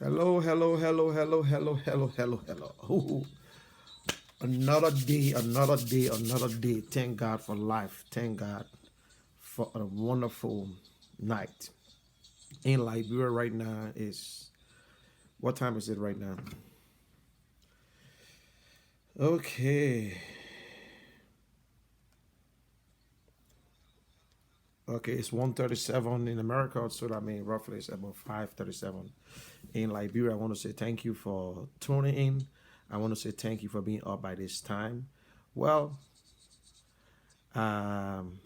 Hello, hello, hello, hello, hello, hello, hello, hello. Ooh, another day, another day, another day. Thank God for life. Thank God for a wonderful night. In Liberia right now is what time is it right now? Okay. Okay, it's 1:37 in America, so that means roughly it's about 5:37 in Liberia. I want to say thank you for tuning in. I want to say thank you for being up by this time. Well, um,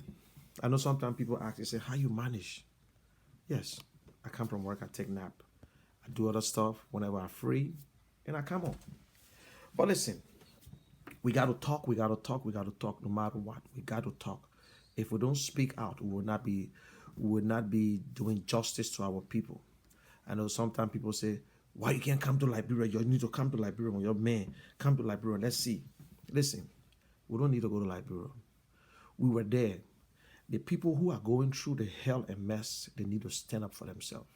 I know sometimes people ask, they say, how you manage? Yes, I come from work, I take nap, I do other stuff whenever I'm free, and I come home. But listen, we got to talk, we got to talk, we got to talk no matter what. We got to talk. If we don't speak out, we will not be doing justice to our people. I know sometimes people say, why you can't come to Liberia? You need to come to Liberia when you're man. Come to Liberia. Let's see. Listen, we don't need to go to Liberia. We were there. The people who are going through the hell and mess, they need to stand up for themselves.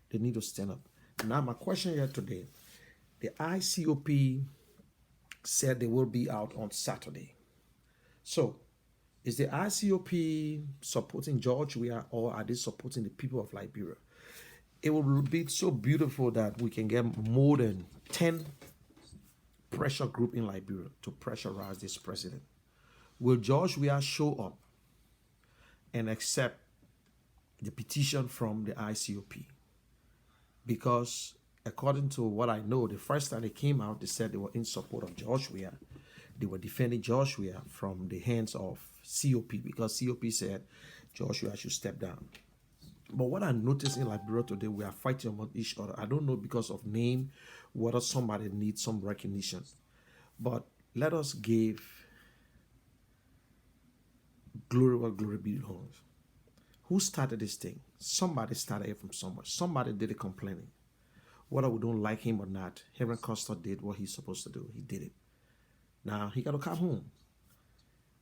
They need to stand up. Now, my question here today, the ICOP said they will be out on Saturday. So, is the ICOP supporting George Weah, or are they supporting the people of Liberia? It will be so beautiful that we can get more than 10 pressure group in Liberia to pressurize this president. Will George Weah show up and accept the petition from the ICOP? Because according to what I know, the first time they came out, they said they were in support of George Weah. They were defending George Weah from the hands of COP, because COP said George Weah should step down. But what I noticed in Liberia today, we are fighting among each other. I don't know because of name, whether somebody needs some recognition. But let us give glory where glory belongs. Who started this thing? Somebody started it from somewhere. Somebody did it complaining. Whether we don't like him or not, Lrtn Costa did what he's supposed to do. He did it. Now he got to come home.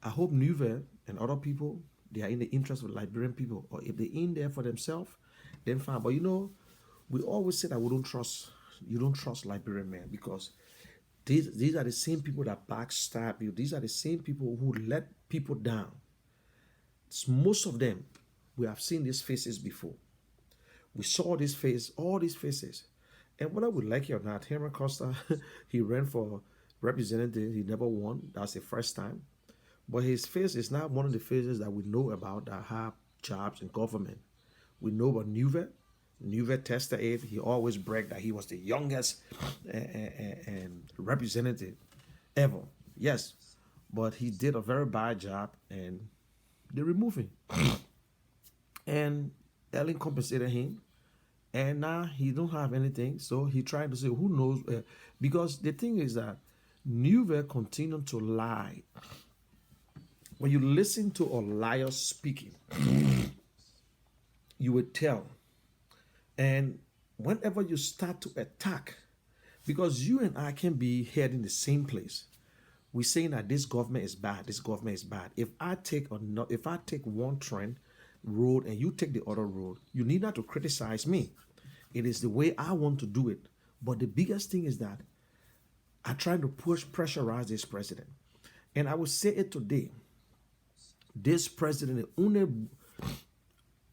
I hope Nuve and other people, they are in the interest of Liberian people, or if they're in there for themselves, then fine. But we always say that we don't trust. You don't trust Liberian men, because these are the same people that backstab you. These are the same people who let people down. Most of them, we have seen these faces before. We saw this face, all these faces. And whether we like it or not, Lrtn Costa, he ran for representative. He never won. That's the first time. But his face is not one of the faces that we know about that have jobs in government. We know about Nuve. Nuve tested it. He always bragged that he was the youngest representative ever. Yes, but he did a very bad job, and they removed him. And Ellen compensated him, and now he don't have anything. So he tried to say, who knows? Because the thing is that Nuve continued to lie. When you listen to a liar speaking, you will tell. And whenever you start to attack, because you and I can be heading the same place, we're saying that this government is bad, this government is bad. If I take one train road and you take the other road, you need not to criticize me. It is the way I want to do it. But the biggest thing is that I try to pressurize this president. And I will say it today. This president, the only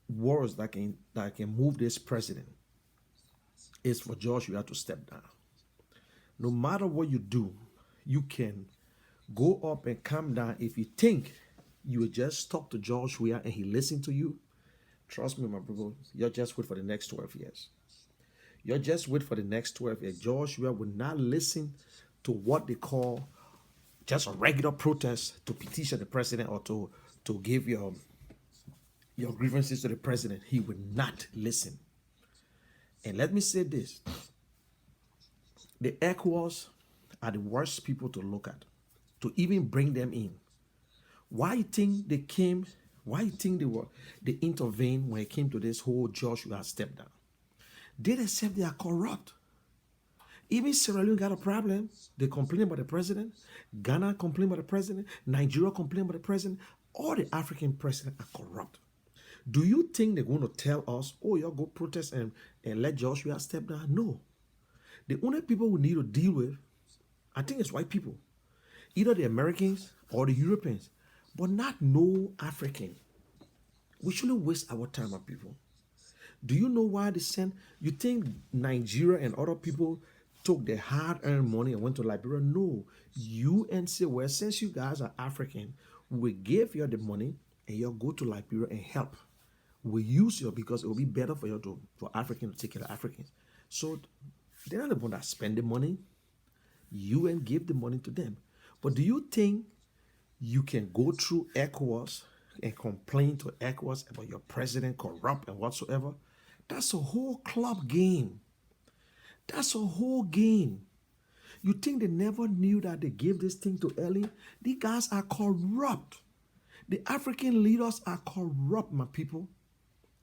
words that can move this president is for George Weah to step down. No matter what you do, you can go up and come down. If you think you will just talk to George Weah and he listen to you, trust me, my brother, you'll just wait for the next 12 years. You'll just wait for the next 12 years. George Weah will not listen to what they call just a regular protest to petition the president or to give your grievances to the president. He will not listen. And let me say this. The ECOWAS are the worst people to look at, to even bring them in. Why you think they came? Why you think they intervened when it came to this whole George Weah step down? They accept they are corrupt. Even Sierra Leone got a problem. They complain about the president. Ghana complain about the president. Nigeria complain about the president. All the African presidents are corrupt. Do you think they're going to tell us, oh, y'all go protest and let George Weah step down? No. The only people we need to deal with, I think it's white people. Either the Americans or the Europeans, but not no African. We shouldn't waste our time on people. Do you know why they send? You think Nigeria and other people took their hard-earned money and went to Liberia? No. You and say, well, since you guys are African, we give you the money and you go to Liberia and help. We use you because it will be better for you for Africans to take care of Africans. So they're not the one that spend the money. You and give the money to them. But do you think you can go through ECOWAS and complain to ECOWAS about your president corrupt and whatsoever? That's a whole club game. That's a whole game. You think they never knew that they gave this thing to Ellie? These guys are corrupt. The African leaders are corrupt, my people.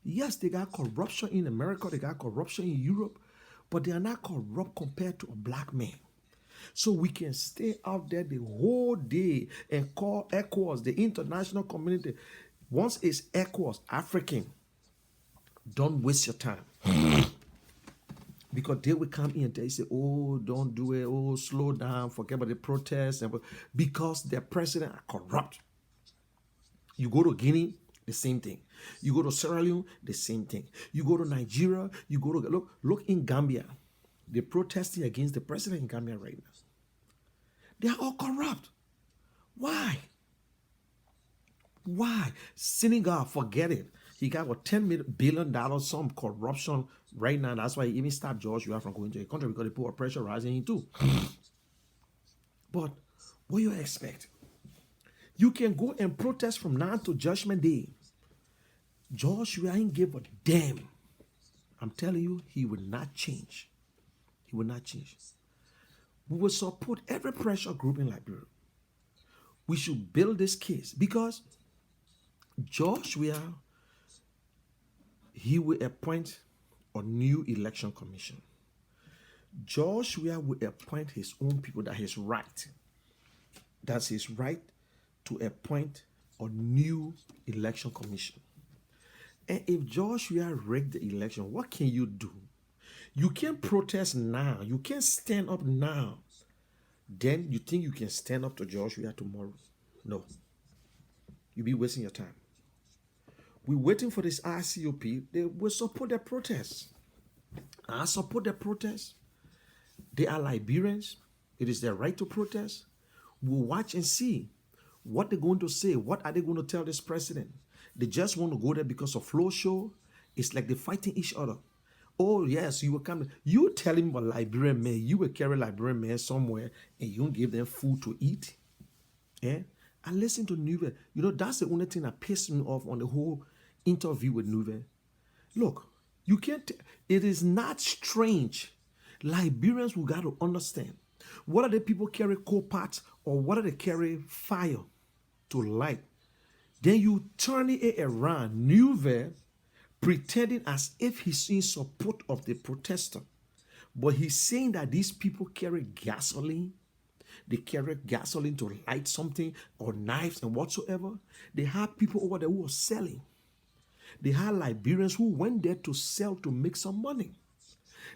Yes, they got corruption in America, they got corruption in Europe, but they are not corrupt compared to a black man. So we can stay out there the whole day and call ECOWAS, the international community. Once it's ECOWAS, African, don't waste your time. Because they will come in and they say, oh, don't do it, oh, slow down, forget about the protests. Because their president are corrupt. You go to Guinea, the same thing. You go to Sierra Leone, the same thing. You go to Nigeria, you go to, look in Gambia. They're protesting against the president in Gambia right now. They are all corrupt. Why? Why? Senegal, forget it. He got what, $10 billion, some corruption right now. That's why he even stopped George Weah from going to the country because they put pressure rising in too. But what you expect? You can go and protest from now to Judgment Day. George Weah ain't give a damn. I'm telling you, he will not change. He will not change. We will support every pressure group in Liberia. We should build this case because George Weah, he will appoint a new election commission. George Weah will appoint his own people. That's his right. That's his right to appoint a new election commission. And if George Weah rigged the election, what can you do? You can't protest now. You can't stand up now. Then you think you can stand up to George Weah tomorrow? No. You'll be wasting your time. We're waiting for this ICOP. They will support their protests. I support their protests. They are Liberians. It is their right to protest. We'll watch and see what they're going to say. What are they going to tell this president? They just want to go there because of flow show. It's like they're fighting each other. Oh, yes, you will come. You tell him about Liberian man. You will carry Liberian man somewhere and you don't give them food to eat. Yeah? And listen to Nuve. You know, that's the only thing that pissed me off on the whole interview with Nuve. Look, you can't, it is not strange. Liberians will got to understand. What are the people carry coal pots or what are they carry fire to light? Then you turn it around. Nuve pretending as if he's in support of the protester. But he's saying that these people carry gasoline. They carry gasoline to light something or knives and whatsoever. They have people over there who are selling. They had Liberians who went there to sell to make some money.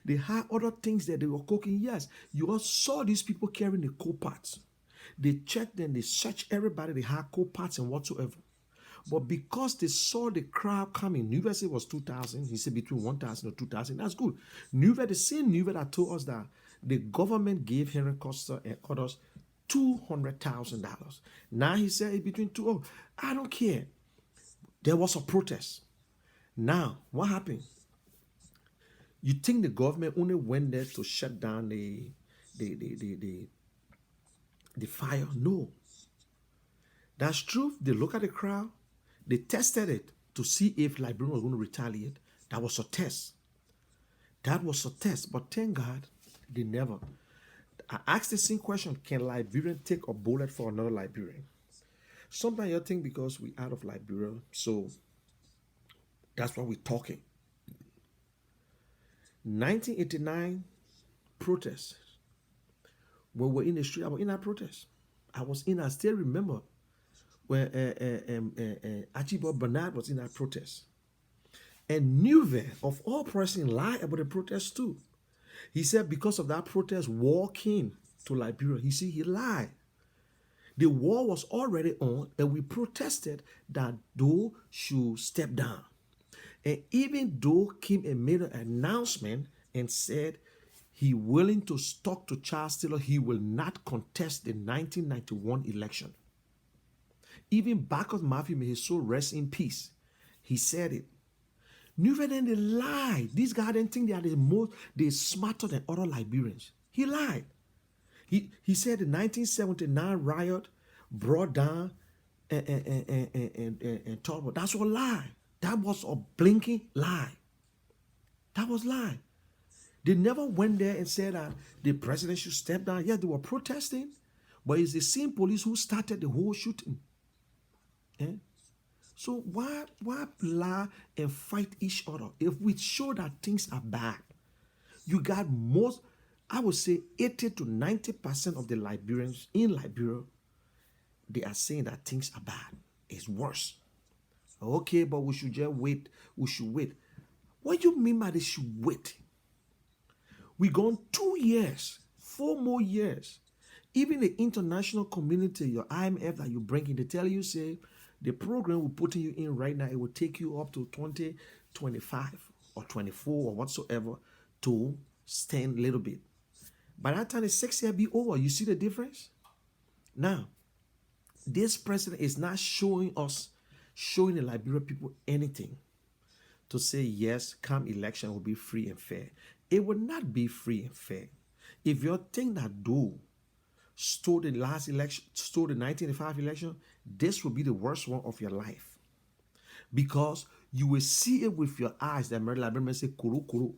They had other things that they were cooking. Yes, you all saw these people carrying the coal pots. They checked and they searched everybody. They had coal pots and whatsoever. But because they saw the crowd coming, Nuve said it was 2,000. He said between 1,000 or 2,000. That's good. Nuve, the same Nuve that told us that the government gave Henry Costa and others $200,000. Now he said between two. Oh, I don't care. There was a protest. Now, what happened? You think the government only went there to shut down the fire? No. That's true. They look at the crowd. They tested it to see if Liberia was going to retaliate. That was a test. That was a test. But thank God, they never. I asked the same question, can Liberian take a bullet for another Liberian? Sometimes you think because we're out of Liberia, so that's why we're talking. 1989 protest. When we're in the street, I was in that protest. I still remember when Archibald Bernard was in that protest. And Nuve, of all persons, lied about the protest too. He said because of that protest, war came to Liberia. You see, he lied. The war was already on, and we protested that Doe should step down. And even Doe came and made an announcement and said he willing to talk to Charles Taylor, he will not contest the 1991 election. Even Bacchus Murphy, may his soul rest in peace. He said it. New then they lied. These guys didn't think they are they're smarter than other Liberians. He lied. He said the 1979 riot brought down and talked about. That's a lie. That was a blinking lie. That was lie. They never went there and said that the president should step down. Yeah, they were protesting, but it's the same police who started the whole shooting. Eh? So why lie and fight each other? If we show that things are bad, you got most, I would say 80 to 90% of the Liberians in Liberia, they are saying that things are bad. It's worse. Okay, but we should just wait. We should wait. What do you mean by they should wait? We gone 2 years, 4 more years. Even the international community, your IMF that you bring in, they tell you, say, the program we're putting you in right now, it will take you up to 2025 or 24 or whatsoever to stand a little bit. By that time, the 6 year be over. You see the difference? Now, this president is not showing the Liberian people anything to say, yes, come election will be free and fair. It will not be free and fair. If you think that Doe stole the last election, stole the 1985 election, this will be the worst one of your life. Because you will see it with your eyes that Mary Liberian say, kuru, kuru,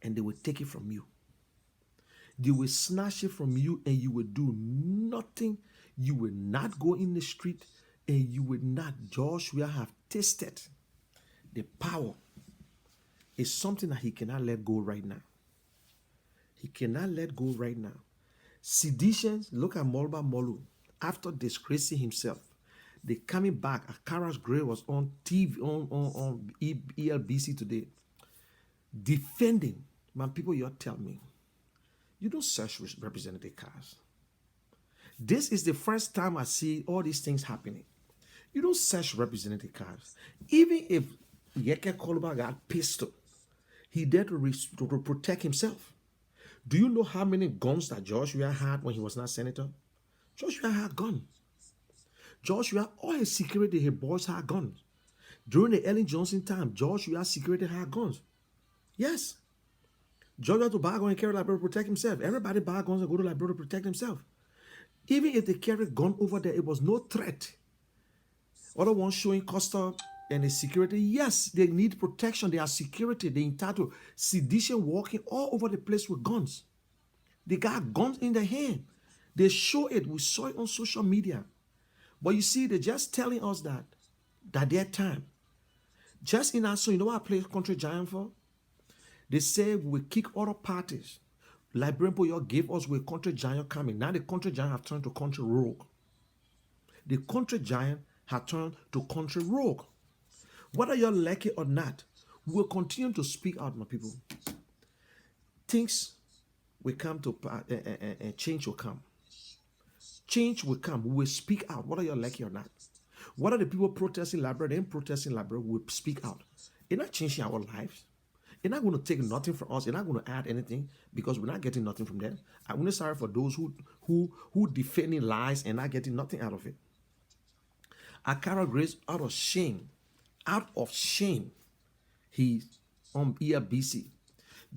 and they will take it from you. They will snatch it from you and you will do nothing. You will not go in the street and you will not. Joshua have tasted the power. It's something that he cannot let go right now. He cannot let go right now. Seditions, look at Molba Molu. After disgracing himself, they coming back. Akara's Gray was on TV, on ELBC today, defending. Man, people, you tell me, you don't search representative cars. This is the first time I see all these things happening. You don't search representative cars. Even if Yeke Koluba got pistol, he did to protect himself. Do you know how many guns that Joshua had when he was not senator? Joshua had guns. Joshua, all his security, his boys had guns. During the Ellen Johnson time, Joshua's security had guns. Yes. Georgia to buy a gun and carry library to protect himself. Everybody buy guns and go to library to protect himself. Even if they carry gun over there, it was no threat. Other ones showing custom and the security, yes, they need protection. They are security. They entitled sedition walking all over the place with guns. They got guns in their hand. They show it. We saw it on social media. But you see, they're just telling us that their time. Just in our so you know what I play Country Giant for? They say we kick other parties. Liberian people gave us with Country Giant coming. Now the Country Giant have turned to Country Rogue. The Country Giant have turned to Country Rogue. Whether you're lucky or not, we will continue to speak out, my people. Things will come to and change will come. Change will come. We will speak out, whether you're lucky or not. Whether the people protesting library, then protesting library, we will speak out. It's not changing our lives. It's not going to take nothing from us. It's not going to add anything because we're not getting nothing from them. I'm only sorry for those who defending lies and not getting nothing out of it. Akara Grace, out of shame, he's on ERBC,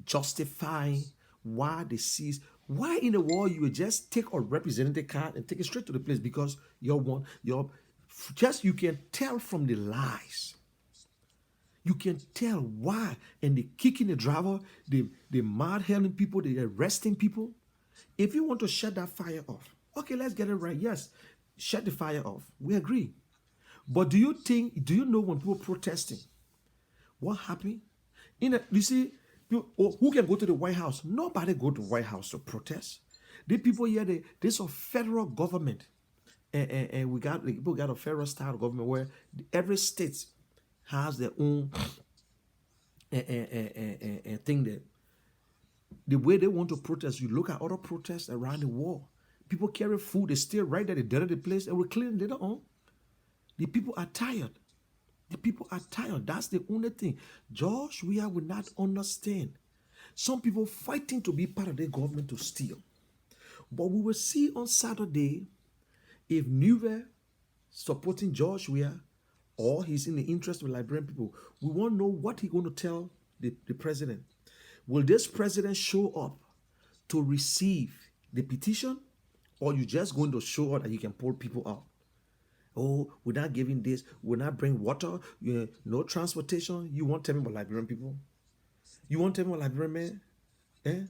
justifying why they seize. Why in the world you would just take a representative card and take it straight to the place because you can tell from the lies. You can tell why. And they kicking the driver, they mad helling people, they arresting people. If you want to shut that fire off, okay, let's get it right. Yes, shut the fire off. We agree. But do you know when people protesting, what happened? You see, who can go to the White House? Nobody go to the White House to protest. The people here, there's a federal government. And we got people got a federal style government where every state has their own thing there. The way they want to protest, you look at other protests around the world. People carry food, they stay right there, they dirty the place, and we clean it later on. The people are tired. The people are tired. That's the only thing. Joshua will not understand. Some people fighting to be part of the government to steal. But we will see on Saturday if Nuve supporting George Weah, or he's in the interest of Liberian people. We want to know what he's going to tell the president. Will this president show up to receive the petition, or you just going to show up that you can pull people out? Oh, we're not giving this, we're not bring water, no transportation. You want to tell me about Liberian people? You want to tell me about Liberian men? Eh?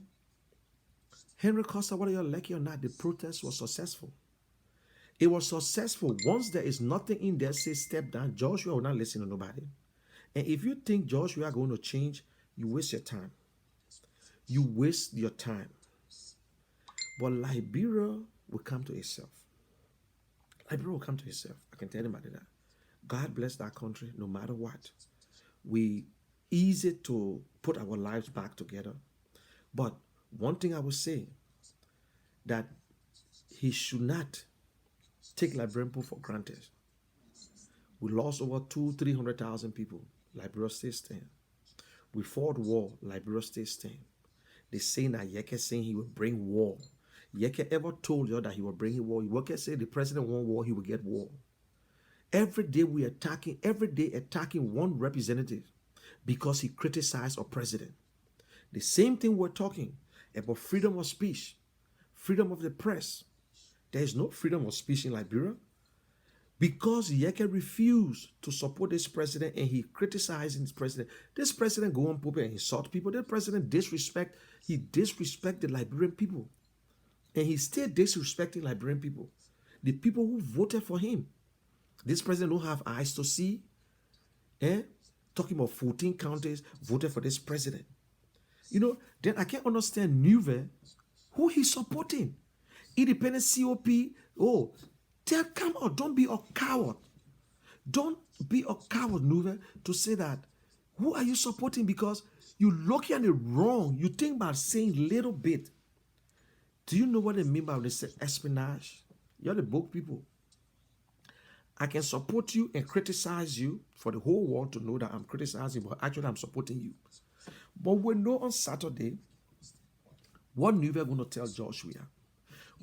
Henry Costa, whether you're lucky or not, the protest was successful. It was successful. Once there is nothing in there, say step down. Joshua will not listen to nobody. And if you think Joshua are going to change, you waste your time. You waste your time. But Liberia will come to itself. Liberia will come to itself. I can tell anybody that. God bless that country no matter what. We easy to put our lives back together. But one thing I would say, that he should not take Liberian people for granted. We lost over 200,000-300,000 people. Liberia still stand. We fought war. Liberia still stand. They say that Yeke saying he will bring war. Yeke ever told you that he will bring war? Yeke said the president want war, he will get war. Every day we attacking, one representative because he criticized our president. The same thing we're talking about freedom of speech, freedom of the press. There is no freedom of speech in Liberia because Yeke refused to support this president and he criticized this president. This president go on pulpit and insult people. This president disrespect the Liberian people. And he still disrespecting Liberian people. The people who voted for him. This president don't have eyes to see. Talking about 14 counties voted for this president. Then I can't understand Nuve, who he's supporting. Independent COP. Oh, come on, don't be a coward. Don't be a coward, Nuve, to say that. Who are you supporting? Because you looking at it wrong. You think about saying little bit. Do you know what they mean by this espionage? You're the book people. I can support you and criticize you for the whole world to know that I'm criticizing, but actually I'm supporting you. But we know on Saturday what Nuve going to tell Joshua.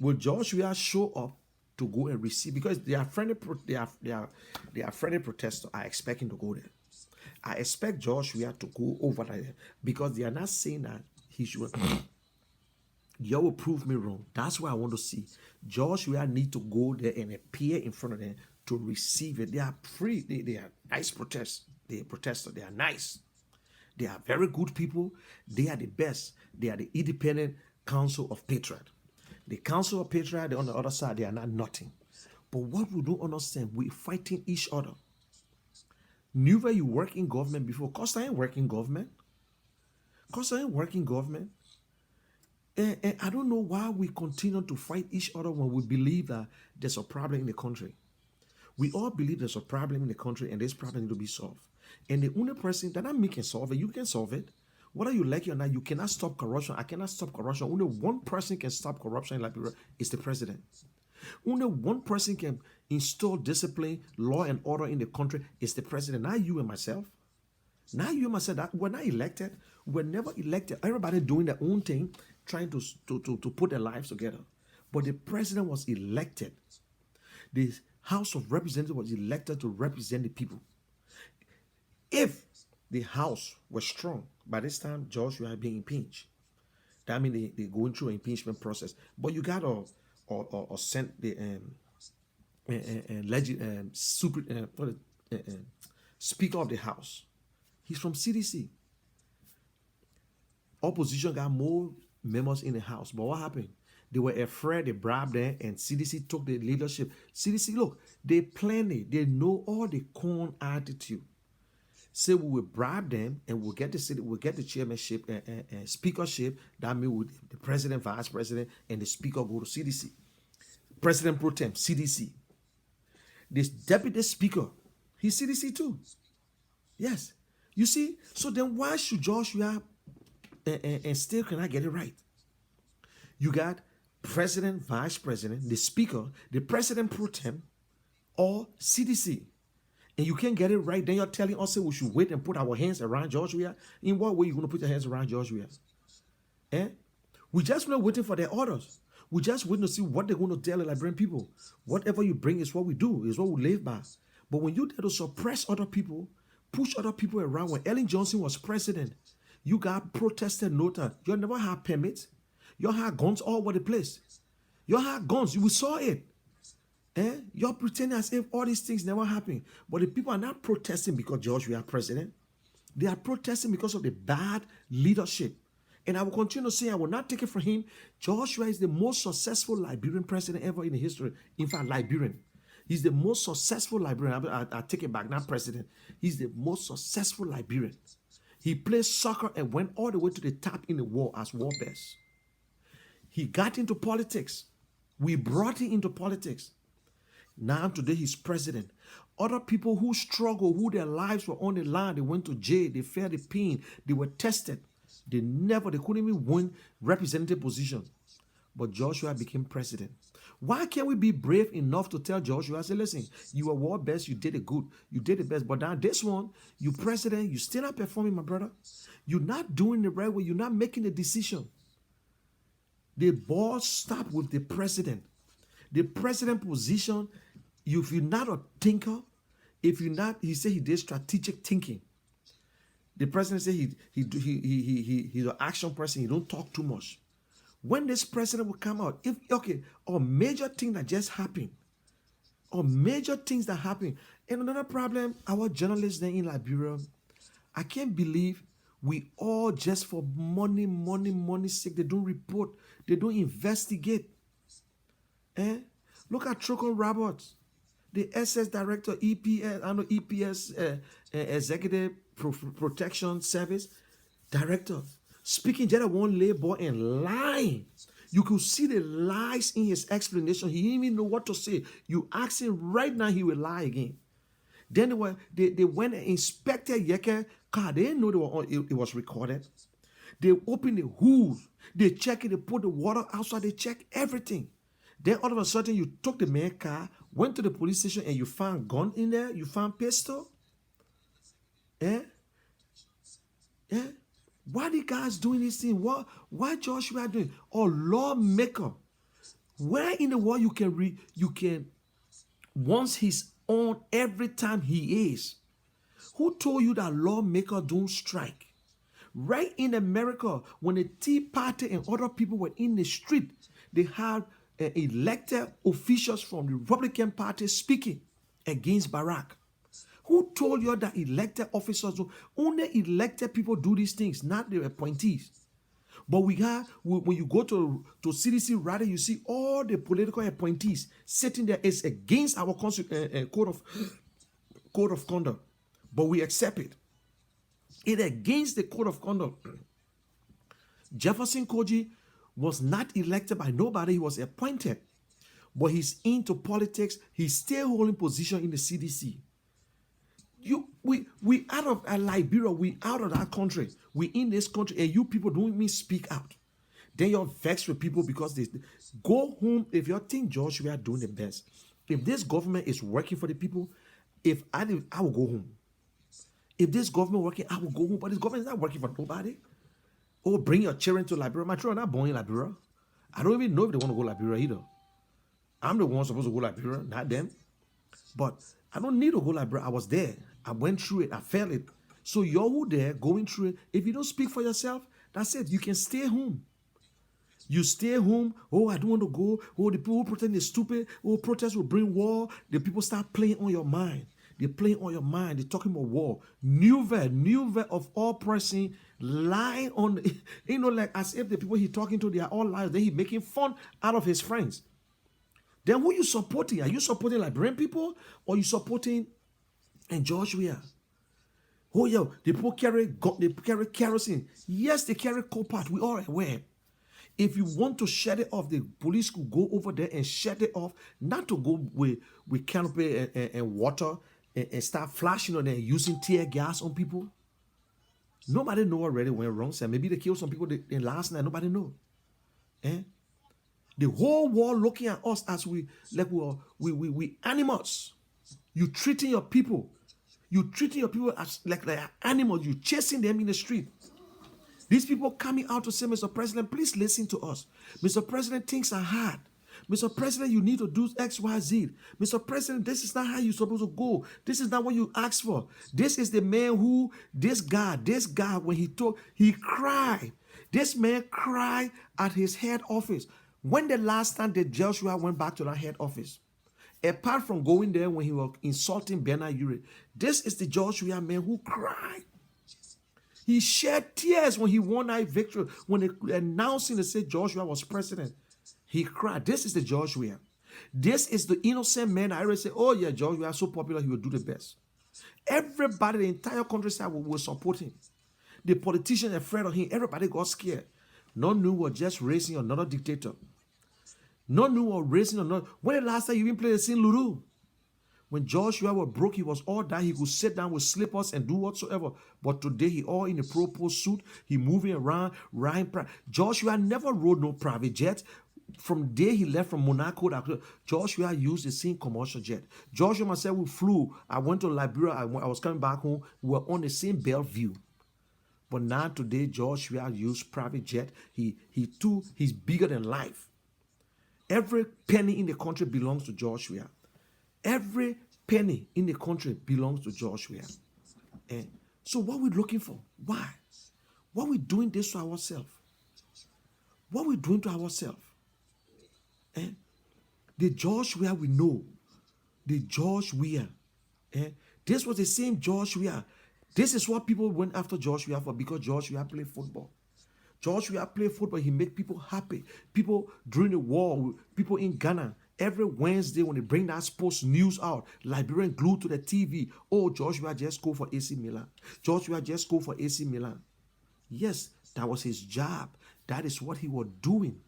Will Joshua show up to go and receive? Because they are friendly protesters. I expect him to go there. I expect Joshua to go over there because they are not saying that he should. You will prove me wrong. That's what I want to see. Joshua need to go there and appear in front of them to receive it. They are free. They are nice protesters. They protesters. They are nice. They are very good people. They are the best. They are the independent council of patriot. The council of patriot, they're on the other side, they are not nothing. But what we don't understand, we're fighting each other. Never you work in government before. Costa ain't working government. Costa ain't working government. And I don't know why we continue to fight each other when we believe that there's a problem in the country. We all believe there's a problem in the country and this problem needs to be solved. And the only person that me can solve it, you can solve it. Whether you like it or not, you cannot stop corruption. I cannot stop corruption. Only one person can stop corruption in Liberia is the president. Only one person can install discipline, law, and order in the country is the president. Not you and myself. Not you and myself. We're not elected. We're never elected. Everybody doing their own thing, trying to put their lives together. But the president was elected. The House of Representatives was elected to represent the people. If the House was strong, by this time, Joshua had been impeached. That means they're going through an impeachment process. But you got to send the Speaker of the House. He's from CDC. Opposition got more members in the House. But what happened? They were afraid, they bribed them, and CDC took the leadership. CDC, look, they planned it. They know all the con attitude. Say we will bribe them and we'll get the city, we'll get the chairmanship and speakership. That means the president, vice president, and the speaker go to CDC. President pro tem, CDC. This deputy speaker, he's CDC too. Yes. You see, so then why should Joshua and still cannot get it right? You got president, vice president, the speaker, the president pro tem, or CDC. And you can't get it right, then you're telling us we should wait and put our hands around Joshua. In what way are you going to put your hands around Joshua? We're just not waiting for their orders. We just wait to see what they're going to tell the Liberian people. Whatever you bring is what we do, is what we live by. But when you dare to suppress other people, push other people around, when Ellen Johnson was president, you got protested nota. You never had permits. You had guns all over the place. You had guns. We saw it. You're pretending as if all these things never happened. But the people are not protesting because George we are president. They are protesting because of the bad leadership. And I will continue to say, I will not take it from him. Joshua is the most successful Liberian president ever in the history. In fact, Liberian. He's the most successful Liberian. I take it back, not president. He's the most successful Liberian. He played soccer and went all the way to the top in the war as war best. He got into politics. We brought him into politics. Now today he's president. Other people who struggle, who their lives were on the line, they went to jail, they felt the pain, they were tested. They couldn't even win representative position. But Joshua became president. Why can't we be brave enough to tell Joshua, say, listen, you were world best, you did it good, you did it best. But now this one, you president, you still not performing, my brother. You're not doing the right way, you're not making a decision. The ball stopped with the president. The president position, if you're not a thinker, if you're not, he said he did strategic thinking. The president said he's an action person. He don't talk too much. When this president will come out, or major thing that just happened, or major things that happen. And another problem, our journalists there in Liberia, I can't believe we all just for money sake, they don't report, they don't investigate. Look at Trocon Roberts, the SS director, EPS, Executive Protection Service director, speaking just one labor and lying. You could see the lies in his explanation. He didn't even know what to say. You ask him right now, he will lie again. Then they went and inspected Yeke car. They didn't know it was recorded. They opened the hood. They check it. They put the water outside. They check everything. Then all of a sudden, you took the man's car, went to the police station, and you found gun in there. You found pistol. Why the guys doing this thing? Why Joshua doing? Or lawmaker? Where in the world you can once he's on every time he is? Who told you that lawmaker don't strike? Right in America, when the Tea Party and other people were in the street, they had elected officials from the Republican Party speaking against Barack. Who told you that elected officers, only elected people do these things, not the appointees? But when you go to CDC rally, you see all the political appointees sitting there. It's against our code of conduct, but we accept it. It's against the code of conduct. Jefferson Koji was not elected by nobody. He was appointed, but he's into politics. He's still holding position in the CDC. We out of Liberia, we out of that country. We in this country, and you people don't even speak out. Then you're vexed with people because they go home. If you think George, we are doing the best. If this government is working for the people, I will go home. If this government working, I will go home. But this government is not working for nobody. Oh, bring your children to Liberia. My children are not born in Liberia. I don't even know if they want to go Liberia either. I'm the one supposed to go Liberia, not them. But I don't need to go Liberia. I was there. I went through it. I felt it. So you're who there going through it. If you don't speak for yourself, that's it. You can stay home. You stay home. Oh, I don't want to go. Oh, the people who pretend they're stupid. Oh, protests will bring war. The people start playing on your mind. They're playing on your mind. They're talking about war. New of all person lying on, like as if the people he's talking to, they are all liars. Then he's making fun out of his friends. Then who you supporting? Are you supporting Liberian people or you supporting and George Weah? Oh, yo, the people carry kerosene. Yes, they carry copart. We are aware. If you want to shut it off, the police could go over there and shut it off. Not to go with canopy and water and start flashing on them and using tear gas on people. Nobody know already went wrong. So maybe they killed some people last night. Nobody know. The whole world looking at us as we animals. You treating your people. You treating your people as like they are animals. You chasing them in the street. These people coming out to say, Mr. President, please listen to us. Mr. President, things are hard. Mr. President, you need to do X, Y, Z. Mr. President, this is not how you're supposed to go. This is not what you asked for. This is the man who, this guy, when he talked, he cried. This man cried at his head office. When the last time that Joshua went back to that head office? Apart from going there when he was insulting Bernard Uri, this is the Joshua man who cried. He shed tears when he won that victory. When they announcing and said Joshua was president, he cried. This is the Joshua. This is the innocent man. I already say, oh yeah, Joshua is so popular, he will do the best. Everybody, the entire countryside will support him. The politicians are afraid of him. Everybody got scared. None knew was just raising another dictator. None knew was raising another. When the last time you even played the scene Lrtn? When Joshua was broke, he was all that. He could sit down with slippers and do whatsoever. But today, he all in a proper suit. He moving around, riding. Joshua never rode no private jet. From the day he left from Monaco, Joshua used the same commercial jet. Joshua myself, we flew. I went to Liberia. I was coming back home. We were on the same Bellevue. But now today, Joshua used private jet. He's bigger than life. Every penny in the country belongs to Joshua. Every penny in the country belongs to Joshua. And so what are we looking for? Why? What are we doing this to ourselves? What are we doing to ourselves? And the Joshua we know, the Joshua. This was the same Joshua. This is what people went after Joshua for, because Joshua played football. Joshua played football. He made people happy. People during the war, people in Ghana, every Wednesday when they bring that sports news out, Liberian glued to the TV. Oh, Joshua just go for AC Milan. Joshua just go for AC Milan. Yes, that was his job. That is what he was doing.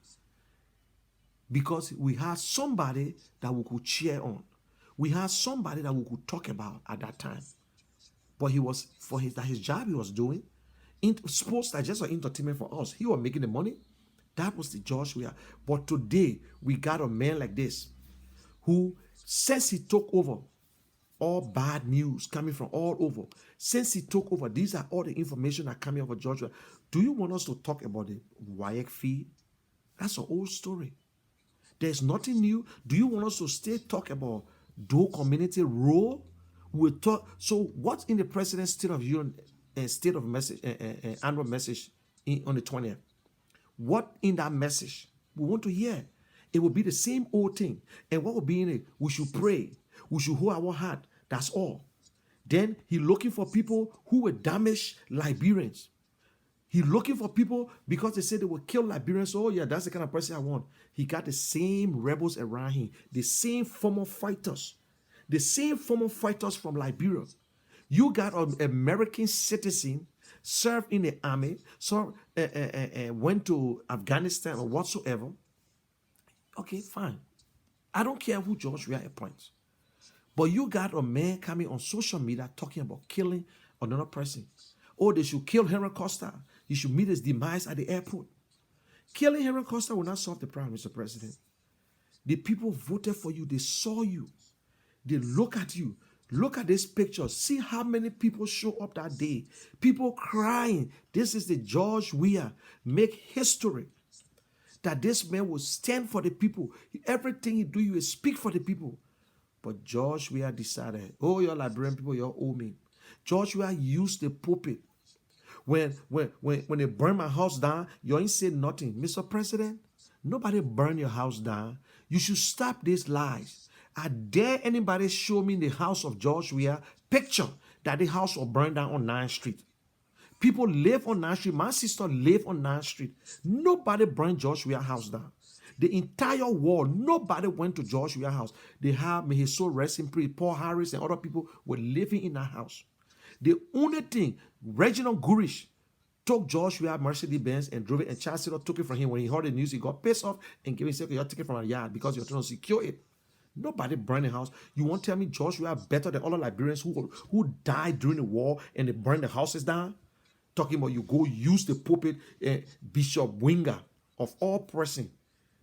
Because we had somebody that we could cheer on. We had somebody that we could talk about at that time. But he was, for his job he was doing, sports that just for entertainment for us. He was making the money. That was the Joshua. But today, we got a man like this who, since he took over, all bad news coming from all over. Since he took over, these are all the information that coming over Joshua. Do you want us to talk about the WAEC fee? That's an old story. There's nothing new. Do you want us to still talk about Doe community role? We'll talk. So what's in the President's State of Union State of Message annual message on the 20th? What in that message? We want to hear. It will be the same old thing. And what will be in it? We should pray. We should hold our heart. That's all. Then he looking for people who will damage Liberians. He looking for people because they said they will kill Liberians. Oh yeah, that's the kind of person I want. He got the same rebels around him. The same former fighters. The same former fighters from Liberia. You got an American citizen, served in the army, went to Afghanistan or whatsoever. Okay, fine. I don't care who Joshua appoints. But you got a man coming on social media talking about killing another person. Oh, they should kill Henry Costa. He should meet his demise at the airport. Killing Henry Costa will not solve the problem, Mr. President. The people voted for you. They saw you. They look at you. Look at this picture. See how many people show up that day. People crying. This is the George Weah. Make history. That this man will stand for the people. Everything he do, he will speak for the people. But George Weah decided, oh, you're Liberian people, you're owe me. George Weah used the pulpit. When they burn my house down, you ain't say nothing. Mr. President, nobody burn your house down. You should stop these lies. I dare anybody show me in the house of George Weah picture that the house was burned down on 9th Street. People live on 9th Street. My sister live on 9th Street. Nobody burned George Weah house down. The entire world, nobody went to George Weah house. They have, may his soul rest in peace, Paul Harris and other people were living in that house. The only thing, Reginald Gurish took George Weah Mercedes-Benz and drove it, and Charles Taylor took it from him. When he heard the news, he got pissed off and gave himself, you're taking it from a yard because you're trying to secure it. Nobody burned the house. You won't tell me George Weah better than other Liberians who died during the war and they burned the houses down? Talking about you go use the pulpit, Bishop Winger of all person.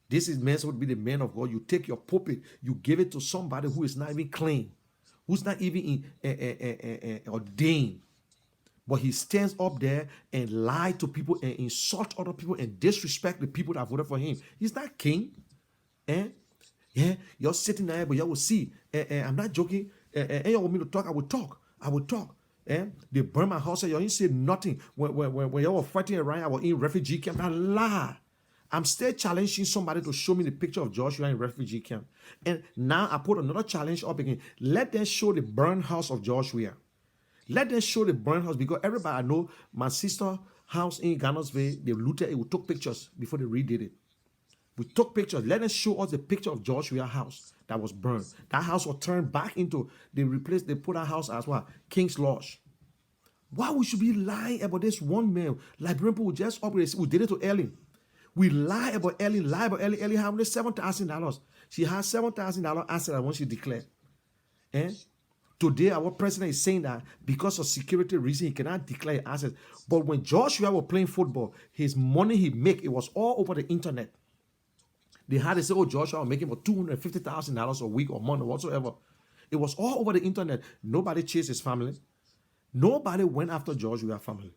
This is meant to be the man of God. You take your pulpit, you give it to somebody who is not even clean, who's not even ordained. But he stands up there and lie to people and insult other people and disrespect the people that voted for him. He's not king. Eh? Yeah, you're sitting there, but you will see. I'm not joking. You want me to talk? I will talk. I will talk. They burn my house. You ain't say nothing. When you were fighting around, I was in refugee camp. I lie. I'm still challenging somebody to show me the picture of Joshua in refugee camp. And now I put another challenge up again. Let them show the burned house of Joshua. Let them show the burned house, because everybody I know, my sister house in Ghana's-Bay, they looted it. We took pictures before they redid it. We took pictures. Let them show us the picture of Joshua's house that was burned. That house was turned back into, they put that house as what? King's Lodge. Why we should be lying about this one man? Liberian people just operate. We did it to Ellen. We lie about Ellen, Ellen had only $7,000. She had $7,000 asset when she declared. Today, our president is saying that because of security reasons, he cannot declare assets. But when Joshua was playing football, his money he make, it was all over the internet. They had to say, oh, Joshua was making for $250,000 a week or month or whatsoever. It was all over the internet. Nobody chased his family. Nobody went after Joshua's family.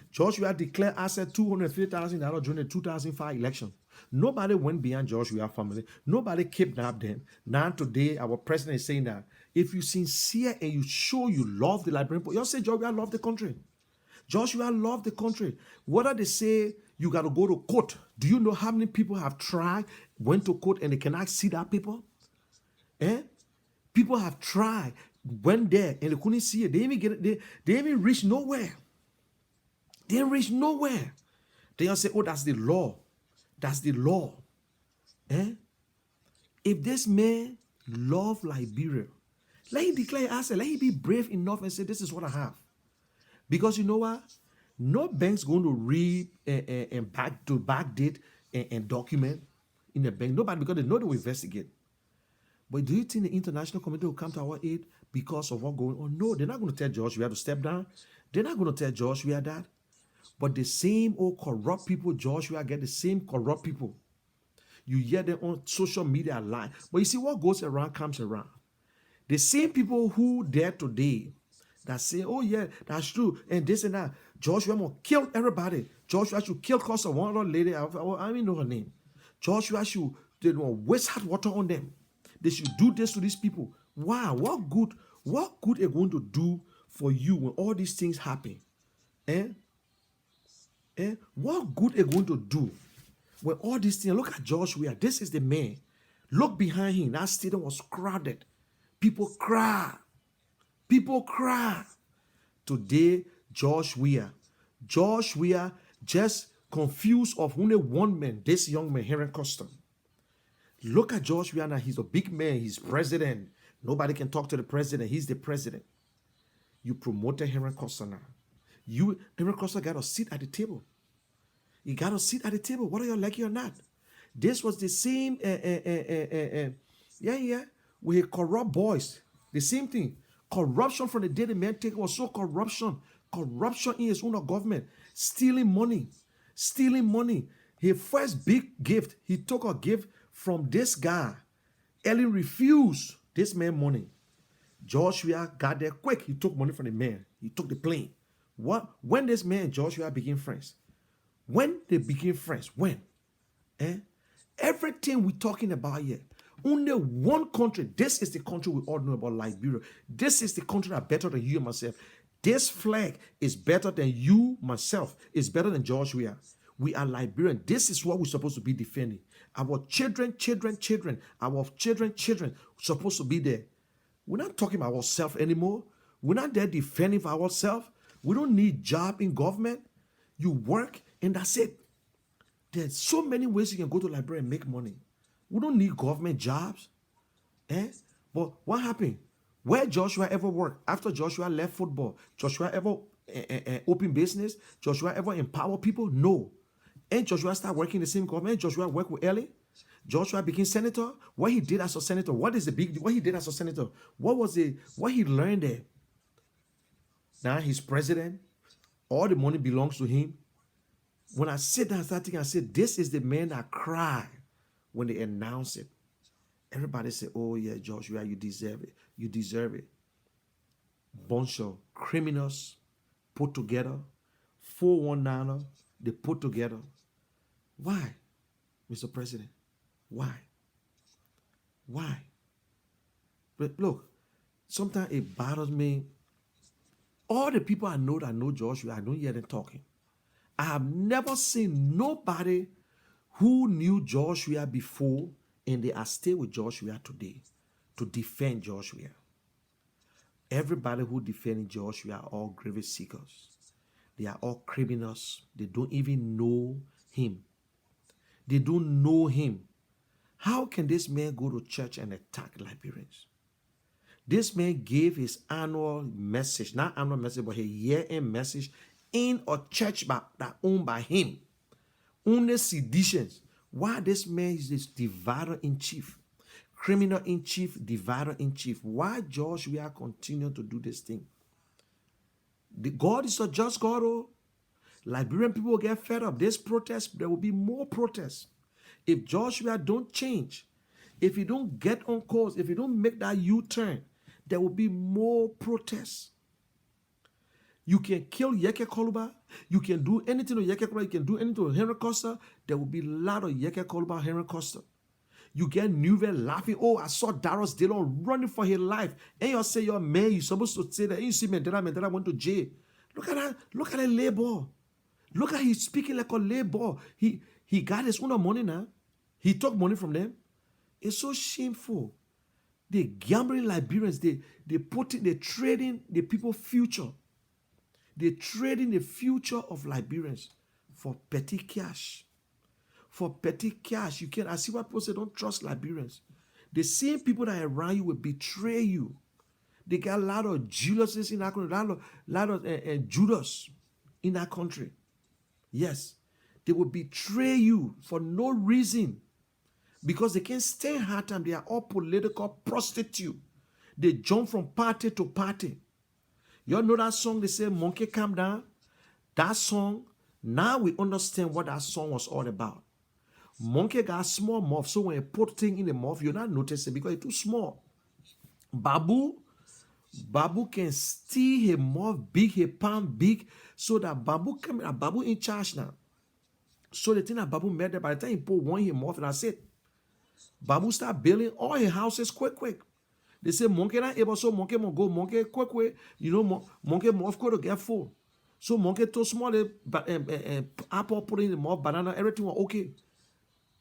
Joshua declared asset $250,000 during the 2005 election. Nobody went beyond Joshua's family. Nobody kidnapped them. Now today, our president is saying that if you sincere and you show you love the Liberian people, you say Joshua love the country. Joshua loved the country. Whether they say you got to go to court, do you know how many people have tried, went to court, and they cannot see that people? People have tried, went there, and they couldn't see it. They even get it. They even reach nowhere. They reach nowhere. They just say, oh, that's the law. That's the law. If this man love Liberia, let him declare asset. Let him be brave enough and say, this is what I have. Because you know what? No bank's going to read and backdate and document in the bank. Nobody, because they know they will investigate. But do you think the international community will come to our aid because of what's going on? No, they're not going to tell Josh we have to step down. They're not going to tell Josh we are that. But the same old corrupt people, Joshua get the same corrupt people. You hear them on social media lie. But you see, what goes around comes around. The same people who there today that say, oh yeah, that's true, and this and that. Joshua will kill everybody. Joshua should kill cause of one other lady. I don't even know her name. Joshua should waste hot water on them. They should do this to these people. Wow, what good are going to do for you when all these things happen? What good are going to do when all these things? Look at Joshua. This is the man. Look behind him. That stadium was crowded. People cry. People cry. Today, Joshua just confused of only one man, this young man, Heron Custom. Look at Joshua now. He's a big man. He's president. Nobody can talk to the president. He's the president. You promoted Heron Custom now. Heron Custom got to sit at the table. You got to sit at the table, whether you like it or not. This was the same, with corrupt boys. The same thing. Corruption from the day the man take was so corruption. Corruption in his own government. Stealing money. Stealing money. His first big gift, he took a gift from this guy. Ellen refused this man money. Joshua got there quick. He took money from the man. He took the plane. When this man and Joshua became friends? When they became friends? When? Everything we're talking about here, only one country. This is the country we all know about, Liberia. This is the country that better than you and myself. This flag is better than you, myself. It's better than Joshua. We are Liberian. This is what we're supposed to be defending. Our children, our children supposed to be there. We're not talking about ourselves anymore. We're not there defending for ourselves. We don't need job in government. You work and that's it. There's so many ways you can go to Liberia and make money. We don't need government jobs. But what happened? Where Joshua ever worked? After Joshua left football, Joshua ever open business? Joshua ever empower people? No. And Joshua started working in the same government. Joshua worked with Ellie. Joshua became senator. What he did as a senator? What he did as a senator? What he learned there? Now he's president. All the money belongs to him. When I sit down and start thinking, I said, this is the man that cried when they announced it. Everybody said, oh yeah, Joshua, you deserve it. You deserve it. Bunch of criminals, put together. 419er, they put together. Why, Mr. President? Why? Why? But look, sometimes it bothers me. All the people I know Joshua, I don't hear them talking. I have never seen nobody who knew Joshua before and they are still with Joshua today to defend Joshua. Everybody who defended Joshua are all grave seekers. They are all criminals. They don't even know him. They don't know him. How can this man go to church and attack Liberians? This man gave his annual message, not annual message, but his year-end message in a church that owned by him. Only seditions. Why this man is this divider in chief, criminal in chief, divider in chief? Why Joshua continue to do this thing? God is a just God. Oh, Liberian people will get fed up. This protest, there will be more protests. If Joshua don't change, if he don't get on course, if he don't make that U-turn, there will be more protests. You can kill Yeke Koluba. You can do anything to Yeke Koluba. You can do anything to Henry Costa. There will be a lot of Yeke Koluba, Henry Costa. You get Nouvel laughing. Oh, I saw Darius Dillon running for his life. And you say, your man, you're supposed to say that. And you see Mandela went to jail. Look at that. Look at that labor. Look at he's speaking like a labor. He got his own money now. He took money from them. It's so shameful. They gambling Liberians. They trading the people's future. They're trading the future of Liberians for petty cash. For petty cash. I see what people say, don't trust Liberians. The same people that are around you will betray you. They got a lot of Judases in that country, a lot of Judas in that country. Yes. They will betray you for no reason. Because they can't stay hard time. They are all political prostitutes. They jump from party to party. You all know that song they say, Monkey Calm Down? That song, now we understand what that song was all about. Monkey got a small mouth, so when you put thing in the mouth, you're not noticing because it's too small. Babu can steal his mouth big, his palm big, so that Babu in charge now. So the thing that Babu made there, by the time he put one in his mouth, and that's it. Babu start building all his houses quick. They say monkey not able, so monkey must go monkey quick. You know, monkey mouth could get full. So monkey too small, apple put in the mouth, banana, everything was okay.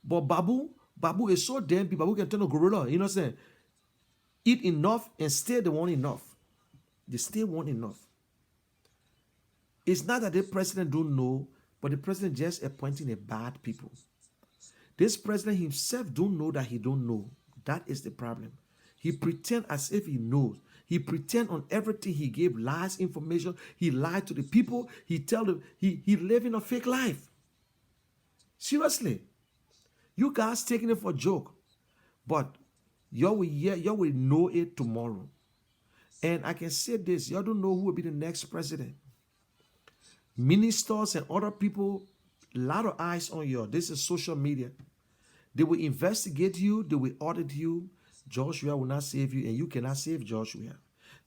But Babu is so damn big, Babu can turn a gorilla. You know what I'm saying? Eat enough and stay the one enough. They stay one enough. It's not that the president don't know, but the president just appointing a bad people. This president himself don't know that he don't know. That is the problem. He pretend as if he knows. He pretend on everything. He gave lies information. He lied to the people. He tell them he living a fake life. Seriously. You guys taking it for a joke. But you will know it tomorrow. And I can say this. You don't know who will be the next president. Ministers and other people, a lot of eyes on you. This is social media. They will investigate you. They will audit you. Joshua will not save you, and you cannot save Joshua.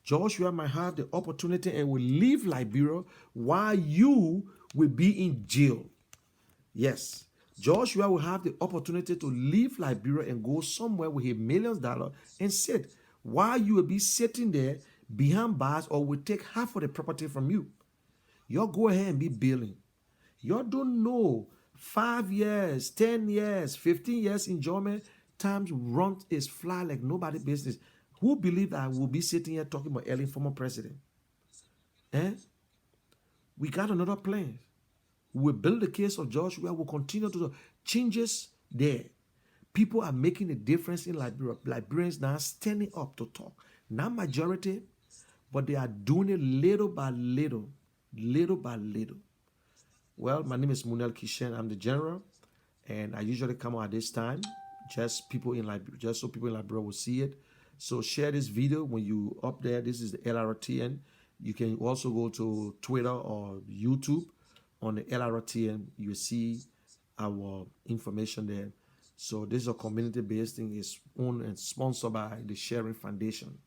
Joshua might have the opportunity and will leave Liberia while you will be in jail. Yes. Joshua will have the opportunity to leave Liberia and go somewhere with $1 million and sit while you will be sitting there behind bars or will take half of the property from you. You go ahead and be billing. You don't know 5 years, 10 years, 15 years enjoyment, times run is fly like nobody business. Who believe I will be sitting here talking about Lrtn, former president? We got another plan. We build the case of Joshua. We'll continue to do changes there. People are making a difference in Liberia. Liberians now standing up to talk. Not majority, but they are doing it little by little. Little by little. Well, my name is Munel Kishen. I'm the general, and I usually come out at this time, just so people in Liberia will see it. So share this video when you up there. This is the Lrtn. You can also go to Twitter or YouTube on the Lrtn. You will see our information there. So this is a community-based thing. It's owned and sponsored by the Sharing Foundation.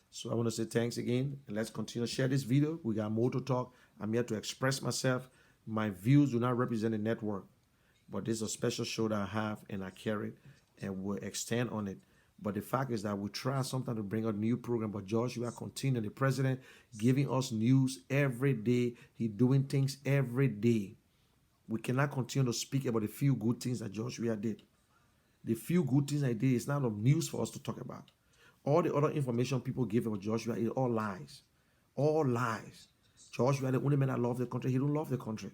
So I want to say thanks again, and let's continue to share this video. We got more to talk. I'm here to express myself. My views do not represent the network, but this is a special show that I have and I carry it and will extend on it. But the fact is that we try sometimes to bring a new program, but Joshua continue, the president giving us news every day. He doing things every day. We cannot continue to speak about the few good things that Joshua did. The few good things I did is not of news for us to talk about. All the other information people give about Joshua is all lies. All lies. Joshua, the only man that loved the country, he don't love the country.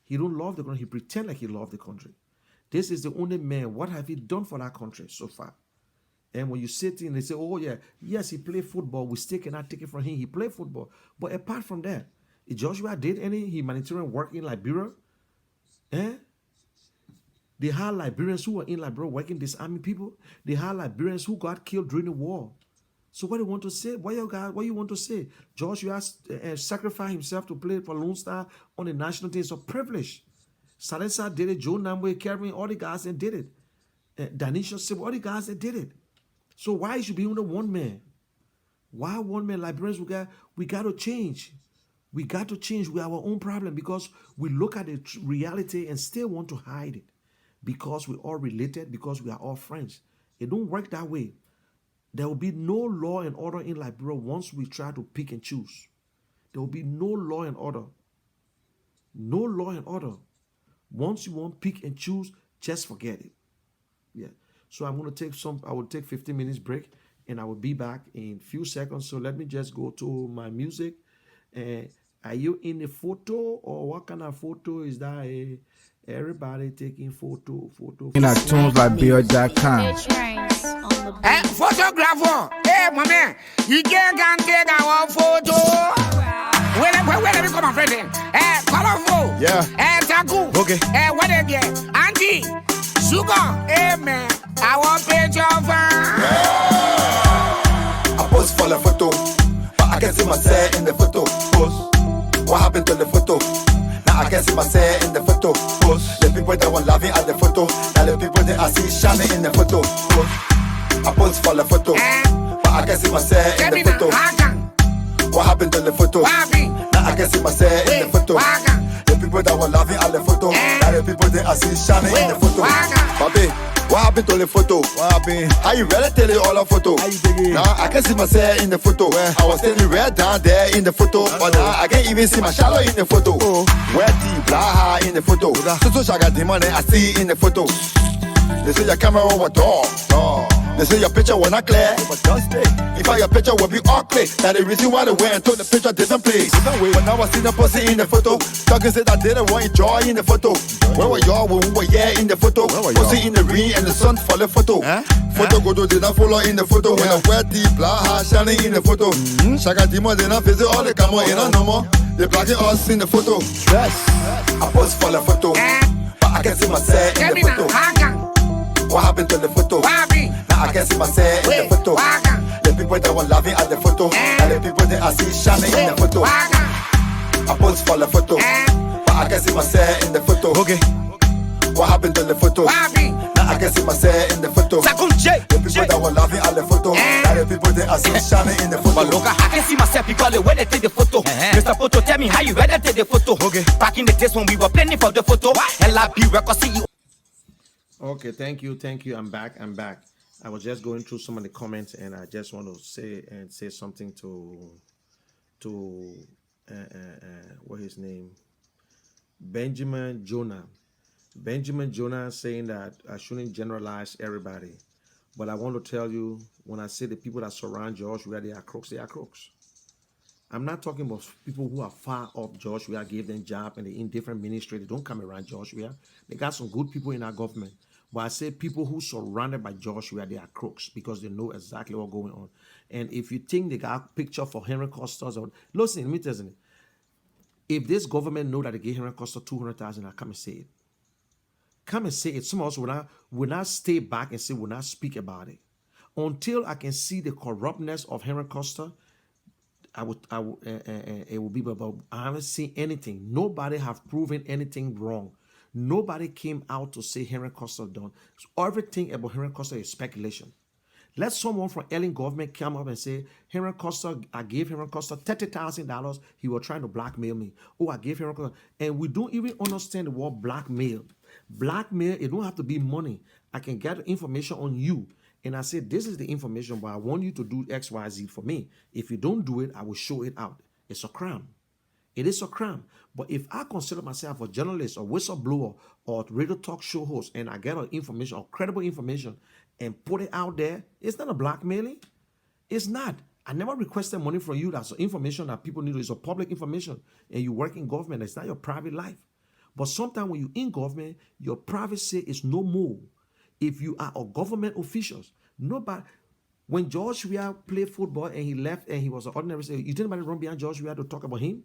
He don't love the country. He pretend like he loved the country. This is the only man. What have he done for that country so far? And when you sit in, they say, oh yeah, yes, he played football. We still cannot take it from him. He played football. But apart from that, if Joshua did any humanitarian work in Liberia, they had Liberians who were in Liberia working disarming people. They had Liberians who got killed during the war. So what do you want to say? What you want to say? Joshua sacrificed himself to play for Lone Star on the national team. It's a privilege. Salesa did it. Joe Namwe, Kevin, all the guys that did it. Danisha said, all the guys that did it. So why should be only one man? Why one man? Liberians, we got to change. We got to change. We have our own problem because we look at the reality and still want to hide it. Because we're all related, because we are all friends. It don't work that way. There will be no law and order in Liberia once we try to pick and choose. There will be no law and order. No law and order. Once you want pick and choose, just forget it. Yeah. So I'm going to I will take 15 minutes break and I will be back in a few seconds. So let me just go to my music. Are you in a photo or what kind of photo is that? Everybody taking photo. In iTunes.com. Photographer, hey my man, you can't take our photo. Where let me come, my friend? Colorful, yeah, taku, okay, what again? Auntie, sugar, hey man, I want picture of her. I pose for the photo, but I can see myself in the photo. Pose. What happened to the photo? Now I can see myself in the photo. Pose. The people that were laughing at the photo, now the people that I see shining in the photo. Pose. I pose for the photo, but I can see myself in the photo. What happened to the photo? Now I can see myself in the photo. The people that were laughing at the photo, now the people that I see shining in the photo. Papi, what happened to the photo? What happened? How you ready to tell you all the photo? How you dig it? Now I can see myself in the photo. I was standing right down there in the photo, but now I can't even see my shadow in the photo. Where deep, blaha in the photo. So shaka demon I see in the photo. They say your camera was dark. They say your picture was not clear. If your picture will be all clear, that the reason why they went and took the picture different place. When I was seeing the pussy in the photo, talking said I didn't want joy in the photo. Where were y'all when we were in the photo? Pussy in the ring and the sun for the photo. Photo go did not follow in the photo. When I wear deep black shining in the photo. Shaka demon did not visit all the camera in a no more. They blocking us in the photo. Yes. I pose for the photo, but I can see myself in the photo. What happened to the photo? Now I can see myself in the photo. The people that were laughing at the photo, and the people that I see shining in the photo. I pose for the photo, but I can see myself in the photo. Okay. What happened to the photo? Now I can see myself in the photo. The people that were laughing at the photo, and the people that I see shining in the photo. I can see myself because the way they take the photo. Mr. Photo, tell me how you ready to take the photo. Okay. Back in the days when we were planning for the photo, LRP record see you. Okay, thank you. I'm back. I was just going through some of the comments, and I just want to say something to what his name, Benjamin Jonah saying that I shouldn't generalize everybody, but I want to tell you, when I say the people that surround Joshua, they are crooks. I'm not talking about people who are far off Joshua, gave them job and they're in different ministry. They don't come around Joshua. They got some good people in our government. But I say people who surrounded by Joshua, they are crooks because they know exactly what's going on. And if you think they got a picture for Henry Costa, or listen, let me tell you, if this government know that they gave Henry Costa 200,000, I'll come and say it. Come and say it. Some of us will not stay back and say, will not speak about it. Until I can see the corruptness of Henry Costa, it will be, but I haven't seen anything. Nobody have proven anything wrong. Nobody came out to say Henry Costa done. So everything about Henry Costa is speculation. Let someone from Ellen government come up and say, Henry Costa, I gave Henry Costa $30,000. He was trying to blackmail me. Oh, I gave Henry Costa. And we don't even understand the word blackmail. Blackmail, it don't have to be money. I can get information on you. And I say, this is the information, but I want you to do X, Y, Z for me. If you don't do it, I will show it out. It's a crime. It is a crime. But if I consider myself a journalist, a whistleblower, or radio talk show host, and I get information or credible information and put it out there, it's not a blackmailing. It's not. I never requested money from you. That's information that people need. It's a public information. And you work in government. It's not your private life. But sometimes when you're in government, your privacy is no more. If you are a government officials, nobody. When George Weah played football and he left and he was an ordinary, you didn't anybody run behind George Weah to talk about him?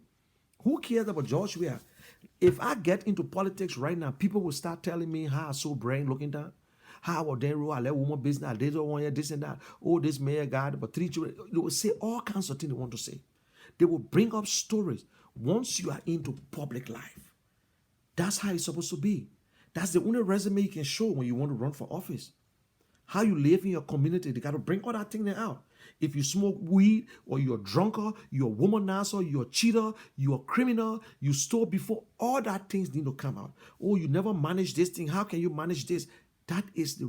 Who cares about George Weah? If I get into politics right now, people will start telling me how I so brain looking down. How I let woman business, I did 1 year, this and that. Oh, this mayor got but 3 children. They will say all kinds of things they want to say. They will bring up stories. Once you are into public life, that's how it's supposed to be. That's the only resume you can show when you want to run for office. How you live in your community, they got to bring all that thing out. If you smoke weed, or you're a drunkard, you're a womanizer, you're a cheater, you're a criminal, you stole before, all that things need to come out. Oh, you never manage this thing. How can you manage this? That is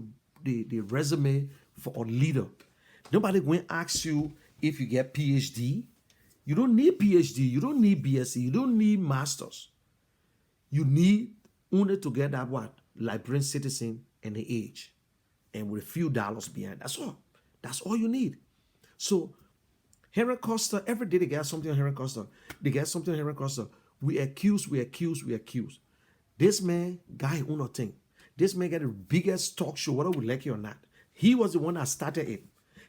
the resume for a leader. Nobody going to ask you if you get PhD. You don't need PhD. You don't need BSc. You don't need masters. You need only to get that what? Liberian citizen and the age. And with a few dollars behind. That's all. That's all you need. So, Henry Costa, every day they get something on Henry Costa. They get something on Henry Costa. We accuse. This man got his own thing. This man got the biggest talk show, whether we like it or not. He was the one that started it.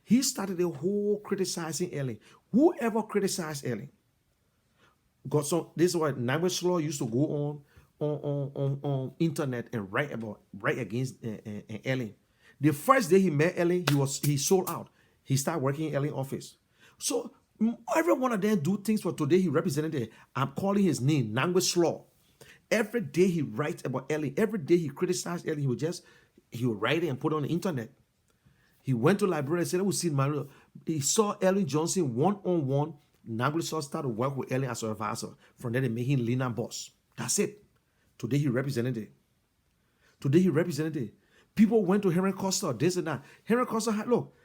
He started the whole criticizing Ellen. Whoever criticized Ellen got some. This is what language law used to go on internet and write against Ellen. The first day he met Ellen, he sold out. He started working in Ellen's office. So every one of them do things for today. He represented it. I'm calling his name, language law. Every day he writes about Ellen. Every day he criticized Ellen. He would write it and put it on the internet. He went to Liberia and said, "I will see Mario." He saw Ellen Johnson one-on-one. Language law started to work with Ellen as an advisor. From there, they made him leader boss. That's it. Today he represented it. People went to Henry Costa, this and that. Henry Costa had, look,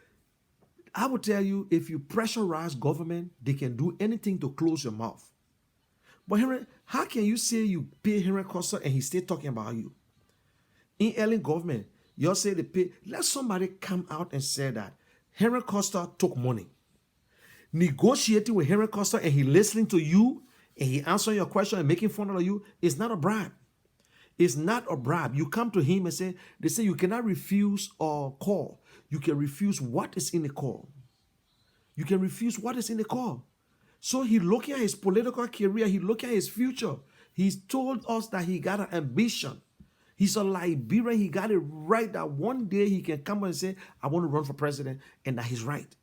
I will tell you, if you pressurize government, they can do anything to close your mouth. But Henry, how can you say you pay Henry Costa and he's still talking about you? In Ellen government, you say they pay. Let somebody come out and say that Henry Costa took money. Negotiating with Henry Costa and he listening to you and he answering your question and making fun of you is not a bribe. It's not a bribe. You come to him and say, they say you cannot refuse a call. You can refuse what is in the call. You can refuse what is in the call. So he looking at his political career. He looking at his future. He's told us that he got an ambition. He's a Liberian. He got it right that one day he can come and say, I want to run for president, and that he's right.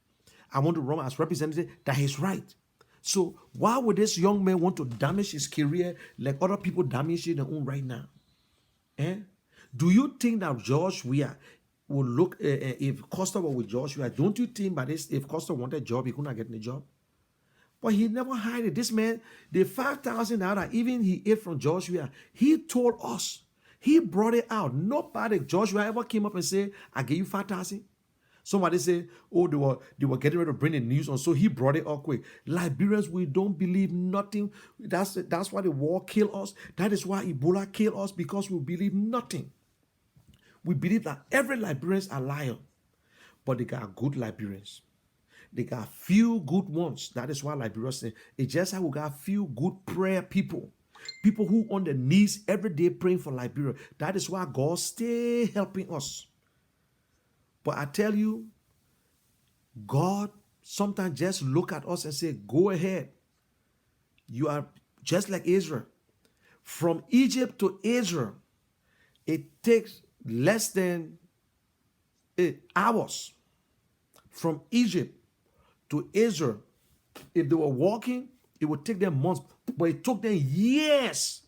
I want to run as representative, that he's right. So why would this young man want to damage his career like other people damage their own right now? Do you think that George Weah will look, if Costa were with George Weah, don't you think by this, if Costa wanted a job, he could not get a job? But he never hid it. This man, the $5,000 even he ate from George Weah, he told us. He brought it out. Nobody, George Weah ever came up and said, I gave you 5,000. Somebody said, oh, they were getting ready to bring the news on, so he brought it up quick. Liberians, we don't believe nothing. That's why the war killed us. That is why Ebola killed us, because we believe nothing. We believe that every Liberians are liars, but they got good Liberians. They got few good ones. That is why Liberians say, it's just how we got few good prayer people. People who on their knees every day praying for Liberia. That is why God stay helping us. But I tell you, God sometimes just look at us and say, go ahead. You are just like Israel. From Egypt to Israel, it takes less than 8 hours. From Egypt to Israel, if they were walking, it would take them months. But it took them years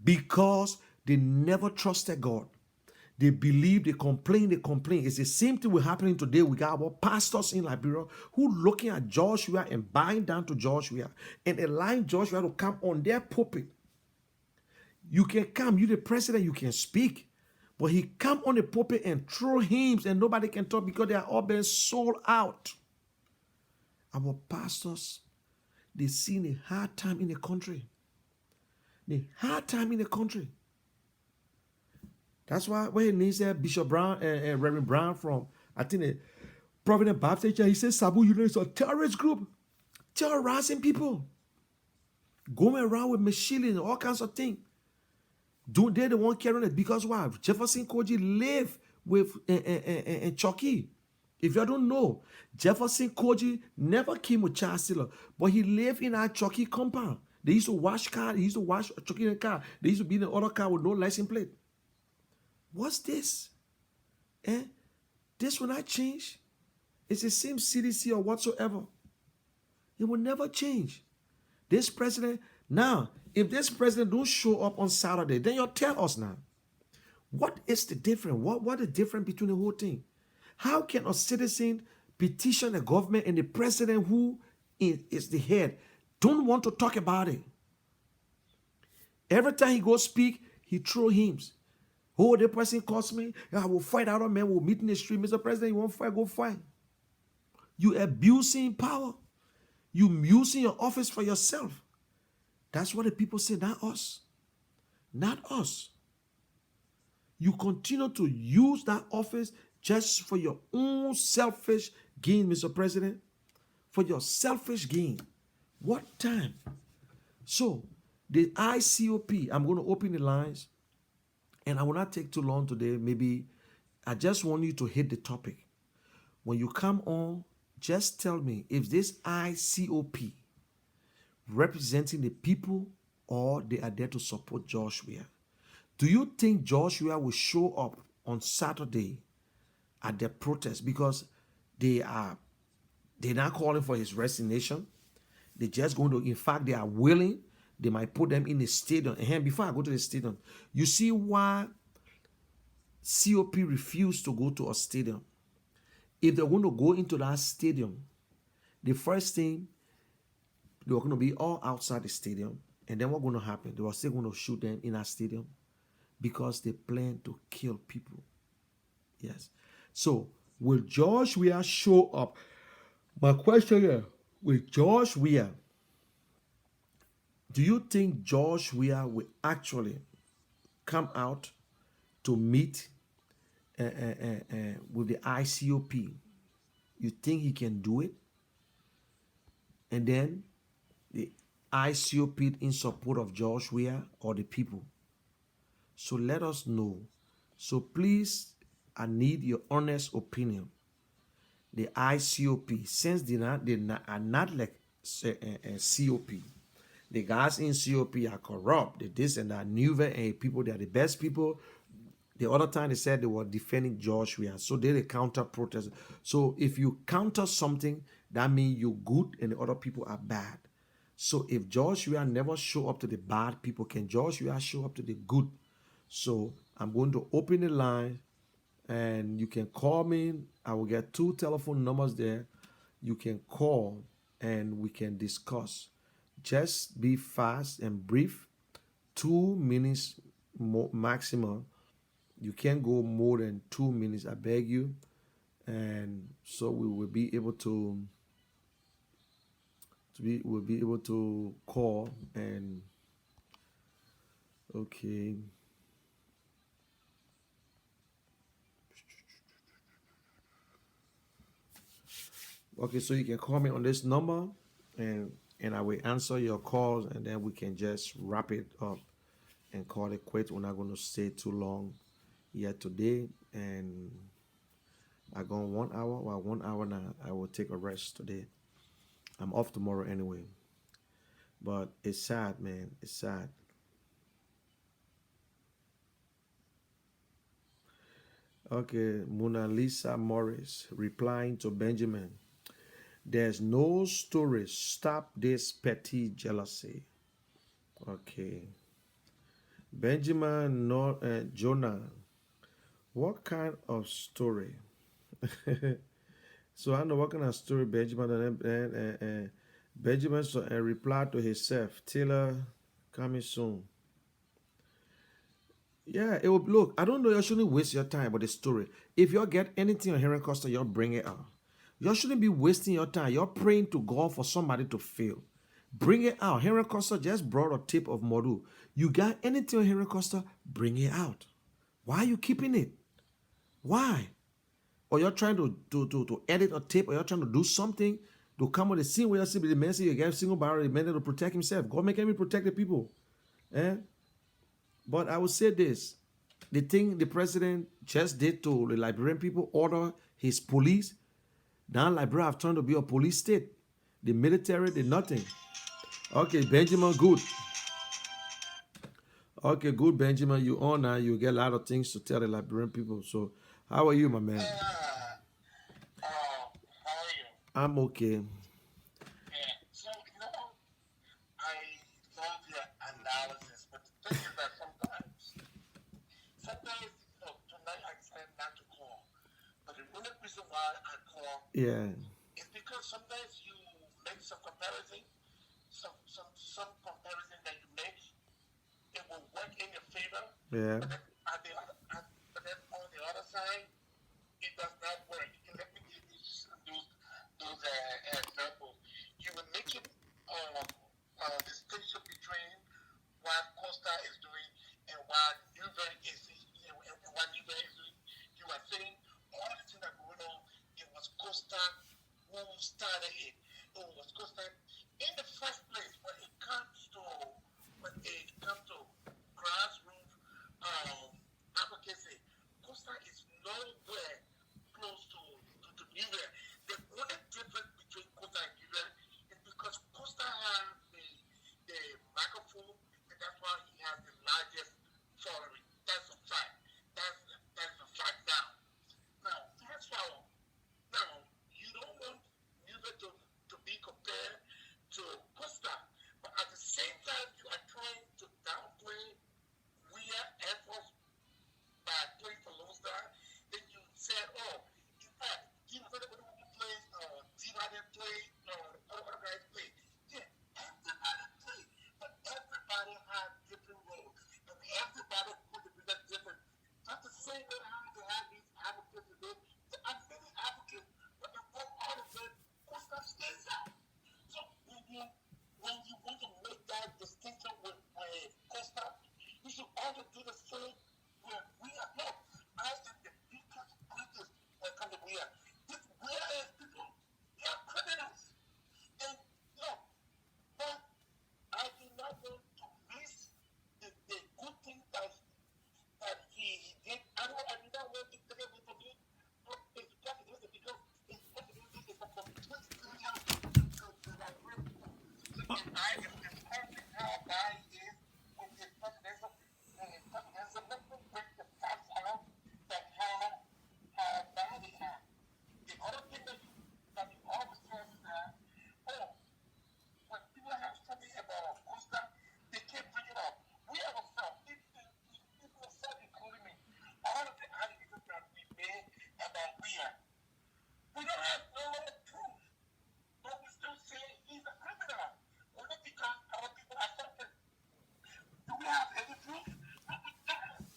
because they never trusted God. They believe, they complain, they complain. It's the same thing we're happening today. We got our pastors in Liberia who looking at Joshua and bowing down to Joshua and allowing Joshua to come on their pulpit. You can come, you the president, you can speak. But he come on the pulpit and throw hymns and nobody can talk because they are all being sold out. Our pastors, they seen a hard time in the country. The hard time in the country. That's why when he names Bishop Brown and Reverend Brown from, I think, the Providence Baptist Church, he says Sabu Union is a terrorist group, terrorizing people, going around with machine and all kinds of things. They're the one carrying it because why? Jefferson Koji lived with Chucky. If you don't know, Jefferson Koji never came with child stealer, but he lived in our Chucky compound. They used to wash car. They used to wash Chucky in the car. They used to be in the other car with no license plate. What's this? This will not change. It's the same CDC or whatsoever. It will never change. This president, now, if this president don't show up on Saturday, then you tell us now. What is the difference? What is the difference between the whole thing? How can a citizen petition the government and the president who is the head don't want to talk about it? Every time he goes speak, he throw hymns. Oh, the person calls me, I will fight out of man, we'll meet in the street. Mr. President, you won't fight, go fight. You abusing power. You using your office for yourself. That's what the people say, not us. Not us. You continue to use that office just for your own selfish gain, Mr. President. For your selfish gain. What time? So, the ICOP, I'm going to open the lines. And I will not take too long today. Maybe I just want you to hit the topic. When you come on, just tell me if this ICOP representing the people or they are there to support Joshua. Do you think Joshua will show up on Saturday at the protest because they're not calling for his resignation? They're just going to, in fact, they are willing. They might put them in the stadium. And before I go to the stadium, you see why COP refused to go to a stadium. If they're going to go into that stadium, the first thing, they were going to be all outside the stadium. And then what's going to happen? They were still going to shoot them in that stadium because they plan to kill people. Yes. So, will Joshua show up? My question is, will Joshua, do you think Joshua will actually come out to meet with the ICOP? You think he can do it? And then the ICOP in support of Joshua or the people? So let us know. So please, I need your honest opinion. The ICOP, since they are not like COP. The guys in COP are corrupt. They this and that. New people, they are the best people. The other time they said they were defending Joshua. So they counter protest. So if you counter something, that means you're good and the other people are bad. So if Joshua never show up to the bad people, can Joshua show up to the good? So I'm going to open the line and you can call me. I will get 2 telephone numbers there. You can call and we can discuss. Just be fast and brief. 2 minutes maximum. You can't go more than 2 minutes, I beg you. And so we will be able to we'll be able to call and okay. Okay, so you can call me on this number and I will answer your calls and then we can just wrap it up and call it quits. We're not going to stay too long yet today. And I go 1 hour. Well, 1 hour now. I will take a rest today. I'm off tomorrow anyway. But it's sad, man. It's sad. Okay, Mona Lisa Morris replying to Benjamin. There's no story. Stop this petty jealousy. Okay. Benjamin Jonah. What kind of story? So I know what kind of story Benjamin and Benjamin so, and replied to himself, Taylor coming soon. Yeah, it will look. I don't know. You shouldn't waste your time with the story. If you get anything on Henry Costa, you bring it out. You shouldn't be wasting your time. You're praying to God for somebody to fail. Bring it out. Henry Costa just brought a tip of Modu. You got anything on Henry Costa, bring it out. Why are you keeping it? Why? Or you're trying to edit a tape, or you're trying to do something to come with a scene where you see the man say you get a single barrel, the man to protect himself. God make him protect the people. Eh? But I would say this: the thing the president just did to the Liberian people, order his police. Now Liberia have turned to be a police state. The military did nothing. Okay, Benjamin, good. Okay, good, Benjamin. You on now. You get a lot of things to tell the Liberian people. So, how are you, my man? How are you? I'm okay. Yeah. So, I love your analysis, but the thing is that sometimes, tonight I decided not to call. But the only reason why I call Yeah. is because sometimes you make some comparison, some comparison that you make, it will work in your favor. Yeah. But then on the other side, it does not work. And let me give you those examples. You will make it distinction between what Costa is doing and what Newberry is doing. You are saying all the things that are going on, it was Costa who started it. It was Costa in the first place when it comes to grassroots advocacy. Costa is nowhere close to Newberry. The only difference between Costa and Newberry is because Costa has the microphone, and that's why he has the largest following. That's a fact. That's a fact now. Now, fast forward. Now, you don't want Newberry to be compared to Costa, but at the same time, you are trying to downplay Weir efforts by playing for Lone Star. Then you said, oh, in fact, everybody who plays, T-Body play, other guys play. Yeah, everybody play, but everybody has different roles, and everybody represent different. Not the same way how they have these advocates today. There are many advocates, but the one all of them, Costa stays out. So when you want to make that distinction with Costa, you should also do the same with Weir. No, I am the biggest critics when it comes to Weir. This Weir is people, they are criminals. And no, but I do not want to miss the good thing that he did. I do not want to take away from him, but it's possibility because it's possibility is for 23 years to like real people. So I am impressed how bad he is with his presidential. Let me break the facts out that how bad he is. The other thing that you always says is that, oh, when people have something about Costa, they can't bring it up. We have a fact. People have said, including me, all of the allegations that we made about Weir, we don't have no proof, but we still say he's a criminal. Only because our people accept it. Do we have any proof? No, we don't.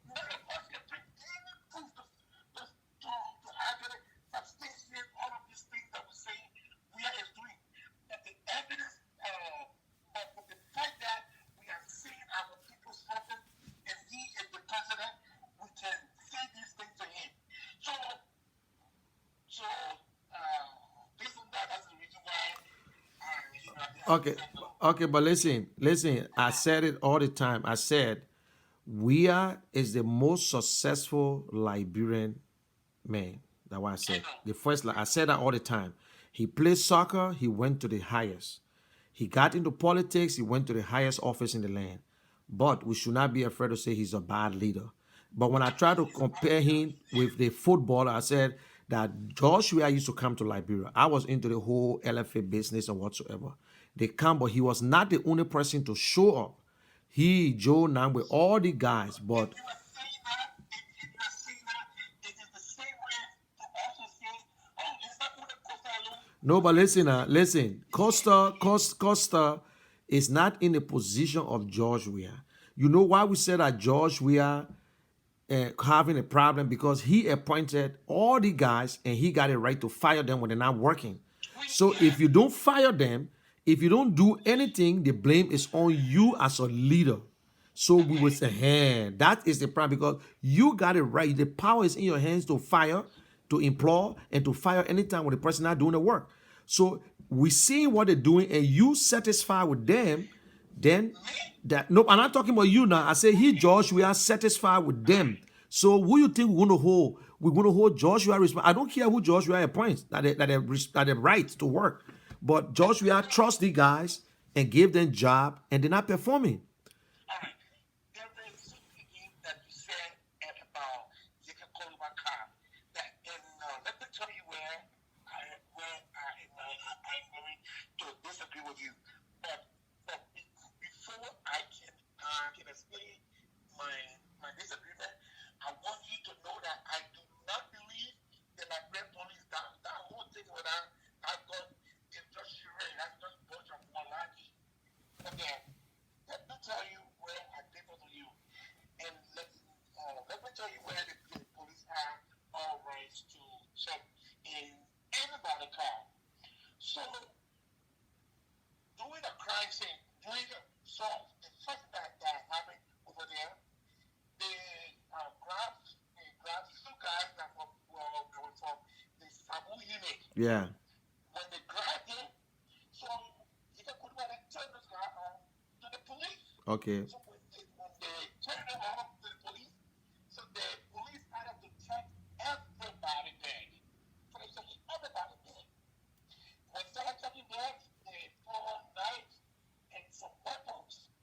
None of us can bring any proof to actually substantiate all of these things that we say Weir is doing. But the evidence, but with the fact that we are seeing our people suffering and he is the president, we can say these things to him. So this and that's the reason why, Okay. Okay, but listen. I said it all the time. I said Weir is the most successful Liberian man. That's what I said. The first, I said that all the time. He played soccer. He went to the highest. He got into politics. He went to the highest office in the land. But we should not be afraid to say he's a bad leader. But when I try to compare him with the footballer, I said that Joshua used to come to Liberia. I was into the whole LFA business and whatsoever. They come, but he was not the only person to show up. He, Joe, Nangwe, all the guys, but if you are saying No, but listen, listen. Costa is not in the position of George Weah. You know why we said that George Weah having a problem? Because he appointed all the guys and he got a right to fire them when they're not working. So if you don't fire them, if you don't do anything, the blame is on you as a leader. So we would say, hey, that is the problem because you got it right. The power is in your hands to fire, to employ, and to fire anytime when the person not doing the work. So we see what they're doing, and you satisfied with them, then that no, I'm not talking about you now. I say he Josh, we are satisfied with them. So who you think we're going to hold? We're going to hold Joshua responsible. I don't care who Joshua appoints, that they right to work. But Joshua trust the guys and give them job, and they're not performing. All right. There is something that you said about you can call my car. That in let me tell you where I'm going to disagree with you. But before I can explain my disagreement, I want you to know that I do not believe that my great police that whole thing when I got is just charade. That's just a bunch of malarkey. Again, let me tell you where I differ to you, and let me tell you where the police have all rights to check in anybody's car. So, doing a crime scene, so the fact that happened over there, they grab two guys that were from the Sabu unit. Yeah. When they grabbed him, so you can put one and turn this guy to the police. Okay. So when they turned him over to the police, so the police had to check everybody back. So they checked everybody back. When they started checking back, they found knives and some weapons.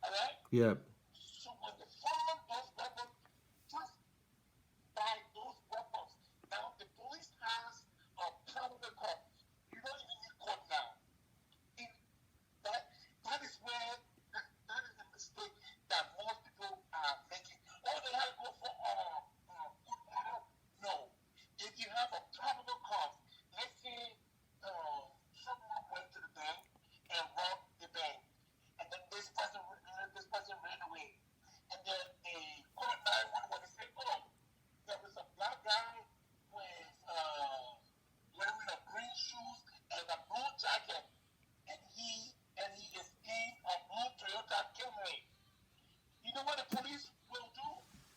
Alright? Yep. So when they found those weapons, just by those weapons, now the police has a probable cause. You don't even need court now. That is where that is the mistake that most people are making. Oh, they have to go for good order. No. If you have a probable cause, let's say someone went to the bank and robbed the bank, and then this person ran away, and then they called 911 and said, oh, there was a black guy with wearing a green shoes and a blue jacket, and he is in a blue Toyota Camry. You know what the police will do?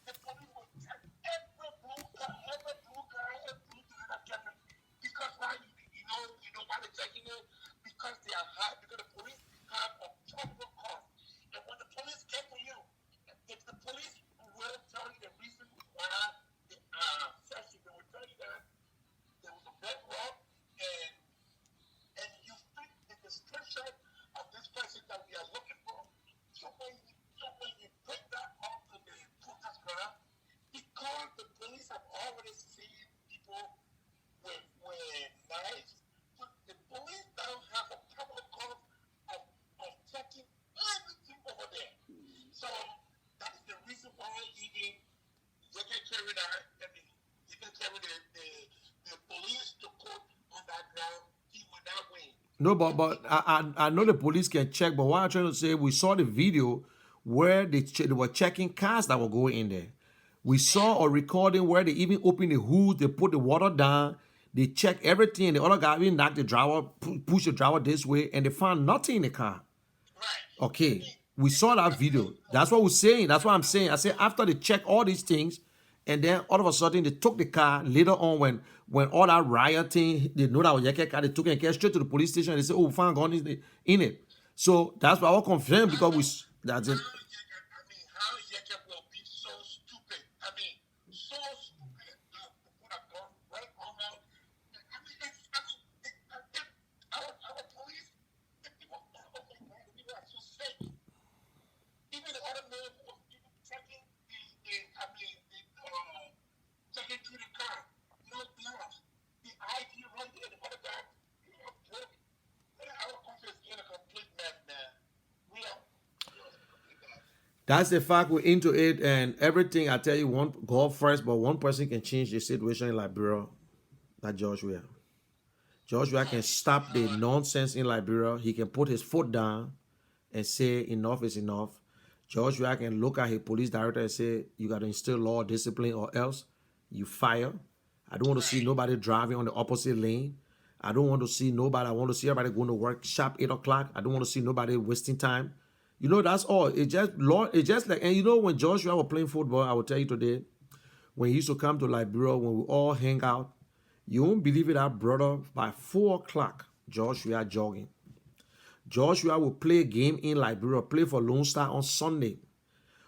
The police will check every blue car, every Toyota Camry. Because why? You know why they're checking it? Because they are high. Because the police have a probable cause. And when the police get to you, if the police will tell you the reason why they are searching, they will tell you that there was a bank rob and you fit the description of this person that we are looking for. So when you bring that up to the protest ground, because the police have already seen people with knives, so the police now have a probable cause of checking everything over there. So that is the reason why even you can carry that. I mean, you can carry the police to court on that ground. He will not win. No, but I know the police can check, but what I'm trying to say, we saw the video where they were checking cars that were going in there. We saw a recording where they even opened the hood, they put the water down, they checked everything. The other guy even knocked the driver, pushed the driver this way, and they found nothing in the car. Right. Okay, we saw that video. That's what we're saying. That's what I'm saying. I said after they check all these things, and then all of a sudden they took the car. Later on, when all that rioting, they know that was Yeke car, they took it and came straight to the police station. And they said, "Oh, we found gun in it." So that's why I was confirmed because that's it. I mean, how Yeke will be so stupid? I mean, so stupid to put a gun right on her. Our police, the people are so sick. Even the other man who was even checking checking through the car, no gloves, the ID right there, the other guy, broke. Our country is in a complete mess, man. We are in a complete mess. That's the fact we're into it and everything. I tell you, one God first, but one person can change the situation in Liberia. That George Weah. Joshua can stop the nonsense in Liberia. He can put his foot down and say enough is enough. Joshua can look at his police director and say, you got to instill law, discipline, or else you fire. I don't want to see nobody driving on the opposite lane. I don't want to see nobody. I want to see everybody going to work sharp 8 o'clock. I don't want to see nobody wasting time. You know, that's all. It just, Lord, it's just like, and you know, when Joshua was playing football, I will tell you today, when he used to come to Liberia, when we all hang out, you won't believe it, our brother, by 4 o'clock, Joshua jogging. Joshua will play a game in Liberia, play for Lone Star on Sunday.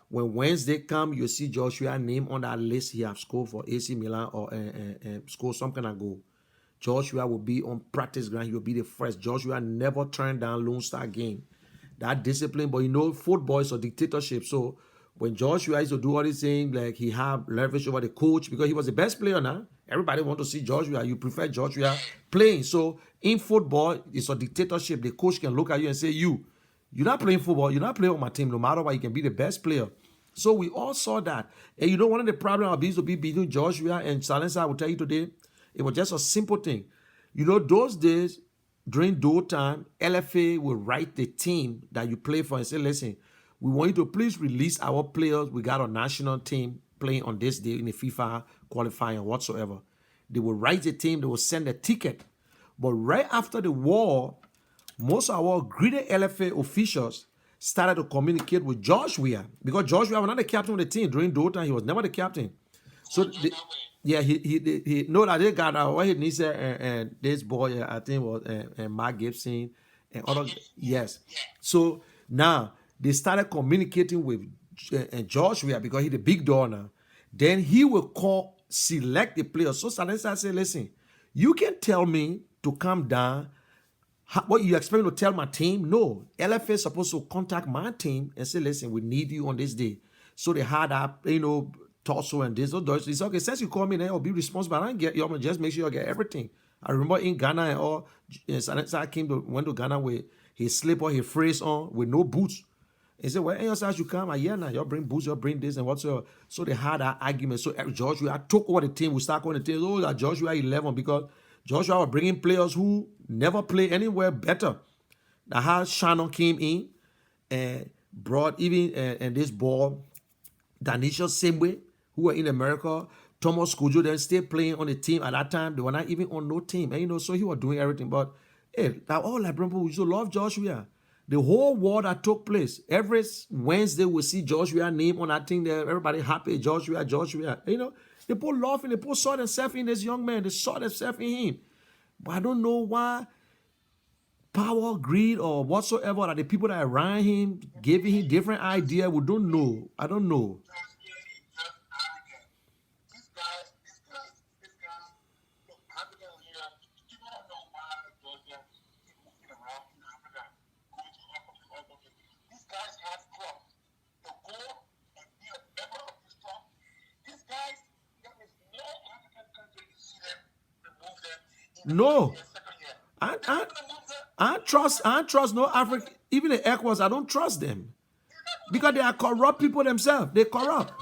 When Wednesday come, you see Joshua name on that list. He have scored for AC Milan or scored some kind of goal. Joshua will be on practice ground. He will be the first. Joshua never turned down Lone Star game. That discipline, but you know, football is a dictatorship. So when Joshua used to do all these things, like he have leverage over the coach because he was the best player now. Everybody want to see Joshua. You prefer Joshua playing. So in football, it's a dictatorship. The coach can look at you and say, you're not playing football. You're not playing on my team. No matter what, you can be the best player. So we all saw that. And you know, one of the problems of these will be between Joshua and Silencer, I will tell you today, it was just a simple thing. You know, those days, during Dole time, LFA will write the team that you play for and say, listen, we want you to please release our players. We got a national team playing on this day in the FIFA qualifying whatsoever. They will write the team. They will send a ticket. But right after the war, most of our greedy LFA officials started to communicate with Joshua because Joshua was not the captain of the team during Dole time. He was never the captain. So he know that they got what he said and this boy I think was and Mark Gibson and other yes. So now they started communicating with Joshua because he's the big dog now. Then he will select the players. So Silencer said, listen, you can tell me to come down. What you expect me to tell my team? No. LFA is supposed to contact my team and say, listen, we need you on this day. So they had that, torso and this. It's okay. Since you call me, then I'll be responsible. I don't get you. Just make sure you get everything. I remember in Ghana and all, Silencer went to Ghana with his slipper, his phrase on, with no boots. He said, well, else you come, now, you bring boots, you bring this and whatsoever. So they had that argument. So Joshua took over the team. We start calling the team, that Joshua 11 because Joshua was bringing players who never play anywhere better. That how Shannon came in and brought even and this ball, Danisha same way, who were in America. Thomas Kujo then stayed playing on the team at that time. They were not even on no team. And so he was doing everything. But hey, now all Liberian people used to love Joshua. The whole war that took place, every Wednesday we see Joshua name on that thing there. Everybody happy, Joshua. They put love in, they put saw themselves in this young man. They saw themselves in him. But I don't know why power, greed, or whatsoever that the people that are around him giving him different idea. We don't know. I don't know. No, I trust no African, even the ECOWAS, I don't trust them. Because they are corrupt people themselves. They corrupt.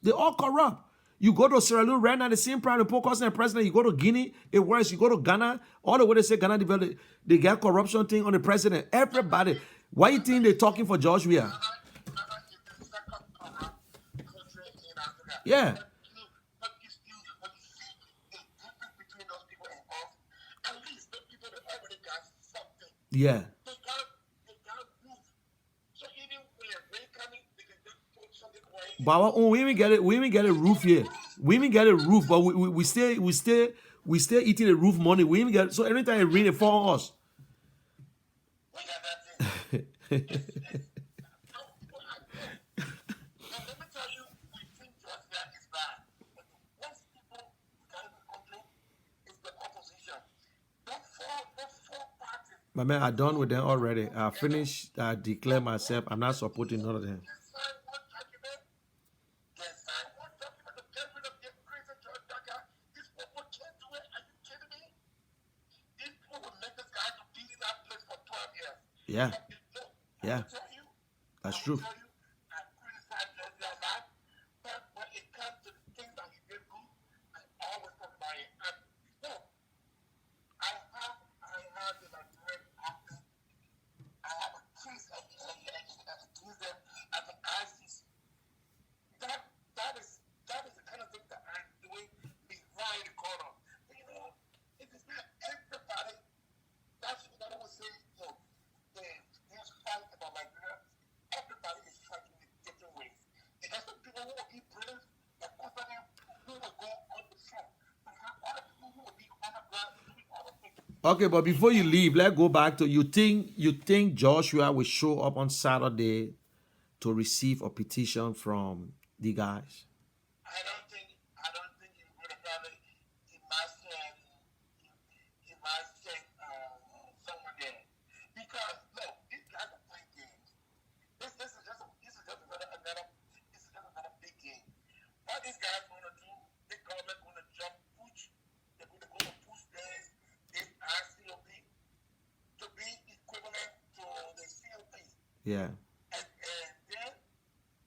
They all corrupt. You go to Sierra Leone right now, the same prime focus on the president. You go to Guinea, it works. You go to Ghana, all the way they say Ghana developed, they get corruption thing on the president. Everybody. Why you think they're talking for Joshua? Yeah. Yeah. But our own, we even get it. We even get a roof here. We even get a roof, but we still eating the roof money. We even get so every time it rain, it fall on us. My man, I'm done with them already. I finished. I declare myself. I'm not supporting none of them. Yeah. Yeah. That's true. Okay, but before you leave, let's go back to you think Joshua will show up on Saturday to receive a petition from the guys? I don't think he's gonna probably he might send he might send someone there. Because look, these guys are playing games. This is just another big game. What these guys wanna do, the government gonna jump push, they're gonna push this RCOP to be equivalent to the COP. Yeah. And then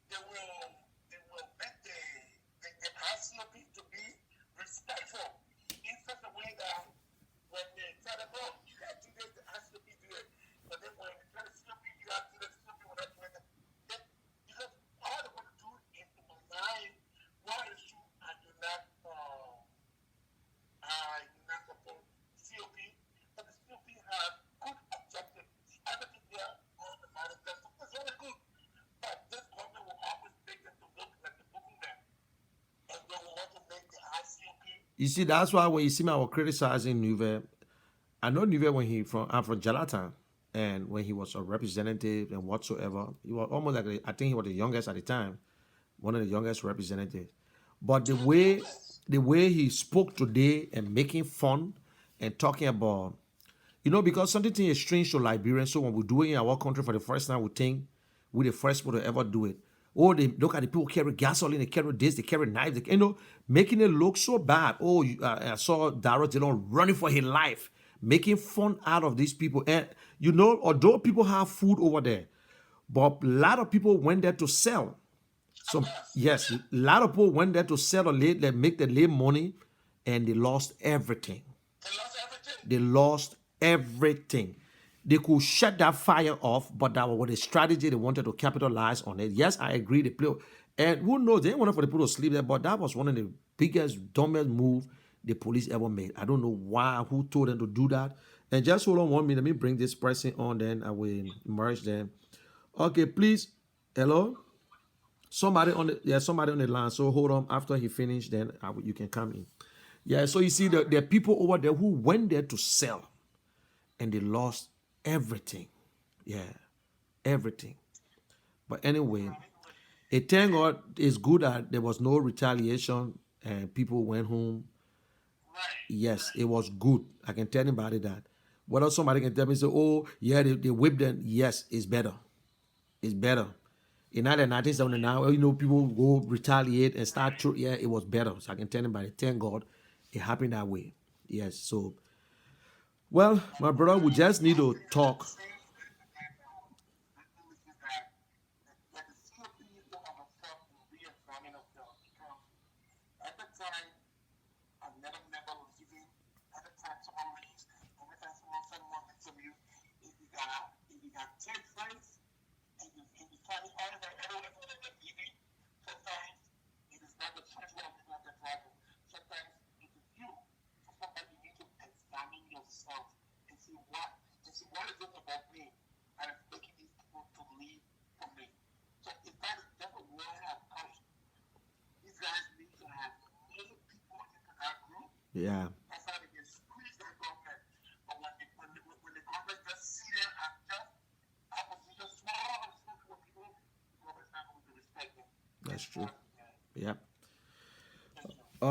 they will make the RCOP to be respectful in such a way that when they tell them, oh, you can't do this, the RCOP do it. But then when they tell the COP, you have to do the COP when they do it. Because all they want to do is to align what is true and do not support COP. But the COP have good objectives. Everything there on the manifesto is very good. But this government will always make them to look like the boogeyman. And they will want to make the ICOP. You see, that's why when you see me, I was criticizing Nuve. I know Nuve I'm from Jalatan, and when he was a representative and whatsoever, he was almost like I think he was the youngest at the time, one of the youngest representatives. But the way he spoke today and making fun and talking about, because something is strange to Liberians. So when we do it in our country for the first time, we think we're the first people to ever do it. Oh, they look at the people carry gasoline, they carry this, they carry knives, making it look so bad. Oh, I saw Darrell Dillon running for his life, making fun out of these people. And although people have food over there, but a lot of people went there to sell. So yes, a lot of people went there to sell or they make the late money, and they lost everything. They lost everything. They lost everything. They could shut that fire off, but that was a strategy they wanted to capitalize on it. Yes, I agree. They play, and who knows? They didn't want for the people to sleep there, but that was one of the biggest, dumbest move the police ever made. I don't know why, who told them to do that. And just hold on 1 minute. Let me bring this person on, then I will merge them. Okay, please. Hello. Somebody on the line. So hold on. After he finished, then you can come in. Yeah. So you see, there are people over there who went there to sell, and they lost everything. Yeah, everything. But anyway, thank God it's good that there was no retaliation and people went home. Right. Yes, it was good. I can tell anybody that. Whether somebody can tell me, say, oh, yeah, they whipped them. Yes, it's better. It's better. In 1979, people go retaliate and start. Yeah, it was better. So I can tell anybody, thank God it happened that way. Yes, so. Well, my brother, we just need to talk. What is it about me that is making these people to leave from me? So if that is never where I have come, these guys need to have more people into that group. Yeah. That's how they can squeeze that government. But when the government just see them as just opposition, small people, the government's not going to respect them. That's true. Yep.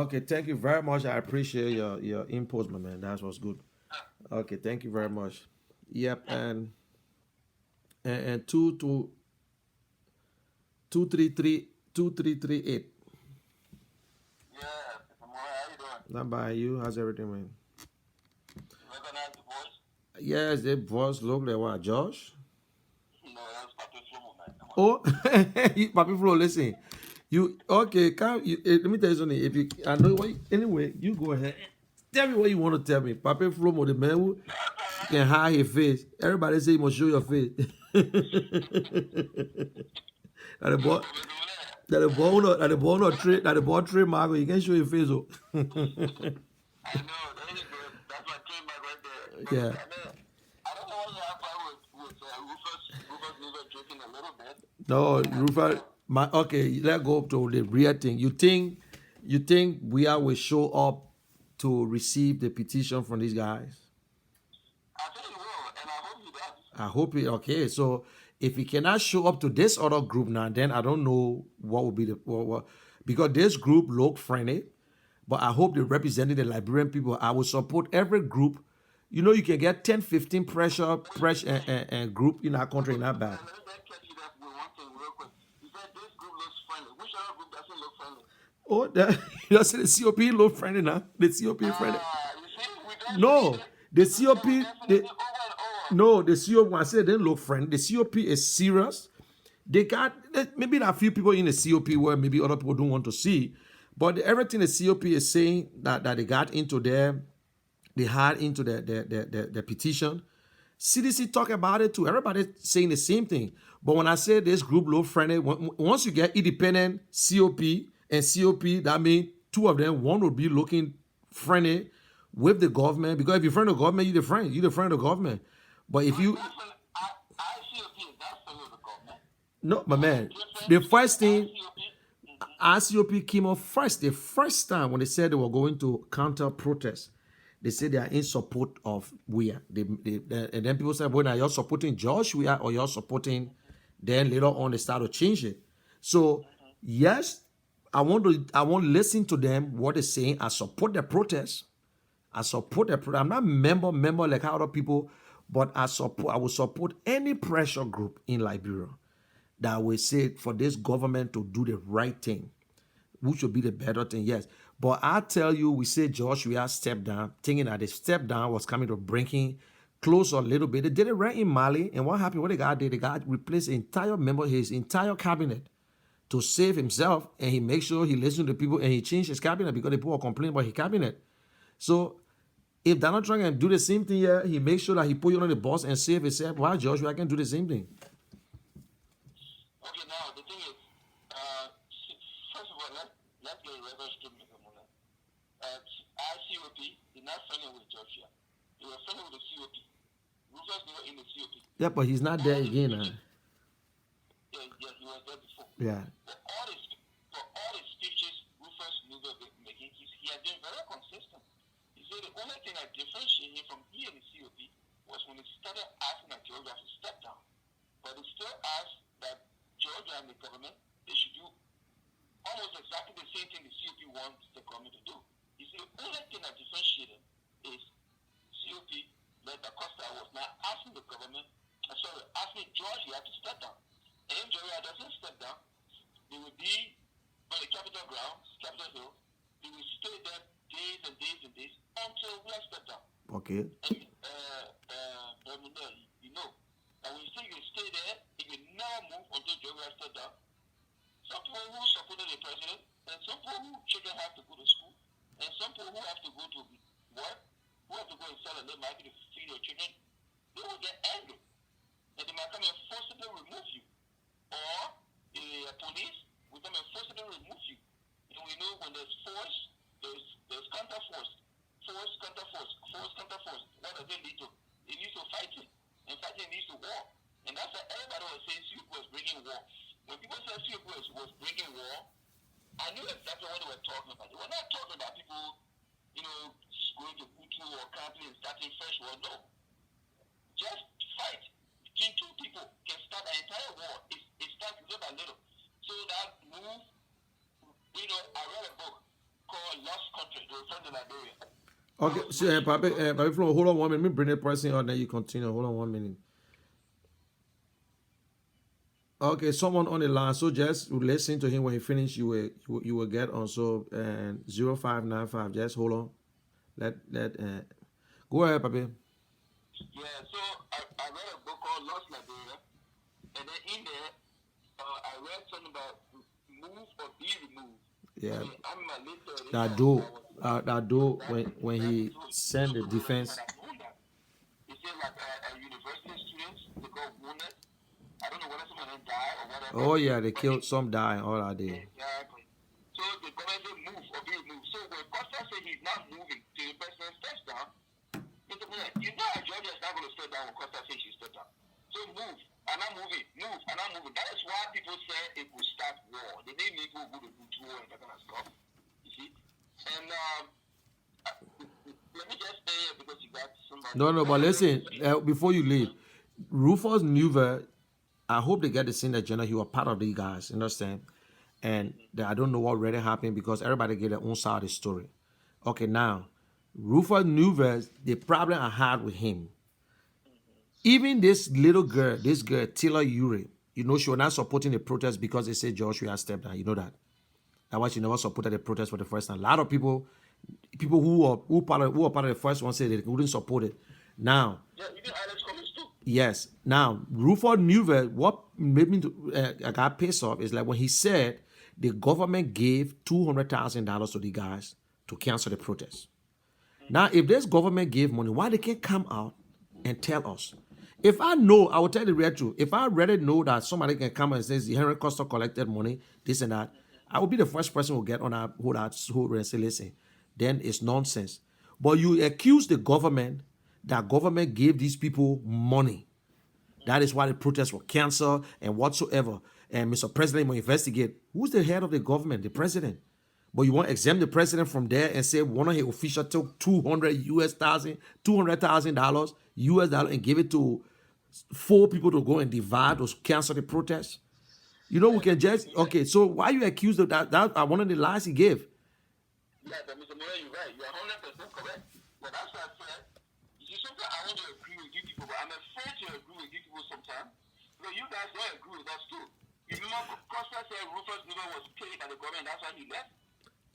Okay, thank you very much. I appreciate your input, my man. That was good. Okay, thank you very much. Yep, and 2338. Yeah, how you doing? Not by you. How's everything, man? Recognize the voice? Yes, the voice look like what, Josh? No, that's Papi Flomo, man. Come on. Oh, Papi Flo, listen. You okay? Let me tell you something. If you, I know what. Anyway, you go ahead. Tell me what you want to tell me. Papi Flomo, the man who can hide his face. Everybody say you must show your face. That the ball trademark. You can show your face. Oh. I know, that is good. That's my trademark right there. Yeah. I don't know what you have with Rufus drinking a little bit. No, Rufus. Okay, let's go to the real thing. You think we will show up to receive the petition from these guys? I hope it okay. So if he cannot show up to this other group now, then I don't know what would be the what because this group look friendly, but I hope they represented the Liberian people. I will support every group. You know, you can get 10, 15 pressure and group in our country, not bad. Let me catch you that with one thing real quick. You said this group looks friendly. Which other group doesn't look friendly? Oh, you say the COP look friendly now. The COP friendly. You see, we don't No, the COP, definitely the, over and over. no, the COP. When I say they don't look friendly, the COP is serious. They got maybe there are a few people in the COP where maybe other people don't want to see, but everything the COP is saying that they got into there, they had into the petition. CDC talk about it too. Everybody saying the same thing. But when I say this group low friendly, once you get independent COP and COP, that means two of them, one will be looking friendly with the government. Because if you're friend of the government, you're the friend of the government. But if you ICOP is not friendly with the government. no, my man, the first thing ICOP came up first, the first time when they said they were going to counter protest. They say they are in support of Weah. And then people say, well, now you're supporting George Weah or you're supporting, then later on they start to change it. So, yes, I want to listen to them, what they're saying. I support the protest. I'm not member like how other people, but I will support any pressure group in Liberia that will say for this government to do the right thing, which would be the better thing, yes. But I tell you, we say George Weah stepped down, thinking that the step down was coming to bring him closer a little bit. They did it right in Mali, and what happened? What they got did, they got replaced his entire cabinet to save himself, and he makes sure he listens to the people, and he changed his cabinet because the people were complaining about his cabinet. So if Donald Trump can do the same thing here, he makes sure that he put you on the bus and save himself. Why George Weah can do the same thing? Okay, now the thing is, first of all, let's get a reverse statement. ICOP is not friendly with Georgia. They were friendly with the COP. Rufus, they were in the COP. Yeah, but he's not there again. Yeah, he was there before. Yeah. For all the speeches Rufus Nuga making, he has been very consistent. He said the only thing that differentiated him from he and the COP was when he started asking that Georgia to step down. But he still asked that Georgia and the government, they should do almost exactly the same thing the COP wants the government to do. You see, the only thing that differentiated is COP, that the Costa was not asking the government, asking George you have to step down. And if Georgia doesn't step down, they will be on the Capitol grounds, Capitol Hill. They will stay there days and days and days until we have stepped down. Okay. And, you know, and when you say you stay there, it will never move until Georgia has stepped down. Some people who supported the president, and some people who children have to go to school, and some people who have to go to work, who have to go and sell a little market to feed their children, they will get angry. And they might come and forcibly remove you. Or the police will come and forcibly remove you. And we know when there's force, there's counter-force. Force, counter-force. Force, counter-force. What does it lead to? It leads to fighting. And fighting leads to war. And that's why everybody was saying Sweep was bringing war. When people said Sweep was bringing war, I knew exactly what they were talking about. They were not talking about people, going to Hutu or camping and starting fresh war. No. Just fight between two people can start an entire war. It starts little by little. So that move, I read a book called Lost Country, the Return to Liberia. Okay, so Papi Flo, hold on 1 minute. Let me bring the person on, then you continue. Hold on 1 minute. Okay, someone on the line. So just listen to him when he finish. You will get on. So 0595. Just hold on. Go ahead, Papi. Yeah. So I read a book called Lost Liberia, and then in there I read something about move or be removed. Yeah. I'm in my late 30s. That do when he sent the defense. He said like university students they got wounded. I don't know whether some of them died or whatever. Oh yeah, they killed some, die all that day. Exactly. So the government said move or be removed. So when Costa said he's not moving till the president steps down, you know Georgia is not going to step down when Costa says she steps down. So move, and I'm moving, move, and I'm moving. That is why people say it will start war. They need people who go to Hutu war and that kind of stuff. You see? And let me just say because you got somebody. No, but listen, before you leave, Rufus Newver, I hope they get the same agenda. He was part of the guys, you understand? And I don't know what really happened because everybody get their own side of the story. Okay, now, Rufus Newver, the problem I had with him, even this little girl, Tila Uri, you know, she was not supporting the protest because they said Joshua has stepped down. You know that. That's why she never supported the protest for the first time. A lot of people who are part of the first one said they wouldn't support it. Now, yes. Now, Rufus Newver, what made me I got pissed off is like when he said the government gave $200,000 to the guys to cancel the protest. Now, if this government gave money, why they can't come out and tell us? If I know, I will tell the real truth. If I already know that somebody can come and say Henry Costa collected money, this and that, I will be the first person who get on that who say, listen, then it's nonsense. But you accuse the government that government gave these people money. That is why the protests were canceled and whatsoever. And Mr. President will investigate. Who's the head of the government? The president. But you want to exempt the president from there and say one of his officials took $200,000 US dollar and give it to 4 people to go and divide or cancel the protest. You know, we can just, okay, so why you accused of that? That one of the lies he gave. Yeah, but Mr. Moore, you're right. You're 100% correct. But that's why I said, you see, sometimes I want to agree with you people, but I'm afraid to agree with you people sometimes. Because you guys don't agree with us too. You remember Costa said Rufus Newver was paid by the government, that's why he left?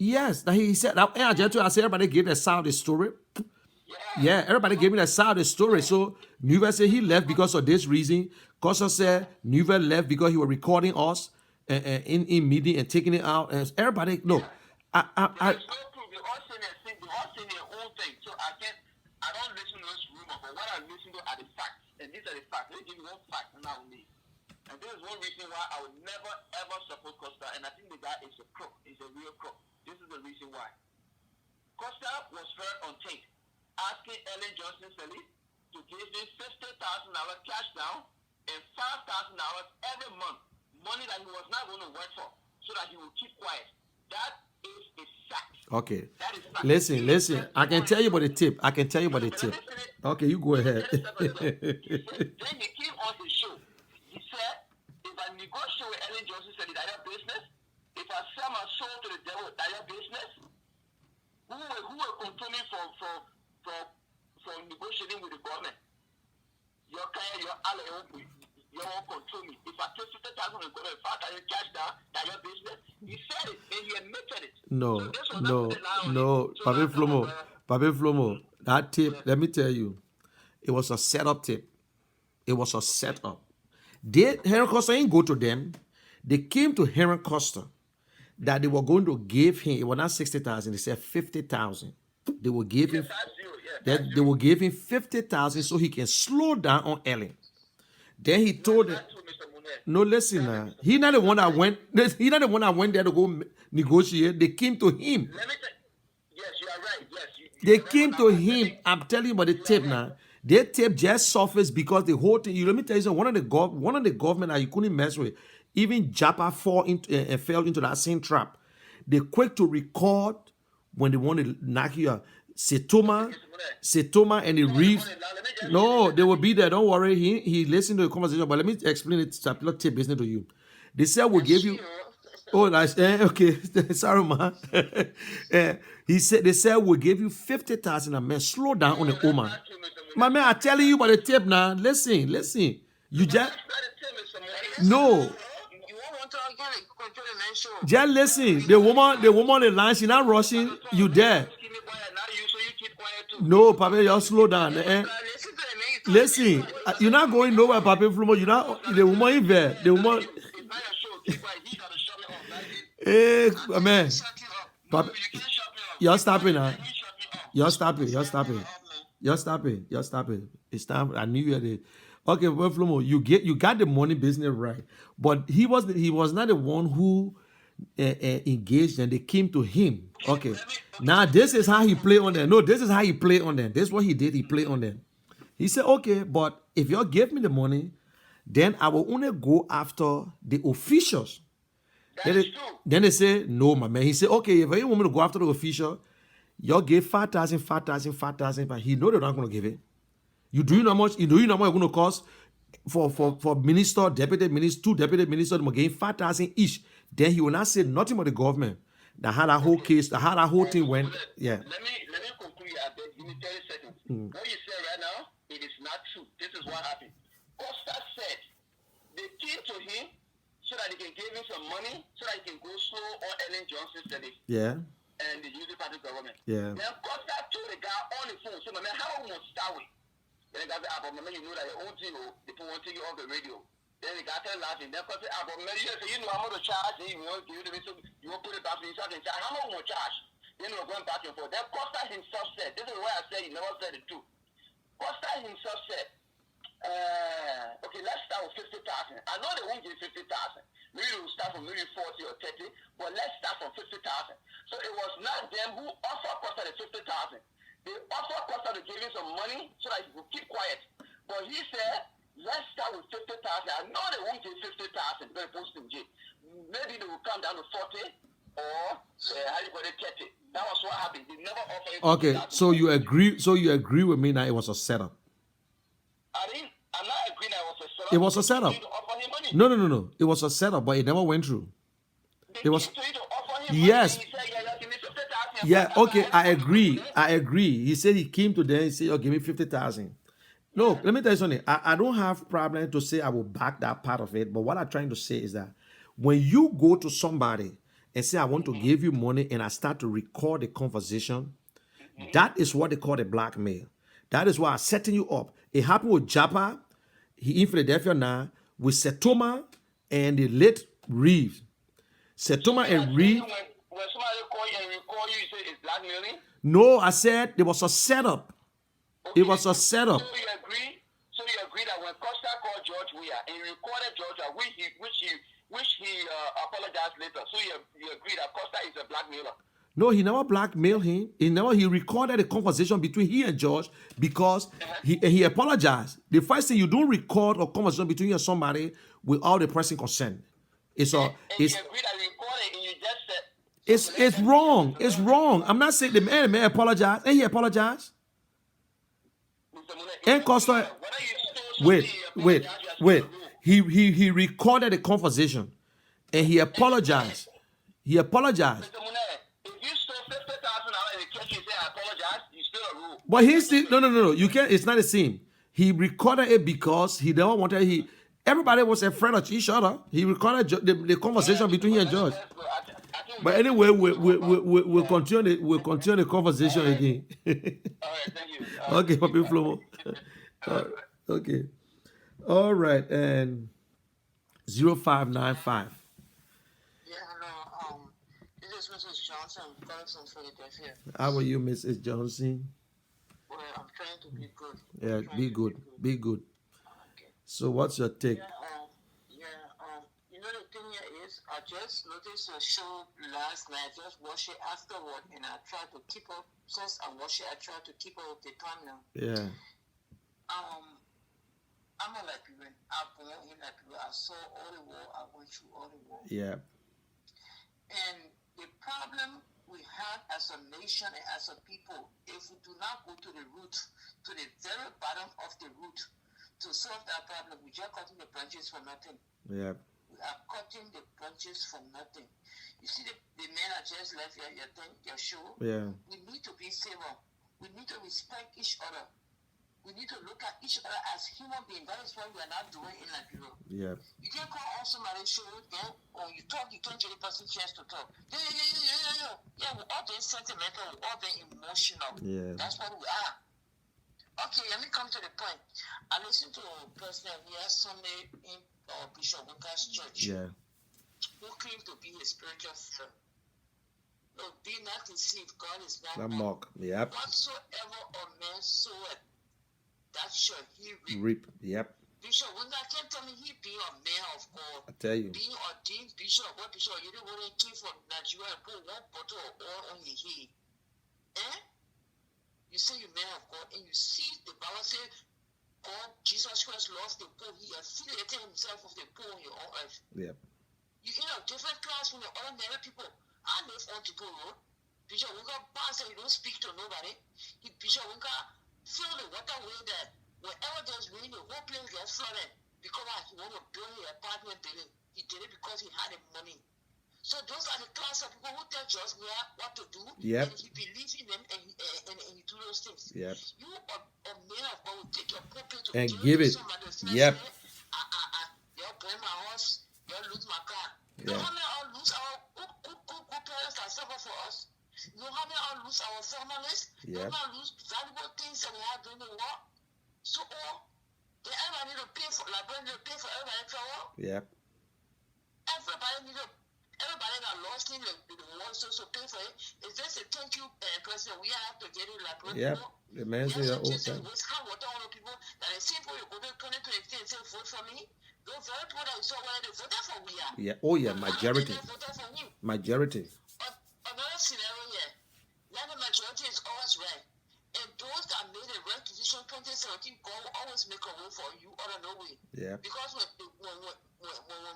Yes, that he said, I said everybody gave their side of the story. Yeah, everybody gave me that side of the story. So Newver said he left because of this reason. Costa said Newver left because he was recording us in meeting and taking it out. And everybody, no. There's no proof. They all saying their own thing. So I don't listen to this rumor, but what I listen to are the facts. And these are the facts. They give me one fact and I will leave. And this is one reason why I would never ever support Costa. And I think the guy is a crook. He's a real crook. This is the reason why. Costa was heard on tape asking Ellen Johnson Sirleaf to give me $50,000 cash down and $5,000 every month, money that he was not going to work for, so that he will keep quiet. That is a fact. Okay. That is fact. Listen. I can tell you about the tip. Okay, you go ahead. Then he came on the show. He said, if I negotiate with Ellen Johnson Sirleaf, that your business. If I sell my soul to the devil, that your business. Who will control me for negotiating with the government? Your kind, your ally, you won't control me. If I take 50,000 and go to 5,000 cash down, that your business. He said it and he admitted it. No. Papi Flomo, that tip, let me tell you, it was a setup tip. It was a setup. Henry Costa ain't go to them. They came to Henry Costa that they were going to give him, it was not 60,000, they said 50,000. They will give him they will give him 50,000 so he can slow down on Ellen. Then he told them, no, listen now. He not the one that went there to go negotiate. They came to him. Yes, you are right. Yes, they came to him. I'm telling you about the tape now. Their tape just surfaced because the whole thing. Let me tell you something. One of the government that you couldn't mess with, even Japa fell into that same trap. They quick to record when they want to knock you out. Setoma and the Reeves. No, they will be there. Don't worry. He listened to the conversation, but let me explain it. Chapter tip business to you. They said we'll give you. Oh, that's okay. Sorry, man. They said we'll give you 50,000 a man. Slow down on the woman. My man, I'm telling you about the tip now. Listen. You just no. Just listen. The woman on the line, she's not rushing. You there? No, Papa, you slow down. Listen, you're not going nowhere, Papa Flomo. You're not the woman in there. The woman. Hey, man. Papa, you're stopping now. You're stopping. It's time. I knew you had it. Okay, well, Flomo, you got the money business right, but he was not the one who engaged and they came to him. Okay, now this is how he played on them. No, this is how he played on them. This is what he did. He played on them. He said, okay, but if you give me the money, then I will only go after the officials. Then they say, no, my man. He said, okay, if you want me to go after the official, you give 5,000, but he know they're not going to give it. You know how much it's going to cost for minister, deputy minister, 2 deputy ministers, they gain 5,000 each. Then he will not say nothing about the government. That how that whole case, that how that whole thing went. Yeah. Let me conclude at the give me 30 seconds. What you say right now, it is not true. This is what happened. Costa said they came to him so that they can give him some money so that he can go slow on Ellen Johnson's service. Yeah. And the United Party government. Yeah. Then Costa told the guy on the phone, so man, how we want to start with? Then the guy said, but man, you know that your own thing, people want to take you off the radio. Then the guy started laughing. Then Costa said, but man, you know how much to charge? You want to give it so you want to put it back to yourself and charge. How much we charge? Then we're going back and forth. Then Costa himself said, this is why I said he never said it too. Costa himself said, okay, let's start with 50,000. I know they won't give 50,000. Maybe they will start from maybe 40 or 30, but let's start from 50,000. So it was not them who offered Costa the 50,000. They offered Costa to give him some money so that he could keep quiet. But he said, let's start with 50,000. I know they won't give 50,000 very post in jail. Maybe they will come down to 40 or how you call it, 30. That was what happened. They never offered him 50,000. Okay, so you agree with me that it was a setup. I'm not agreeing that it was a setup. It was a setup. To offer him money. No. It was a setup, but it never went through. They It was came to him to offer him yes. money. He said, yeah, give me 50,000. Yeah, okay, I agree. He said he came to them and said, oh, give me 50,000. No, let me tell you something. I don't have problem to say I will back that part of it, but what I'm trying to say is that when you go to somebody and say, I want to give you money, and I start to record the conversation, that is what they call the blackmail. That is why I'm setting you up. It happened with Japa, he in Philadelphia now, with Setoma and the late Reeves. Setoma and Reeves. When somebody call you and record you, you say it's blackmailing? No, I said there was a setup. It was a setup. So you agree that when Costa called George Weah and he recorded George Weah, which he apologized later. So you agree that Costa is a blackmailer? No, he never blackmailed him. He recorded a conversation between he and George because he apologized. The first thing, you don't record a conversation between you and somebody without the person consent. You agree that you recorded and you just said it's wrong. It's wrong. I'm not saying the man apologized, and he apologized. And Costa, wait. He recorded a conversation, and he apologized. He apologized. Mr. Monet, if you stole $50,000 and the catch you say I apologize, you still a rule. But he still no. You can't. It's not the same. He recorded it because he never wanted. Everybody was a friend of each other. He recorded the conversation between him and George. But anyway, we'll continue the conversation again. All right, thank you. Okay, Papi Flomo. Okay. All right, and 0595. Yeah, hello. This is Mrs. Johnson. I'm calling from Philadelphia. How are you, Mrs. Johnson? Well, I'm trying to be good. Yeah, be good. Be good. Okay. So, what's your take? You know, the thing here is, I just noticed a show last night. Just watched it afterward, and I tried to keep up. Since I watched it, I tried to keep up with the time now. Yeah. I'm a Liberian. I'm born in Liberia. I saw all the war. I went through all the war. Yeah. And the problem we have as a nation and as a people, if we do not go to the root, to the very bottom of the root, to solve that problem, we just cutting the branches for nothing. Yeah. We are cutting the branches for nothing. You see the men that just left your show? Yeah. We need to be civil. We need to respect each other. We need to look at each other as human beings. That is what we are not doing in Liberia. Yeah. You can call on somebody's show, then when you talk, you can't get the person chance to talk. Yeah. Yeah, we're all being sentimental, we're all being emotional. Yeah. That's what we are. Okay, let me come to the point. I listened to a person here Sunday in Bishop Winker's church. Yeah. Who claimed to be a spiritual father. No, be not deceived. God is not mock. Yep. Whatsoever a man soweth, that shall he Reap. reap. Yep. Bishop, when I can't tell me he being a man of God, I tell you. being ordained bishop, what bishop, you didn't want to came from Nigeria and put one bottle of oil on your head. You say you're man of God, and you see the Bible say, God, Jesus Christ loves the poor. He affiliated himself with the poor on your own earth. Yep. You in a different class from the ordinary people. I live on the road. Bishop Winker pastor, you don't speak to nobody. Bishop Winker fill the waterway that wherever there's rain, the whole place gets flooded. because he want to build his apartment building. He did it because he had the money. So those are the class of people who tell George Weah what to do, Yep. and he believes in them, and he do those things. Yep. You a man of God will take your pulpit to And give give it. somebody to Yep. Y'all burn my house, y'all lose my car. You Yeah. know how many all lose our good parents that suffer for us? You know how many all lose our families? You know Yep. how many lose valuable things that we have during the war? So they everybody need to pay for, like, need to pay for everybody for war. Yep. Everybody got lost in the war, so pay for it. It's just a thank you, President. We have to get it like Yep. The man said that all the time. It's hard water on the people that is simple. You go to 2023 and say vote for me. Those very people that you saw when they voted for we are. Yeah. Oh yeah, But majority. they voted for him. Majority. Another scenario here. Now the majority is always right. And those that made the right decision 2017, God will always make a way for you out of no way. Yeah. Because when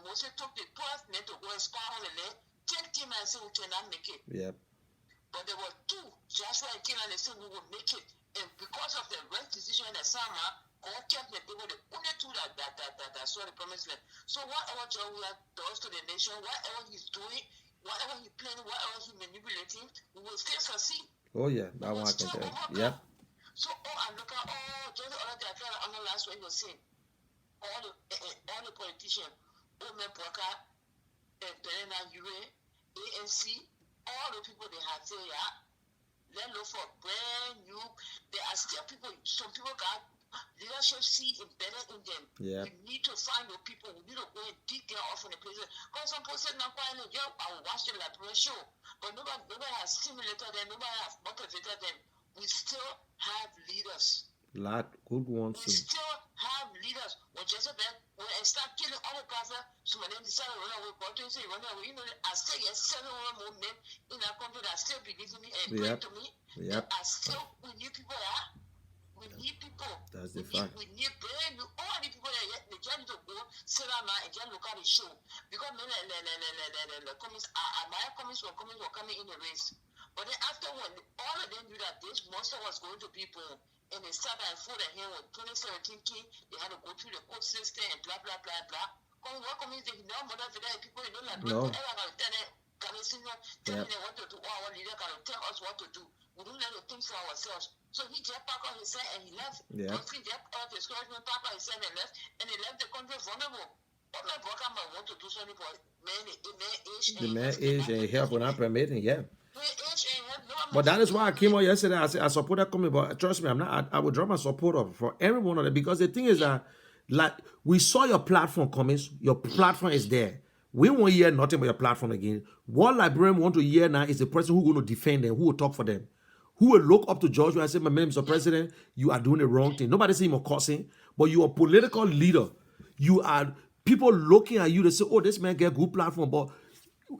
Moses took the 12 men to go and spy on the land, 10 came and said we cannot make it. Yep. But there were 2, Joshua and Caleb, and they said we will make it. And because of the right decision in the summer, God kept them. They were the only 2 that saw the promised land. So whatever Jehovah does to the nation, whatever he's doing, whatever he's planning, whatever he's manipulating, we will still succeed. Oh yeah, that one I can tell. Yep. So I look at just the other day I found on the last one he was saying all the politicians, Omen Poka, Belena Ure, ANC, all the people they have said, let's look for brand new. There are still people. Some people got leadership seat embedded in them. Yeah. We need to find those people. We need to go and dig them off in the places. Because some people said, "No, I will watch them like a show," but nobody has stimulated them. Nobody has motivated them. We still have leaders. Lot good ones We too. still have leaders. When Jezebel, when I start killing all the prophets, so when they decided to run away, God to say, run away. You know, I still get 7 more men in that country that still believe in me and pray Yep. to me. Yep. We need people, we need people. That's the we fact. We need brand new, all the people that they just need to go sit down and just look at the show. Because men, the comments, my comments were coming in the race. But then after when all of them knew that this monster was going to be born, and they started and fought at him when 2017 came, they had to go through the court system and blah, blah, blah, blah. What community, no mother for that, people, you know, like, No. everyone tell them what to do, our leader can tell us what to do. We don't let the things for ourselves. So he just packed on his side and he left. Yeah. He just discouragement, packed on his side and left, and he left the country vulnerable. What my brother might want to do something for The man age and help when I'm permitting, yeah. age and help. But that is why I came out yesterday. I said I support that coming, but trust me, I'm not. I will drop my support up for every one of them because the thing is that, like, we saw your platform coming. Your platform is there. We won't hear nothing about your platform again. What Librarian want to hear now is the person who going to defend them, who will talk for them, who will look up to George and say, "My name, Mr. President, you are doing the wrong thing." Nobody say him cursing, but you are a political leader. You are people looking at you to say, "Oh, this man get good platform," but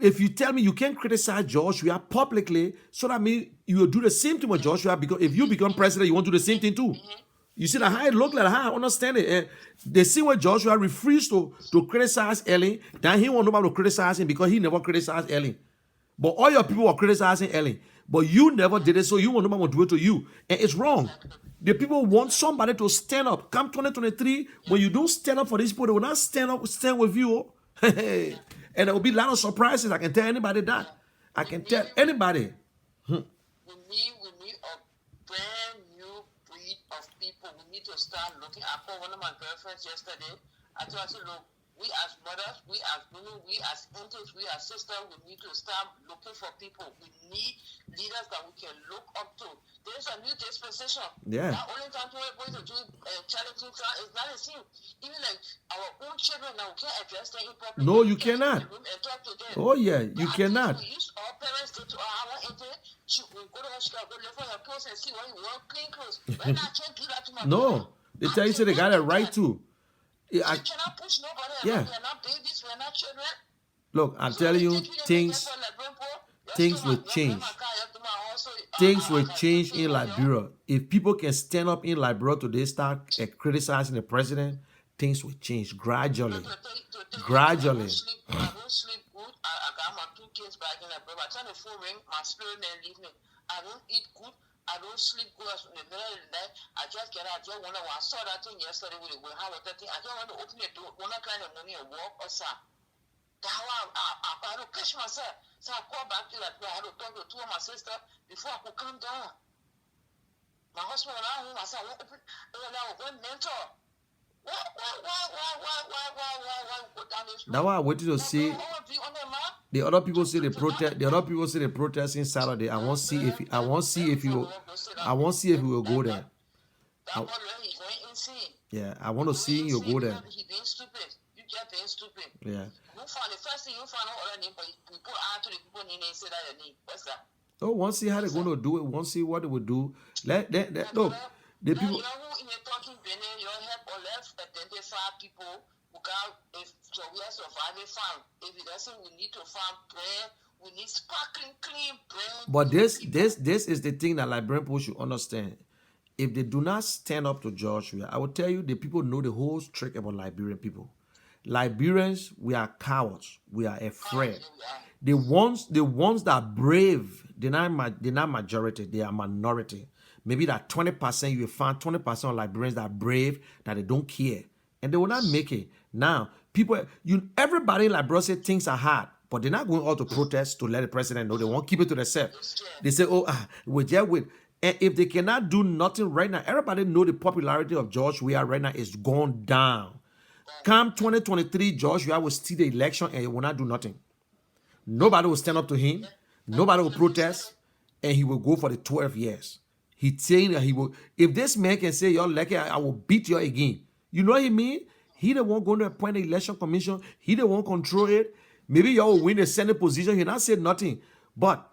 if you tell me you can't criticize Joshua publicly, so that means you will do the same thing with Joshua, because if you become president, you want to do the same thing too. You see that how it look like, how I understand it. And they see when Joshua refused to criticize Ellen, then he want nobody to criticize him because he never criticized Ellen. But all your people were criticizing Ellen, but you never did it, so you want nobody to do it to you. And it's wrong. The people want somebody to stand up. Come 2023, when you don't stand up for these people, they will not stand with you. And there will be a lot of surprises. I can tell anybody that. I can tell anybody. We need a brand new breed of people. We need to start looking. I called one of my girlfriends yesterday. I told her, I said, look, we as mothers, we as women, we as aunties, we as sisters, we need to start looking for people. We need leaders that we can look up to. There's a new dispensation. Yeah. The only time we're going to do challenging is not the same. Even like our own children now, we can't address them in public. No, you We can't cannot. sit in the room and talk to them. Oh yeah, you But cannot. we use our parents to our auntie. She will go to her, she will go look for her clothes and see what you want, clean clothes. Right now, I can't do that to my No, they tell you say they got a right to. You cannot push nobody. Yeah. We are not babies, we are not children. Look, I'm So telling they you, think we don't things get for like grandpa. Just things do will my- just change. bring my car, just do my house, so, things will I change can in pay my Liberia. If people can stand up in Liberia today, start criticizing the president, things will change gradually. Gradually. I don't sleep good. I got my 2 kids back in Liberia. By the time the phone ring, my spirit man leave me. I don't eat good. I don't sleep good in the middle of the night. I just get out. I just want to. I saw that thing yesterday with how that thing. I just want to open the door. When I kind of money or walk or something. That's why I had to catch myself. So I called back to that. I had to talk to two of my sisters before I could come down. My husband went out home. I said, I want to open. They were like, one mentor. Why go down this road? That's why I wanted to see. The other people say they protest. The other people say they protesting Saturday. I want to see if I want to see if you. I want to see if you will go there. That boy, he's going insane. Yeah, I want to see you go there. He being stupid. You get being stupid. Yeah. You find the first thing you find out other name, but you put out to the people name and say that your name. What's that? Oh, want to see how they're going to do it. Want to see what they will do. Look, the people. You know who in the talking Benin, you help or left identify people who got if so we are surviving farm. If it doesn't, we need to farm bread. We need sparkling clean bread. But this is the thing that Liberian people should understand. If they do not stand up to Joshua, I will tell you the people know the whole trick about Liberian people. Liberians, we are cowards. We are afraid. The ones that are brave, they're not majority, they are minority. Maybe that 20% you find 20% of Liberians that are brave, that they don't care. And they will not make it. Now, everybody in Liberia say things are hard, but they're not going out to protest to let the president know. They won't keep it to themselves. They say, we're just with. And if they cannot do nothing right now, everybody know the popularity of George Weah right now is gone down. Come 2023, George Weah will steal the election and he will not do nothing. Nobody will stand up to him. Nobody will protest. And he will go for the 12 years. He's saying that he will. If this man can say, you're lucky, I will beat you again. You know what he mean? He the one going to appoint the election commission. He the one control it. Maybe y'all will win the Senate position. He not said nothing. But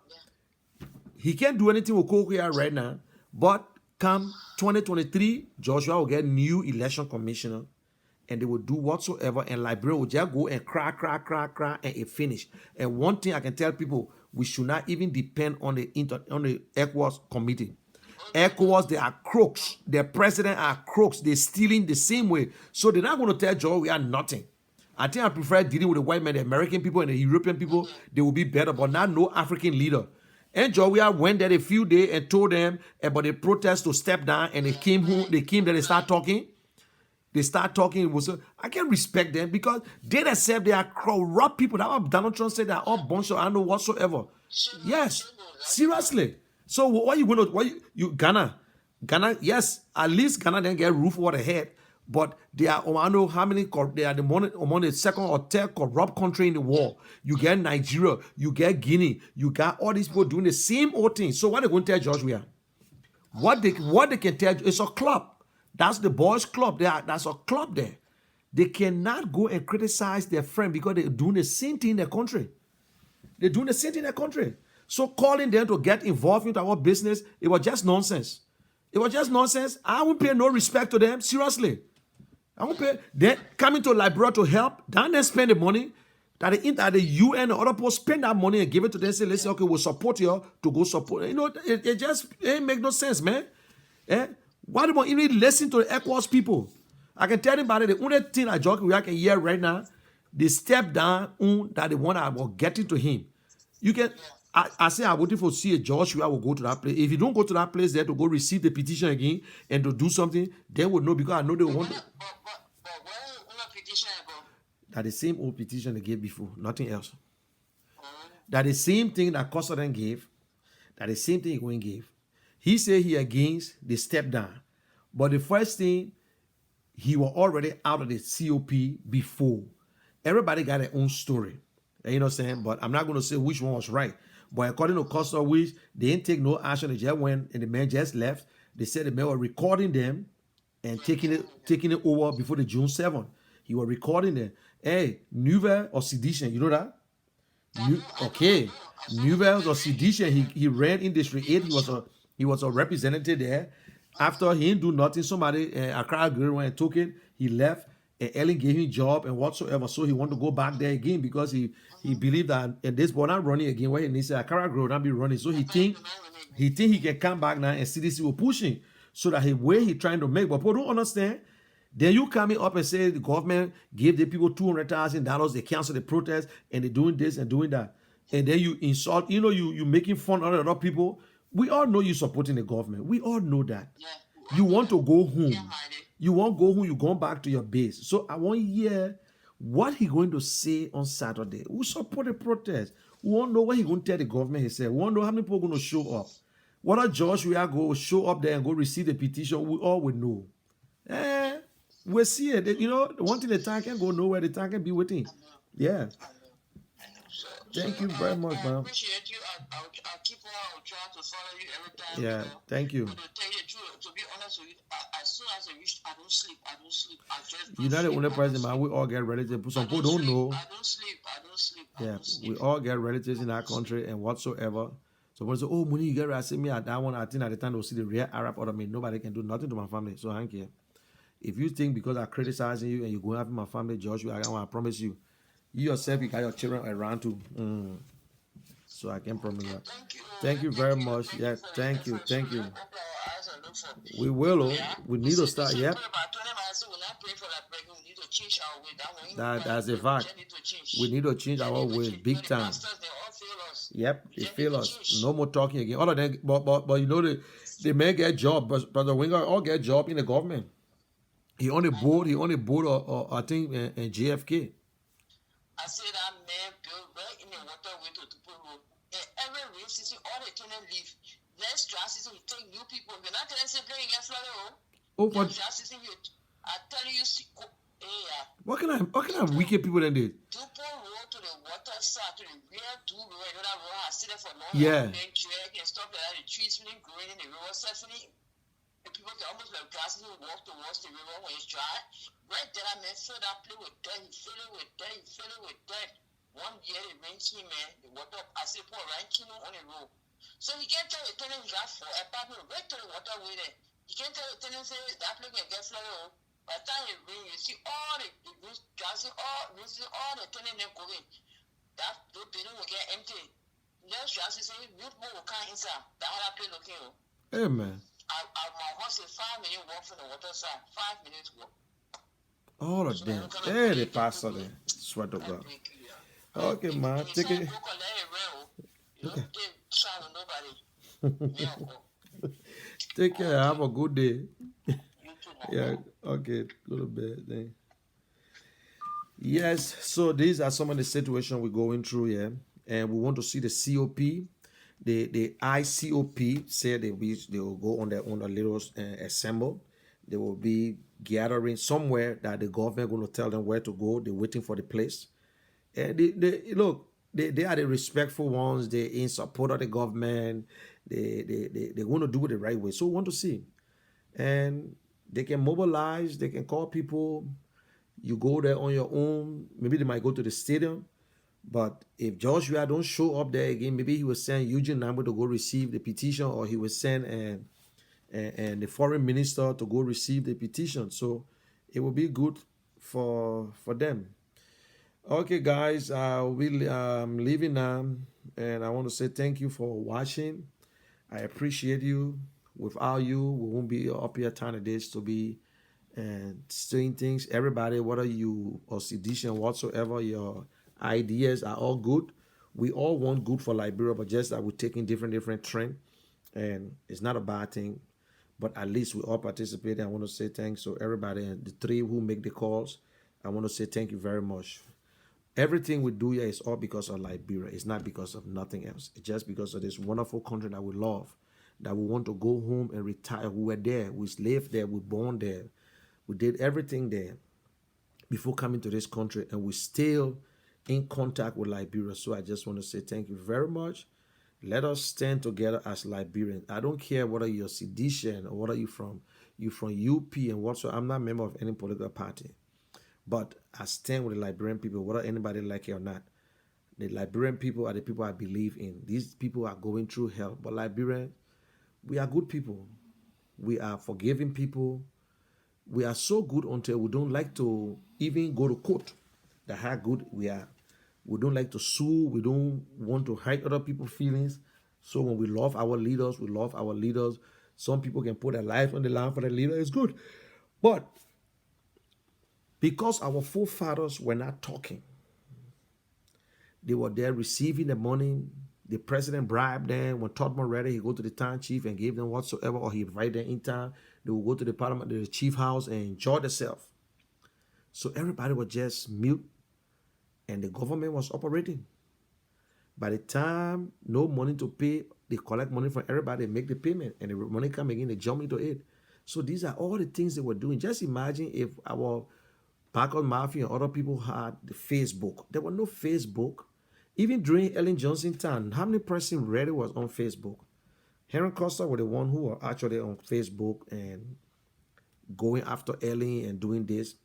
he can't do anything with Korea right now. But come 2023, Joshua will get new election commissioner. And they will do whatsoever. And Liberia will just go and cry, and it finish. And one thing I can tell people, we should not even depend on the ECOWAS committee. ECOWAS, they are crooks. Their president are crooks. They're stealing the same way. So they're not going to tell Joe we are nothing. I think I prefer dealing with the white men, the American people, and the European people. They will be better, but not no African leader. And Joe went there a few days and told them about the protest to step down, and they came home. They came there, they start talking. They start talking. I can respect them because they themselves, they are corrupt people. That's what Donald Trump said. They are all bunch of I don't know whatsoever. Yes, seriously. So what you going to Ghana, yes, at least Ghana didn't get roof over the head, but they are I don't know how many they are among the second or third corrupt country in the world. You get Nigeria, you get Guinea, you got all these people doing the same old thing. So what they going to tell George Weah? What they can tell you, it's a club. That's the boys' club. That's a club there. They cannot go and criticize their friend because they're doing the same thing in their country. They're doing the same thing in their country. So calling them to get involved into our business, it was just nonsense. It was just nonsense. I won't pay no respect to them. Seriously. I won't pay. They're coming to Liberia to help. Then they spend the money that the UN or other people spend that money and give it to them and say, let's say, okay, we'll support you to go support. You know, it make no sense, man. Why do you even listen to the ECOWAS people? I can tell you about it. The only thing I can hear right now, they step down that the one I was getting to him. You can, I say I'm waiting for see a Joshua will go to that place. If you don't go to that place there to go receive the petition again and to do something, they will know because I know they want to. But where petition about? That the same old petition they gave before, nothing else. That the same thing that Custodian gave, that the same thing he going to give. He said he against the step down. But the first thing, he was already out of the COP before. Everybody got their own story. You know what I'm saying? But I'm not going to say which one was right. But according to Costa, which they didn't take no action. They just went and the man just left. They said the man was recording them and taking it over before the June 7th. He was recording them. Hey, Nouvelle or Sedition, you know that? Okay. Nouvelle or Sedition, he ran in District 8. He was a representative there. After he didn't do nothing, somebody, Accra girl went and took it. He left. And Ellen gave him a job and whatsoever. So he wanted to go back there again because he believed that and this boy not running again. Where he said Accra girl not be running. So he think he can come back now and CDC will push him. So that he trying to make. But people don't understand. Then you coming up and say the government gave the people $200,000. They cancel the protest and they're doing this and doing that. And then you insult, you making fun of other people. We all know you supporting the government. We all know that. Yeah. You want to go home. Can't hide it. You want to go home, you going back to your base. So I want to hear what he going to say on Saturday. We support the protest. We want to know what he going to tell the government himself. We want to know how many people going to show up. Whether George we are go show up there and go receive the petition, we all will know. We'll see it. You know, one thing the time can go nowhere, the time can be waiting. Yeah. I know. So, Thank you very much, I man. appreciate you. I'll keep on. I'll try to follow you every time. Yeah, thank you. But to tell you the truth, to be honest with you, as soon as I reach, I don't sleep. I just You're not the only person, man. We all get relatives. Some people don't know. I don't sleep. Yeah, we all get relatives in our country and whatsoever. So when they say, oh, money, you get right. I say, me at that one, I think at the time they'll see the real Arab out of me. Nobody can do nothing to my family. So I don't care. If you think because I'm criticizing you and you're going after my family, Joshua, I promise you, you yourself, you got your children around too. So I can promise you. Thank you very much. Yeah, thank you. We will. We need to start. Yep. That's a fact. We need to change our ways big time. Yep, they fail us. No more talking again. All of them, but you know the men get job, but the winger all get job in the government. He on the board. Or I think in JFK. I say that man built right in the waterway to Tupu Road. And every rain season, all the tenants leave. Next dry season, we take new people. We're not telling you bring against Florida. Oh, what? Next dry season, I tell you, What kind of wicked people then did? Tupu Road to the water side, to the real two road. You know that road has sitting for long. Yeah. And drag and stuff like that. The trees feeling growing in the river surfing. And people can almost like glasses and walk towards the river when it's dry. Right there, I man, fill that place with dirt. He fill it with dirt. One year, it rained me, man. The water, I said, pour right kilo on the road. So you can't tell the tenant you got 4 apartments right to the waterway there. You can't tell the tenant say that place can get flooded. By the time it rains, you see all the gassing, all the tenants there going. That building will get empty. Next dry season, new people will come inside. That's how that place looking. Hey, man. My horse is 5 minutes walk from the water side. 5 minutes walk. All of them. Hey, the pastor there. Swear to God. Okay, man. Take it. Okay. Take care. Have a good day. Yeah. Okay. Go to bed. Then. Yes. So these are some of the situations we're going through here, and we want to see the COP. The ICOP said they will go on their own a little assemble. They will be gathering somewhere that the government going to tell them where to go. They're waiting for the place. And they are the respectful ones. They're in support of the government. They're going to do it the right way. So we want to see. And they can mobilize. They can call people. You go there on your own. Maybe they might go to the stadium. But if Joshua don't show up there again, maybe he will send Eugene Nambo to go receive the petition, or he will send and the foreign minister to go receive the petition. So it will be good for them. Okay, guys, we'll leaving now, and I want to say thank you for watching. I appreciate you. Without you, we won't be up here time of this to be saying things. Everybody, whether you or sedition whatsoever, your ideas are all good. We all want good for Liberia, but just that we're taking different trend, and it's not a bad thing. But at least we all participate. I want to say thanks to everybody, and the 3 who make the calls. I want to say thank you very much. Everything we do here is all because of Liberia. It's not because of nothing else. It's just because of this wonderful country that we love, that we want to go home and retire. We were there. We lived there. We born there. We did everything there before coming to this country, and we still in contact with Liberia. So I just want to say thank you very much. Let us stand together as Liberians. I don't care whether you're sedition or whether you're from UP and whatsoever. I'm not a member of any political party. But I stand with the Liberian people, whether anybody like it or not. The Liberian people are the people I believe in. These people are going through hell. But Liberian, we are good people. We are forgiving people. We are so good until we don't like to even go to court. That's how good we are. We don't like to sue. We don't want to hurt other people's feelings. So when we love our leaders, we love our leaders. Some people can put their life on the line for the leader. It's good. But because our forefathers were not talking, they were there receiving the money, The president bribed them. When Todman ready, he go to the town chief and gave them whatsoever, or he invite them in town. They will go to the parliament, the chief house, and enjoy themselves. So everybody was just mute, and the government was operating. By the time no money to pay, they collect money from everybody, make the payment, and the money come again, they jump into it. So these are all the things they were doing. Just imagine if our backup mafia and other people had the Facebook. There was no Facebook. Even during Ellen Johnson time, how many person really was on Facebook? Henry Costa was the one who were actually on Facebook and going after Ellen and doing this.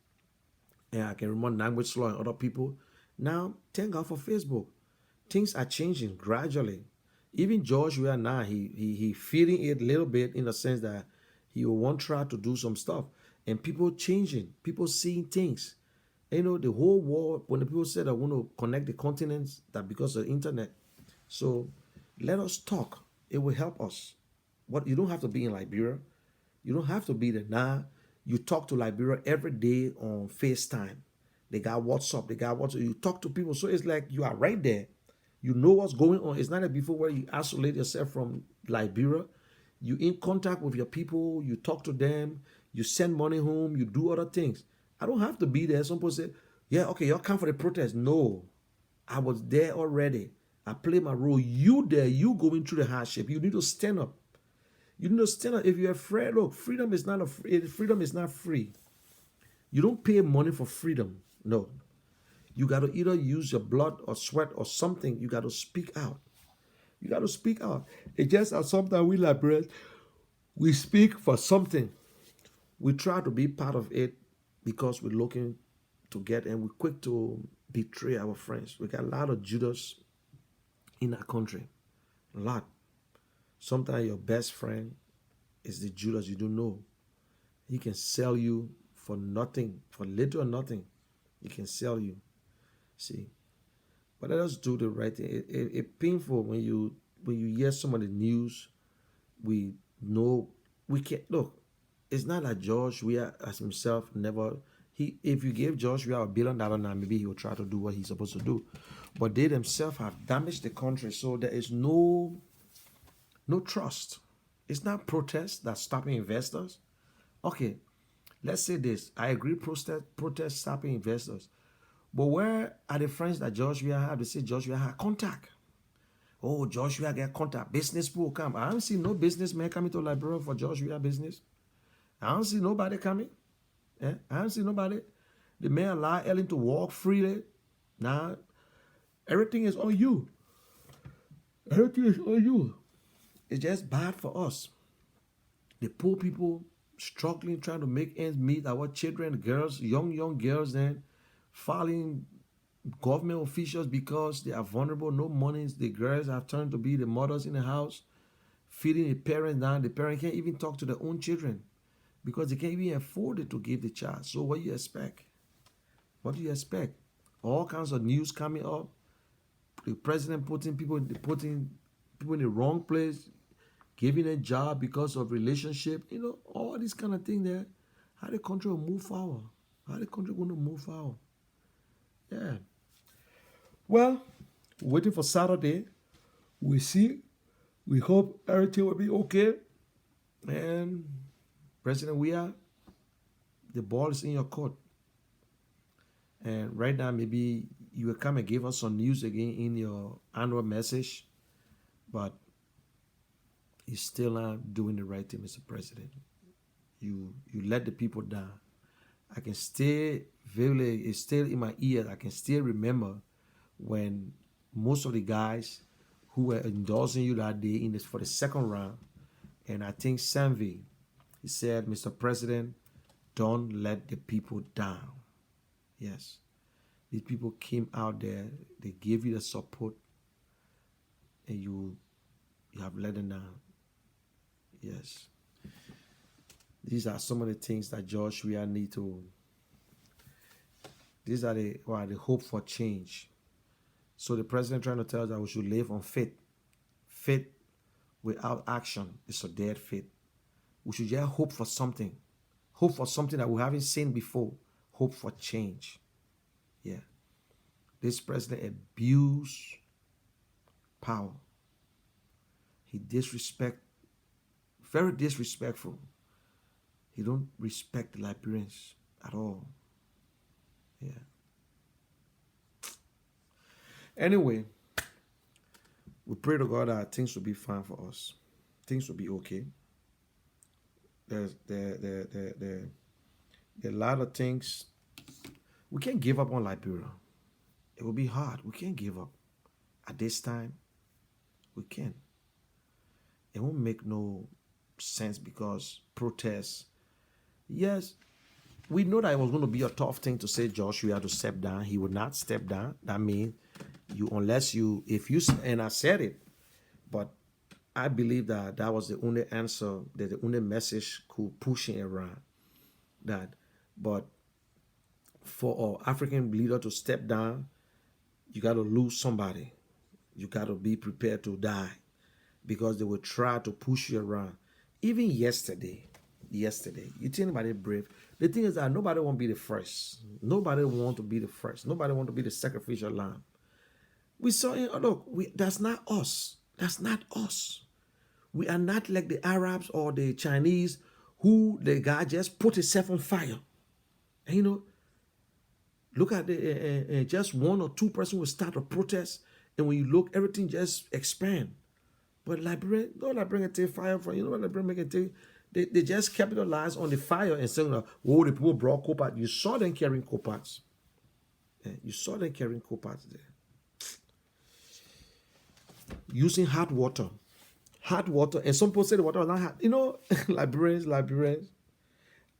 And I can remember Language Law and other people. Now, thank God for Facebook. Things are changing gradually. Even George Weah now, he feeling it a little bit in the sense that he will want to try to do some stuff. And people changing, people seeing things. You know, the whole world, when the people said I want to connect the continents, that because of the internet. So let us talk. It will help us. What you don't have to be in Liberia. You don't have to be there now. You talk to Liberia every day on FaceTime. They got WhatsApp. They got WhatsApp. You talk to people. So it's like you are right there. You know what's going on. It's not like before where you isolate yourself from Liberia. You in contact with your people. You talk to them. You send money home. You do other things. I don't have to be there. Some people say, yeah, okay, y'all come for the protest. No, I was there already. I play my role. You there, you going through the hardship. You need to stand up. You need to stand up. If you're afraid, look, freedom is not free. You don't pay money for freedom. No. You got to either use your blood or sweat or something. You got to speak out. You got to speak out. It's just that sometimes we Liberians, we speak for something. We try to be part of it because we're looking to get, and we're quick to betray our friends. We got a lot of Judas in our country. A lot. Sometimes your best friend is the Judas you don't know. He can sell you for nothing, for little or nothing. He can sell you. See, but let us do the right thing. It's painful when you hear some of the news. We know we can't look. It's not like George Weah as himself never. If you gave George Weah $1 billion now, maybe he will try to do what he's supposed to do. But they themselves have damaged the country, so there is no trust. It's not protest that's stopping investors. Okay, let's say this. I agree, protest stopping investors. But where are the friends that George Weah had? They say George Weah had contact. Oh, George Weah get contact. Business people come. I haven't seen no businessman coming to Liberia for George Weah business. I don't see nobody coming. I don't see nobody. The man allowed Ellen to walk freely. Now, everything is on you. Everything is on you. It's just bad for us. The poor people struggling, trying to make ends meet. Our children, girls, young girls then, filing government officials because they are vulnerable, no money. The girls have turned to be the mothers in the house, feeding the parents down. The parents can't even talk to their own children because they can't even afford it to give the child. So what do you expect? What do you expect? All kinds of news coming up. The president putting people in the wrong place, giving a job because of relationship. You know, all this kind of thing there. How the country will move forward? How the country going to move forward? Yeah. Well, waiting for Saturday. We see. We hope everything will be okay. And President Weah, the ball is in your court. And right now, maybe you will come and give us some news again in your annual message. But you're still not doing the right thing, Mr. President. You let the people down. I can still, it's still in my ears. I can still remember when most of the guys who were endorsing you that day for the second round, and I think Sanvi, he said, Mr. President, don't let the people down. Yes. These people came out there, they gave you the support, and you have let them down. Yes. These are some of the things that George Weah need to. These are the hope for change. So the president trying to tell us that we should live on faith. Faith without action is a dead faith. We should just hope for something. Hope for something that we haven't seen before. Hope for change. Yeah. This president abused power. He very disrespectful. He don't respect the Liberians at all. Yeah. Anyway, we pray to God that things will be fine for us. Things will be okay. There's there a lot of things. We can't give up on Liberia. It will be hard. We can't give up. At this time, we can't. It won't make no sense because protests. Yes, we know that it was going to be a tough thing to say Joshua had to step down. He would not step down. That means and I said it, but I believe that that was the only answer, that the only message could push him around. But for an African leader to step down, you got to lose somebody. You got to be prepared to die because they will try to push you around. Even yesterday, you think anybody brave? The thing is that nobody want to be the first. Nobody want to be the first. Nobody want to be the sacrificial lamb. We saw it. Look, that's not us. That's not us. We are not like the Arabs or the Chinese who the guy just put himself on fire. And look at the just one or two person will start a protest, and when you look, everything just expand. But Liberian take fire from what Liberian make it take. They just capitalize on the fire and saying, "Oh, the people brought copper." You saw them carrying coppers. You saw them carrying coppers there. Using hot water, and some people say the water was not hot. Liberians.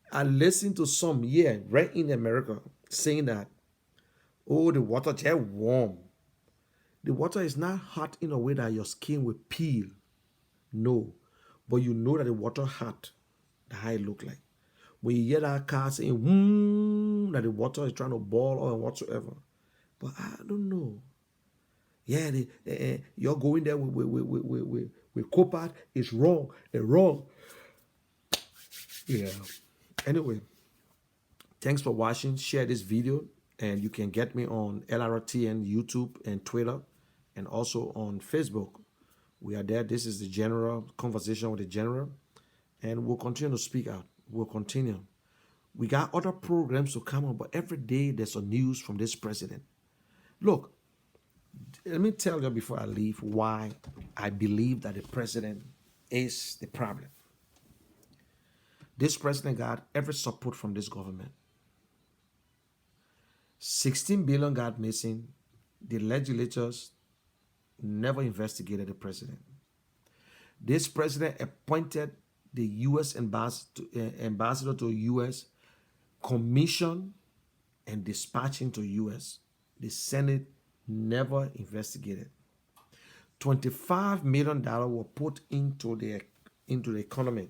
I listened to some right in America saying that, oh, the water just warm. The water is not hot in a way that your skin will peel. No. But you know that the water hot. That's how it look like. When you hear that car saying, that the water is trying to boil or whatsoever. But I don't know. Yeah, you're going there with copper. It's wrong. It's wrong. Yeah. Anyway, thanks for watching. Share this video. And you can get me on Lrtn, YouTube, and Twitter, and also on Facebook. We are there. This is the general conversation with the general. And we'll continue to speak out. We'll continue. We got other programs to come on, but every day there's a news from this president. Look, let me tell you before I leave why I believe that the president is the problem. This president got every support from this government. 16 billion got missing. The legislators never investigated the president. This president appointed the U.S. ambassador to U.S., commission and dispatching to U.S. The Senate never investigated. $25 million were put into the economy.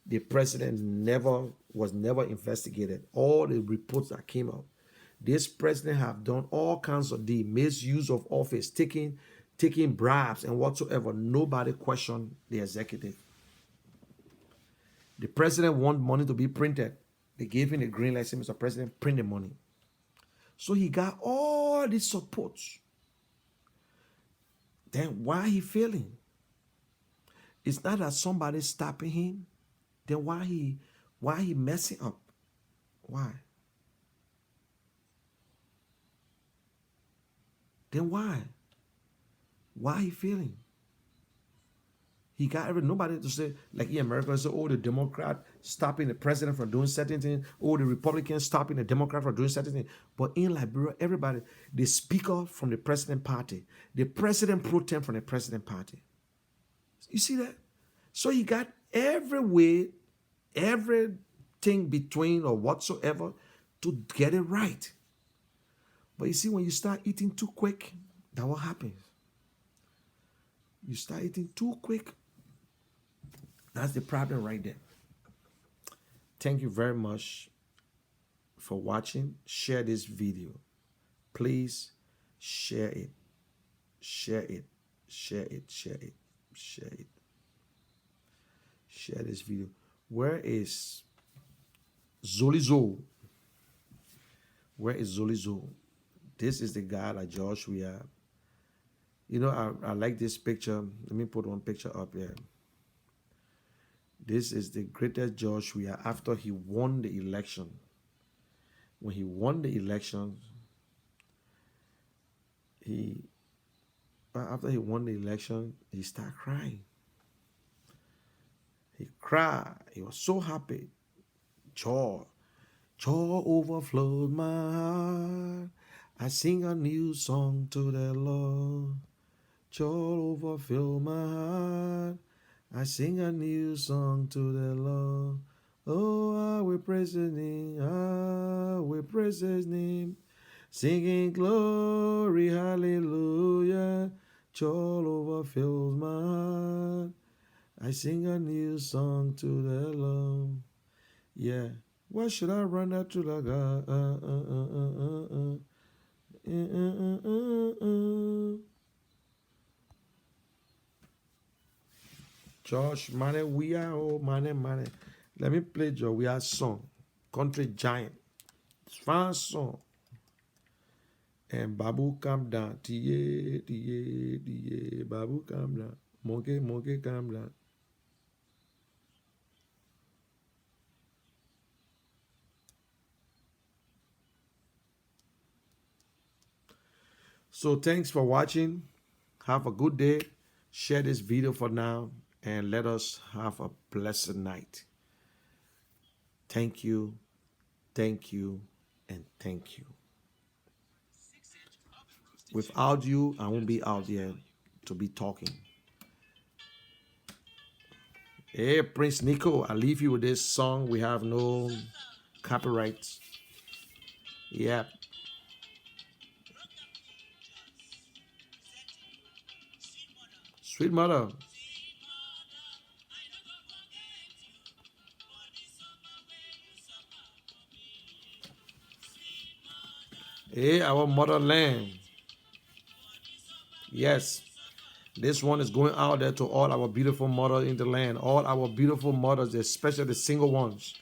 The president was never investigated. All the reports that came out, this president have done all kinds of the misuse of office, taking bribes and whatsoever. Nobody questioned the executive. The president want money to be printed. They gave him the green light, saying, Mr. President, print the money. So he got all this support. Then why he failing? It's not that somebody's stopping him. Then why he messing up? Why? Then why? Why he failing? He got nobody to say, like in America, say, oh, the Democrat stopping the president from doing certain things. Oh, the Republicans stopping the Democrat from doing certain things. But in Liberia, everybody, the speaker from the president party, the president pro tem from the president party. You see that? So he got every way, everything between or whatsoever to get it right. But you see, when you start eating too quick, that's what happens. You start eating too quick. That's the problem right there. Thank you very much for watching. Share this video. Please share it. Share it. Share it. Share it. Share it. Share this video. Where is Zolizo? Where is Zolizo? This is the guy that Joshua. You know, I like this picture. Let me put one picture up here. This is the greatest George we are after he won the election. When he won the election, after he won the election, he started crying. He cried. He was so happy. Joy overflowed my heart. I sing a new song to the Lord. Joy overfilled my heart. I sing a new song to the Lord. Oh, I will praise His name. I will praise His name. Singing glory, hallelujah. Joy overfills my heart. I sing a new song to the Lord. Yeah. Why should I run out to the God? Josh, money, we are all money. Let me play Joe. We are song. Country Giant. Fine song. And Babu calm down. Tiye. Babu calm down. Monkey calm down. So thanks for watching. Have a good day. Share this video for now. And let us have a blessed night. Thank you, and thank you. Without you, I won't be out there to be talking. Hey, Prince Nico, I leave you with this song. We have no copyrights. Yep. Sweet mother. Hey, our motherland. Yes. This one is going out there to all our beautiful mothers in the land. All our beautiful mothers, especially the single ones.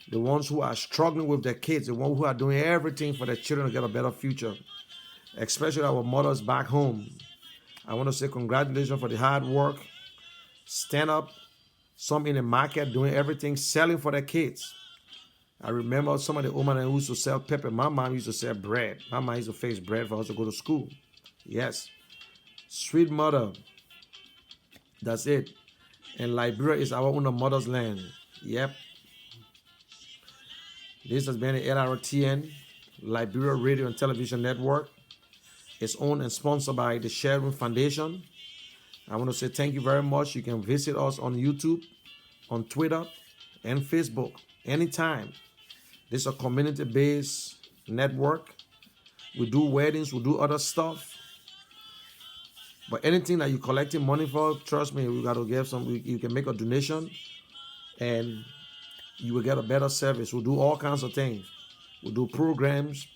The ones who are struggling with their kids. The ones who are doing everything for their children to get a better future. Especially our mothers back home. I want to say congratulations for the hard work. Stand up. Some in the market doing everything, selling for their kids. I remember some of the women who used to sell pepper. My mom used to sell bread. My mom used to fix bread for us to go to school. Yes. Sweet mother. That's it. And Liberia is our own mother's land. Yep. This has been the Lrtn, Liberia Radio and Television Network. It's owned and sponsored by the Sherwin Foundation. I want to say thank you very much. You can visit us on YouTube, on Twitter, and Facebook anytime. This is a community-based network. We do weddings, we do other stuff. But anything that you're collecting money for, trust me, we got to give some. You can make a donation, and you will get a better service. We do all kinds of things. We do programs.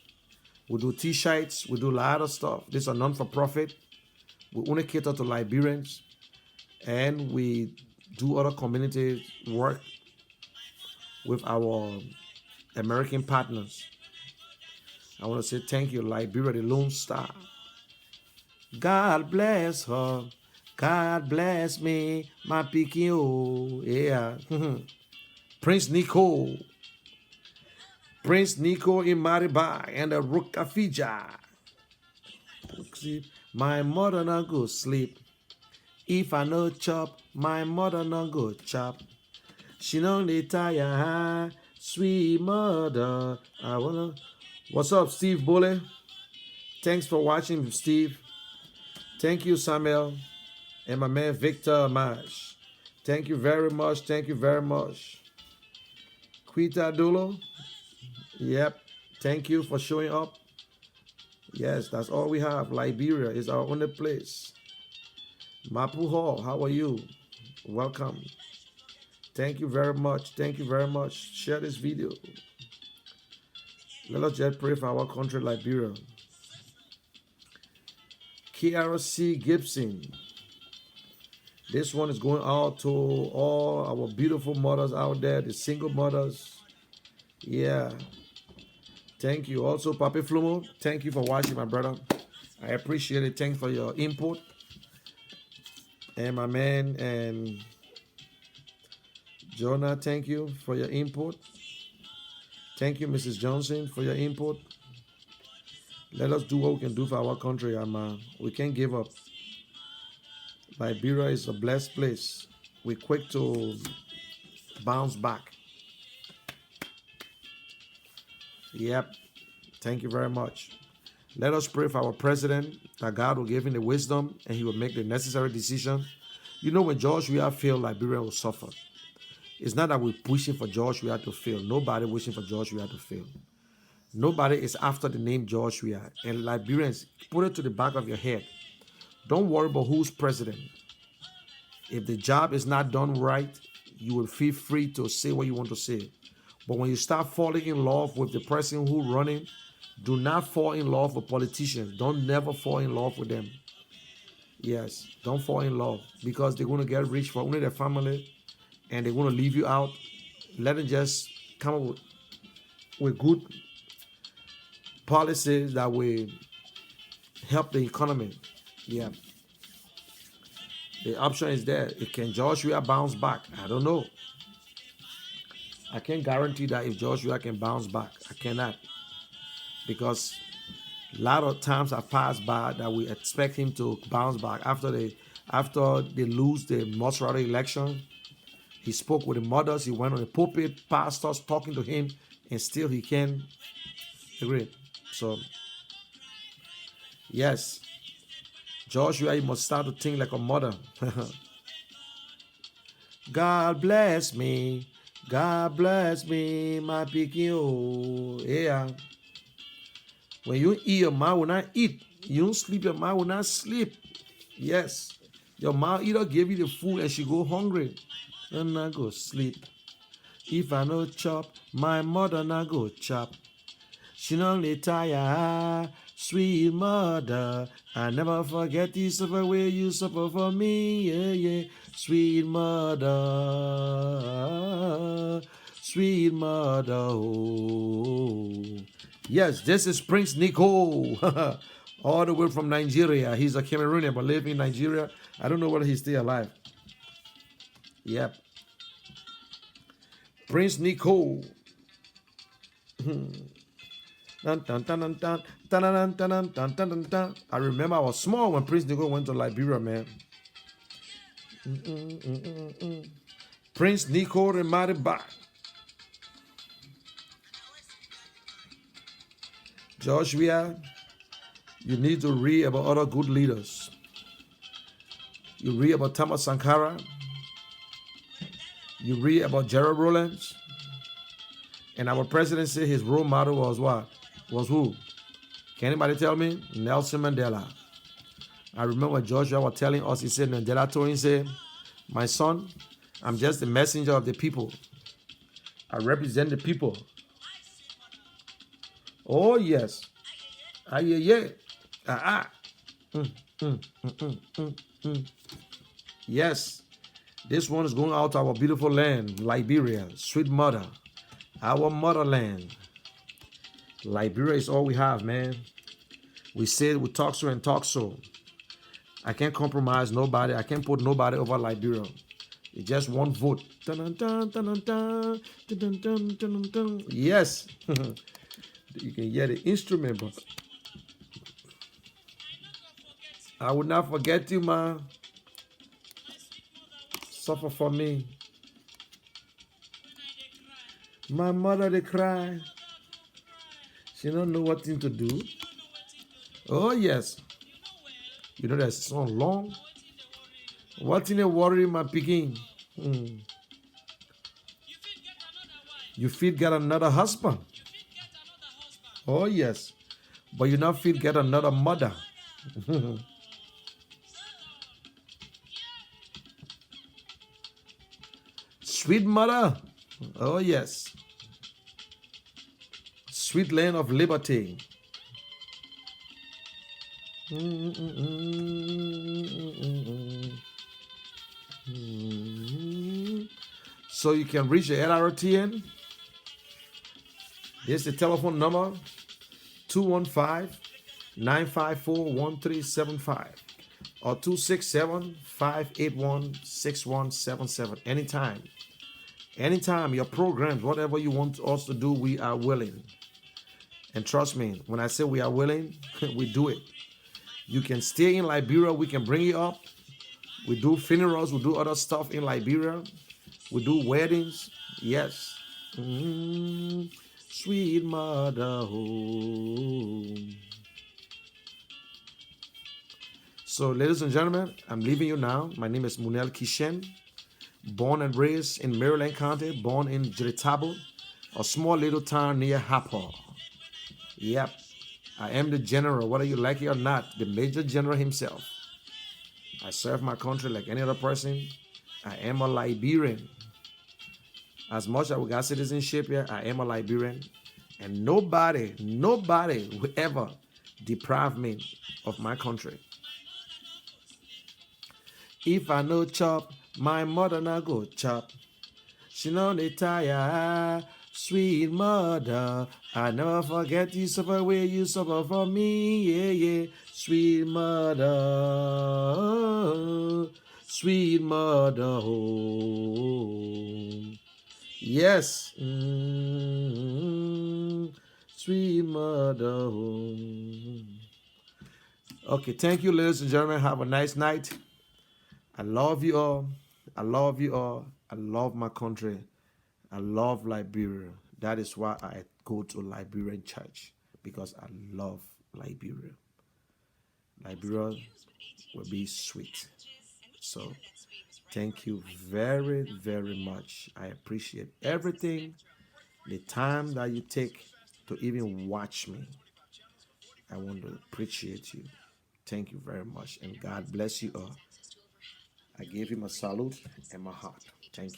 We do T-shirts. We do a lot of stuff. This is a non-for-profit. We only cater to Liberians, and we do other community work with our American partners. I want to say thank you, Liberia, the Lone Star. God bless her. God bless me, my pikin. Oh, yeah. Prince Nico in Maribai and the Rukafija. My mother not go sleep. If I no chop, my mother not go chop. She don't tire, sweet mother. I wanna. What's up, Steve Bully? Thanks for watching, Steve. Thank you, Samuel, and my man Victor Amash. Thank you very much. Thank you very much. Quita Dulo. Yep. Thank you for showing up. Yes, that's all we have. Liberia is our only place. Mapu Hall, how are you? Welcome. Thank you very much. Thank you very much. Share this video. Let us just pray for our country, Liberia. KRC Gibson. This one is going out to all our beautiful mothers out there, the single mothers. Yeah. Thank you. Also, Papi Flumo, thank you for watching, my brother. I appreciate it. Thanks for your input. And my man and Jonah, thank you for your input. Thank you, Mrs. Johnson, for your input. Let us do what we can do for our country, and we can't give up. Liberia is a blessed place. We're quick to bounce back. Yep. Thank you very much. Let us pray for our president, that God will give him the wisdom and he will make the necessary decision. You know, when George Weah failed, Liberia will suffer. It's not that we're pushing for George Weah to fail. Nobody wishing for George Weah to fail. Nobody is after the name George Weah. And Liberians, put it to the back of your head. Don't worry about who's president. If the job is not done right, you will feel free to say what you want to say. But when you start falling in love with the person who's running, do not fall in love with politicians. Don't never fall in love with them. Yes, don't fall in love because they're going to get rich for only their family and they're going to leave you out. Let them just come up with good policies that will help the economy. Yeah. The option is there. Can George Weah bounce back? I don't know. I can't guarantee that if George Weah can bounce back. I cannot. Because a lot of times have passed by that we expect him to bounce back. After they lose the Maserati election, he spoke with the mothers. He went on the pulpit, pastors talking to him, and still he can't agree. So, yes, George Weah, you must start to think like a mother. God bless me. God bless me, my pikin. Oh, yeah. When you eat, your mouth will not eat. You don't sleep, your mouth will not sleep. Yes. Your mouth either give you the food and she go hungry. And not go sleep. If I no chop, my mother not go chop. She only tired, sweet mother. I never forget the suffer where you suffer for me. Yeah, yeah. Sweet mother. Sweet mother. Oh. Yes, this is Prince Nico. All the way from Nigeria. He's a Cameroonian but living in Nigeria. I don't know whether he's still alive. Yep. Prince Nico. I remember I was small when Prince Nico went to Liberia, man. Prince Nico Remariba. George Weah, you need to read about other good leaders. You read about Thomas Sankara. You read about Gerald Rowlands. And our president said his role model was what? Was who? Can anybody tell me? Nelson Mandela. I remember George Weah was telling us, he said, Mandela told him, said, my son, I'm just the messenger of the people. I represent the people. Oh, yes. Ah, yeah, yeah. Ah, ah. Yes. This one is going out to our beautiful land, Liberia, sweet mother, our motherland. Liberia is all we have, man. We say we talk so and talk so. I can't compromise nobody. I can't put nobody over Liberia. It's just one vote. Yes. You can hear the instrument, but I will not forget you, man. Suffer for me. My mother, they cry. She don't know what thing to do. Oh, yes. You know that song long. What in a worry, my picking? You feel get another husband. Oh, yes. But you not feel get another mother. Sweet mother. Oh, yes. Sweet land of liberty. So you can reach the Lrtn. Here's the telephone number, 215-954-1375. or 267-581-6177. Anytime. Anytime, your programs, whatever you want us to do, we are willing. And trust me, when I say we are willing, we do it. You can stay in Liberia, we can bring you up. We do funerals, we do other stuff in Liberia. We do weddings. Yes. Sweet mother home. So, ladies and gentlemen, I'm leaving you now. My name is Munel Kishen, born and raised in Maryland County, born in Jiritabo, a small little town near Harper. Yep, I am the general, whether you like it or not, the major general himself. I serve my country like any other person. I am a Liberian. As much as we got citizenship here, I am a Liberian. And nobody will ever deprive me of my country. If I no chop, my mother na go chop. She no dey tire, sweet mother. I never forget you suffer where you suffer for me, yeah, yeah. Sweet mother, sweet mother home. Yes, sweet mother home. Okay, thank you, ladies and gentlemen. Have a nice night. I love you all. I love you all. I love my country. I love Liberia. That is why I go to Liberian church, because I love Liberia. Liberia will be sweet. So thank you very, very much. I appreciate everything, the time that you take to even watch me. I want to appreciate you. Thank you very much, and God bless you all. I gave him a salute and my heart. Thank you.